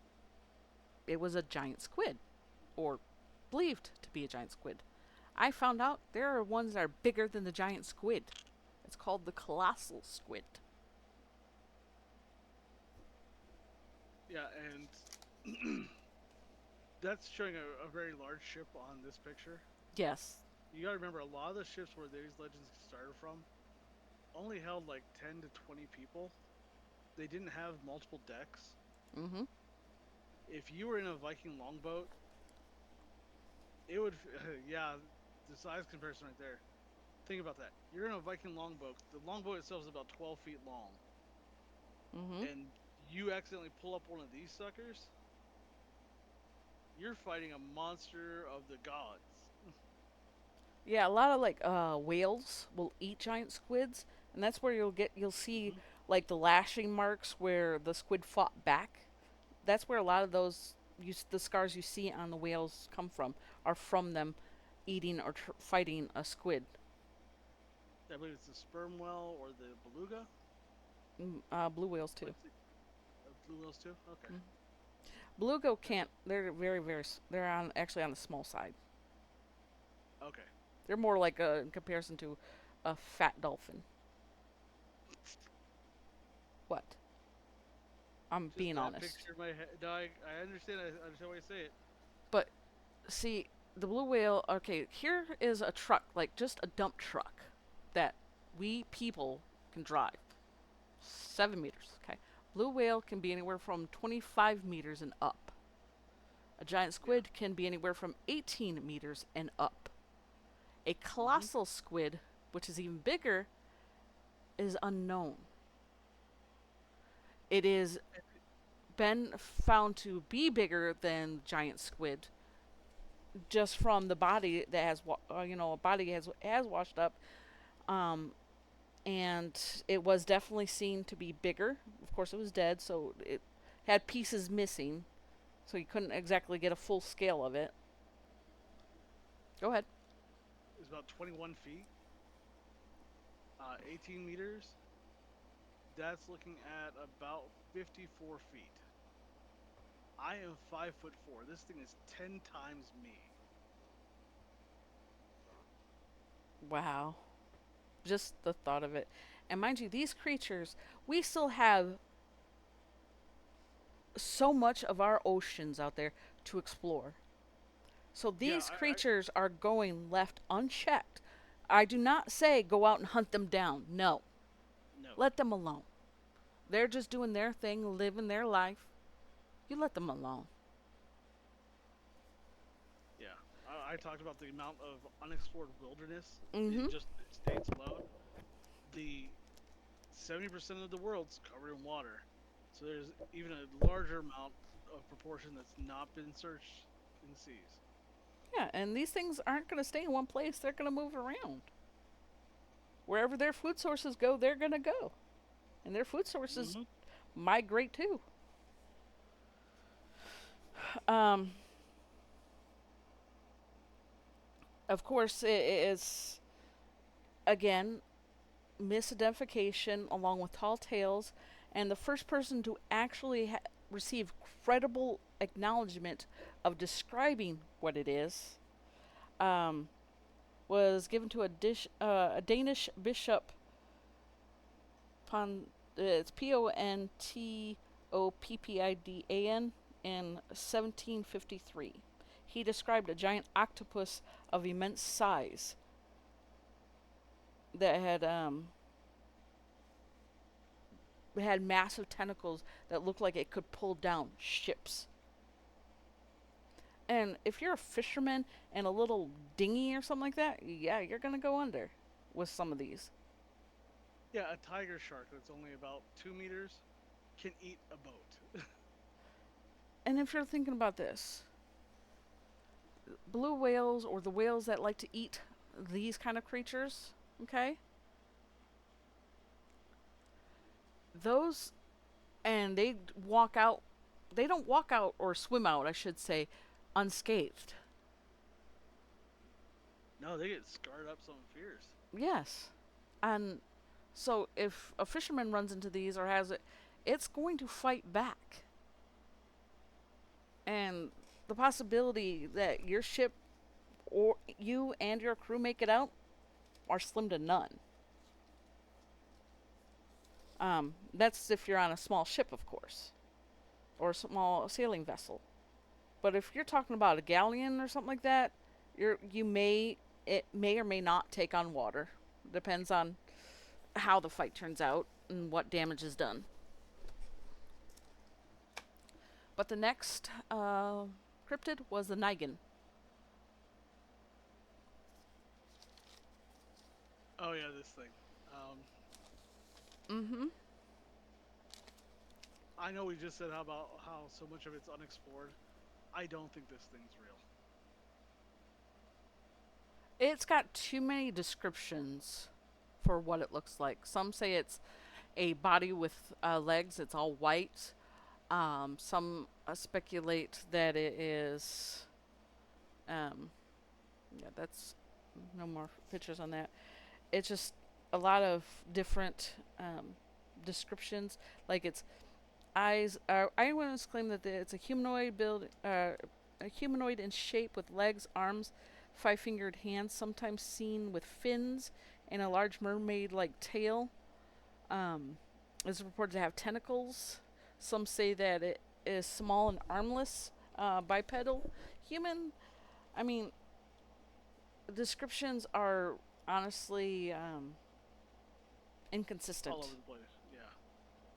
it was a giant squid, or believed to be a giant squid. I found out there are ones that are bigger than the giant squid. It's called the colossal squid. Yeah, and that's showing a very large ship on this picture. Yes. You gotta remember, a lot of the ships where these legends started from only held like 10 to 20 people. They didn't have multiple decks. Mm-hmm. If you were in a Viking longboat, it would, yeah, the size comparison right there. Think about that. You're in a Viking longboat. The longboat itself is about 12 feet long, Mm-hmm. and you accidentally pull up one of these suckers. You're fighting a monster of the gods. Yeah, a lot of like whales will eat giant squids, and that's where you'll see Mm-hmm. like the lashing marks where the squid fought back. That's where a lot of those the scars you see on the whales come from are from them eating or fighting a squid. I believe it's the sperm whale or the beluga. Blue whales too. What's the blue whales too? Okay. Mm. Beluga Yeah. can't. They're very. They're on actually on the small side. Okay. They're more like in comparison to a fat dolphin. What? I'm Just being that honest. picture in my head. No, I understand. I understand why you say it. But see, the blue whale. Okay, here is a truck, like just a dump truck, that we people can drive. 7 meters. Okay. Blue whale can be anywhere from 25 meters and up. A giant Yeah. squid can be anywhere from 18 meters and up. A Mm-hmm. colossal squid, which is even bigger, is unknown. It is been found to be bigger than giant squid just from the body that has a body has washed up, um and it was definitely seen to be bigger. Of course, it was dead, so it had pieces missing, so you couldn't exactly get a full scale of it. Go ahead. It's about 21 feet, 18 meters. That's looking at about 54 feet. I am 5'4". This thing is 10 times me. Wow. Just the thought of it. And mind you, these creatures, we still have so much of our oceans out there to explore. So Yeah, these I creatures are going left unchecked. I do not say go out and hunt them down. No. no. Let them alone. They're just doing their thing, living their life. You let them alone. Yeah, I talked about the amount of unexplored wilderness in Mm-hmm. just the states alone. The 70% of the world's covered in water, so there's even a larger amount of proportion that's not been searched in the seas. Yeah, and these things aren't going to stay in one place. They're going to move around. Wherever their food sources go, they're going to go. And their food sources Mm-hmm. migrate too. Um, of course, it is, again, misidentification along with tall tales. And the first person to actually receive credible acknowledgement of describing what it is um, was given to a Danish bishop. It's Pontoppidan in 1753. He described a giant octopus of immense size that had massive tentacles that looked like it could pull down ships. And if you're a fisherman and a little dinghy or something like that, yeah, you're gonna go under with some of these. Yeah, a tiger shark that's only about 2 meters can eat a boat. And if you're thinking about this, blue whales or the whales that like to eat these kind of creatures, okay? Those and they walk out they don't walk out or swim out, I should say, unscathed. No, they get scarred up something fierce. Yes. And so if a fisherman runs into these or has it, it's going to fight back. And the possibility that your ship or you and your crew make it out are slim to none. That's if you're on a small ship, of course, or a small sailing vessel. But if you're talking about a galleon or something like that, you may it may or may not take on water. Depends on how the fight turns out and what damage is done. But the next cryptid was the Nigan. Oh yeah, this thing. Um, Mm-hmm. I know we just said how about how so much of it's unexplored. I don't think this thing's real. It's got too many descriptions for what it looks like. Some say it's a body with legs. It's all white. Some speculate that it is. Um, yeah, that's no more pictures on that. It's just a lot of different descriptions. Like its eyes. Eyewitnesses claim that it's a humanoid build, a humanoid in shape with legs, arms, five-fingered hands, sometimes seen with fins and a large mermaid-like tail. Is reported to have tentacles. Some say that it is small and armless, bipedal, human. I mean, descriptions are honestly All inconsistent over the place. Yeah.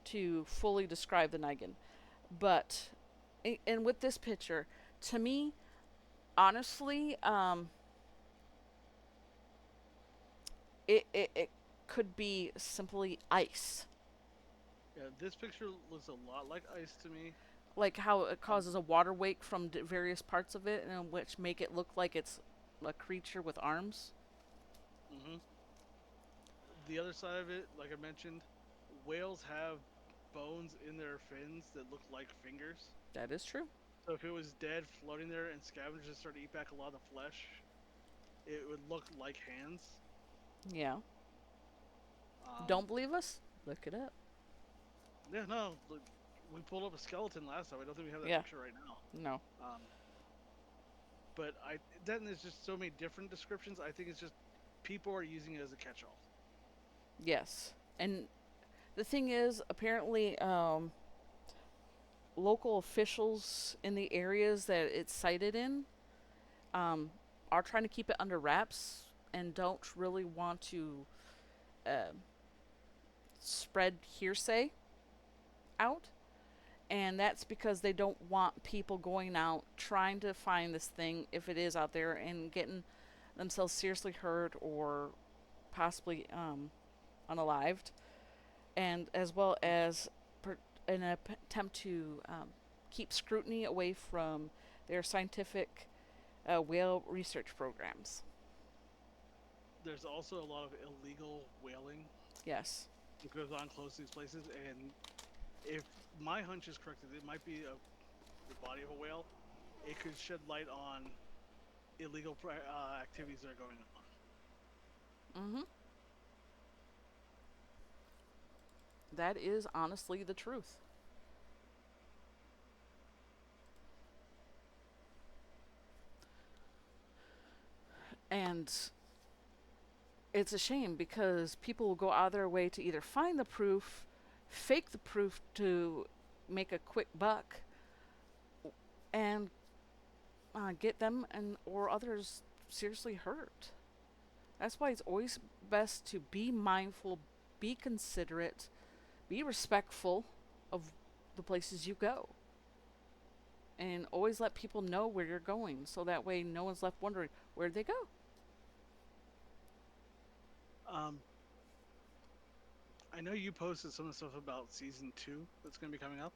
to fully describe the Nigan. But, and with this picture, to me, honestly, it could be simply ice. Yeah, this picture looks a lot like ice to me. Like how it Um, causes a water wake from various parts of it, and which make it look like it's a creature with arms. hmm The other side of it, like I mentioned, whales have bones in their fins that look like fingers. That is true. So if it was dead, floating there, and scavengers started to eat back a lot of the flesh, it would look like hands. Yeah. Um, Don't believe us? Look it up. yeah, no, look, we pulled up a skeleton last time. I don't think we have that Yeah. picture right now. No. But then there's just so many different descriptions. I think it's just people are using it as a catch-all. Yes. And the thing is, apparently, local officials in the areas that it's sited in um, are trying to keep it under wraps and don't really want to uh, spread hearsay out. And that's because they don't want people going out trying to find this thing if it is out there and getting themselves seriously hurt or possibly unalived, and as well as an attempt to keep scrutiny away from their scientific whale research programs. There's also a lot of illegal whaling Yes. that goes on close to these places, and if my hunch is correct, it might be the body of a whale. It could shed light on illegal activities that are going on. Mm-hmm. That is honestly the truth. And it's a shame because people will go out of their way to either find the proof, fake the proof to make a quick buck, and get them and or others seriously hurt. That's why it's always best to be mindful, be considerate, be respectful of the places you go, and always let people know where you're going, so that way no one's left wondering where'd they go. Um, I know you posted some of the stuff about season two that's going to be coming up.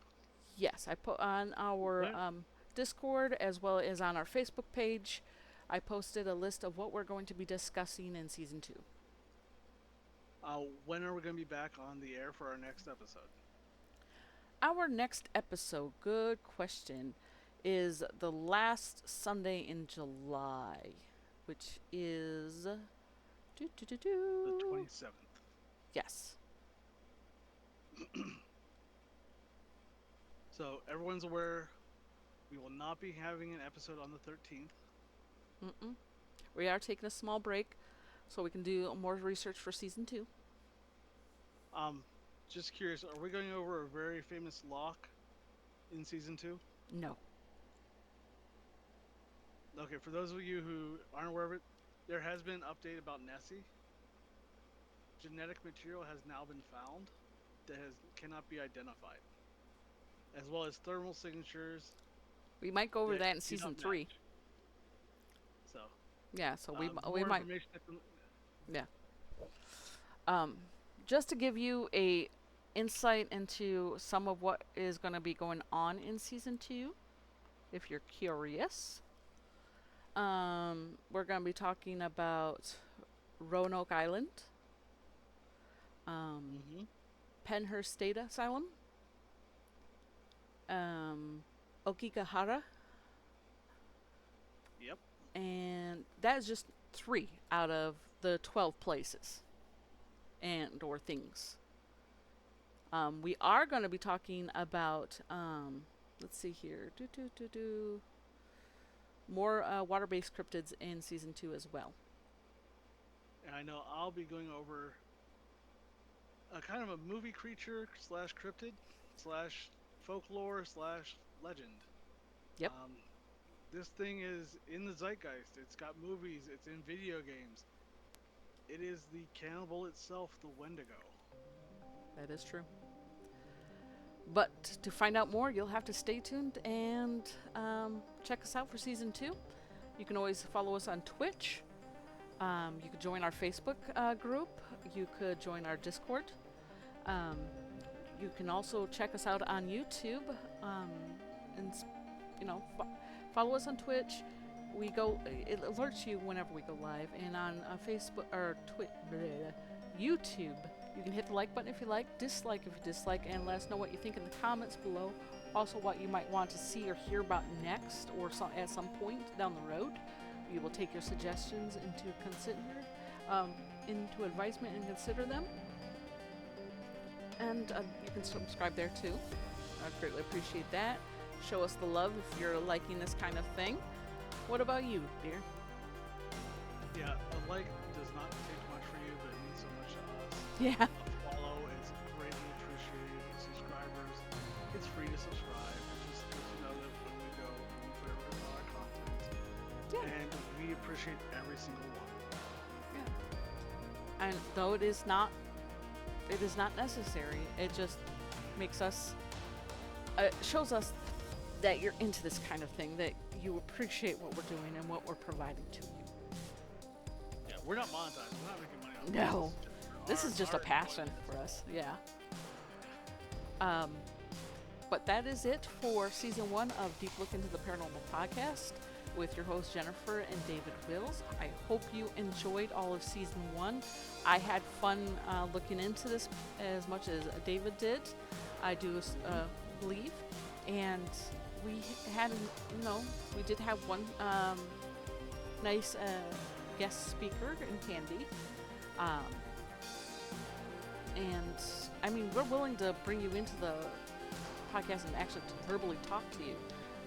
Yes, I put on our When, Discord as well as on our Facebook page. I posted a list of what we're going to be discussing in season two. when are we going to be back on the air for our next episode? Our next episode, good question, is the last Sunday in July, which is. The 27th. Yes. So everyone's aware we will not be having an episode on the 13th. Mm-mm. We are taking a small break so we can do more research for season 2. Um, just curious, are we going over a very famous lock in season 2? No. Okay, for those of you who aren't aware of it, there has been an update about Nessie. Genetic material has now been found that cannot be identified, as well as thermal signatures We might go over that that in do not season 3. match. So, Yeah, so we more might, information. yeah. Um, just to give you a insight into some of what is going to be going on in season 2, if you're curious. We're going to be talking about Roanoke Island, Mm-hmm. Penhurst State Asylum, um, Okigahara, Yep. and that is just 3 out of the 12 places and or things. We are going to be talking about, let's see here, more water-based cryptids in season 2 as well. And I know I'll be going over a kind of a movie creature slash cryptid slash folklore slash legend. Yep, This thing is in the zeitgeist. It's got movies. It's in video games. It is the cannibal itself, the Wendigo. that is true. But to find out more, you'll have to stay tuned and check us out for season 2. You can always follow us on Twitch. You could join our Facebook group. You could join our Discord. Um, you can also check us out on YouTube, and follow us on Twitch. It alerts you whenever we go live, and on Facebook or YouTube. You can hit the like button if you like, dislike if you dislike, and let us know what you think in the comments below. Also, what you might want to see or hear about next, or at some point down the road. We will take your suggestions into advisement and consider them. And you can subscribe there too. I'd greatly appreciate that. Show us the love if you're liking this kind of thing. What about you, dear? Yeah, a like does not take much for you, but it means so much to us. Yeah. A follow is greatly appreciated. Subscribers, it's free to subscribe. It just lets you know that when we go, when we put everything on our content. Yeah. And we appreciate every single one. Yeah. And though it is not necessary. It just makes us, shows us that you're into this kind of thing, that you appreciate what we're doing and what we're providing to you. Yeah, we're not monetized. We're not making money on No, this is just a passion for us. Yeah. But that is it for season 1 of Deep Look into the Paranormal podcast with your host Jennifer and David Wills. I hope you enjoyed all of season 1. I had fun looking into this as much as David did. I do believe, and we had, we did have one nice guest speaker in Candy, and I mean we're willing to bring you into the podcast and actually to verbally talk to you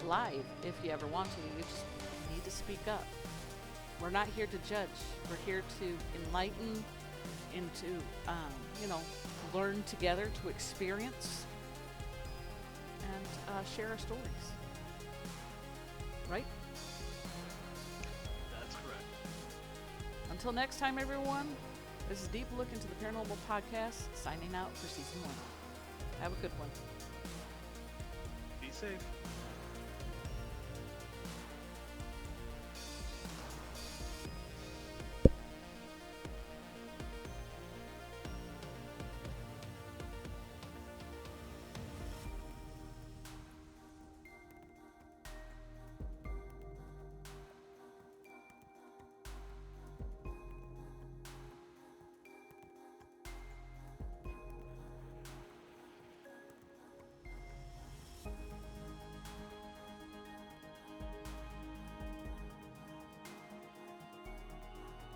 live if you ever want to. You just need to speak up. We're not here to judge. We're here to enlighten and to, learn together, to experience and share our stories. Right? That's correct. Until next time, everyone, this is Deep Look into the Paranormal podcast, signing out for season 1. Have a good one. Be safe.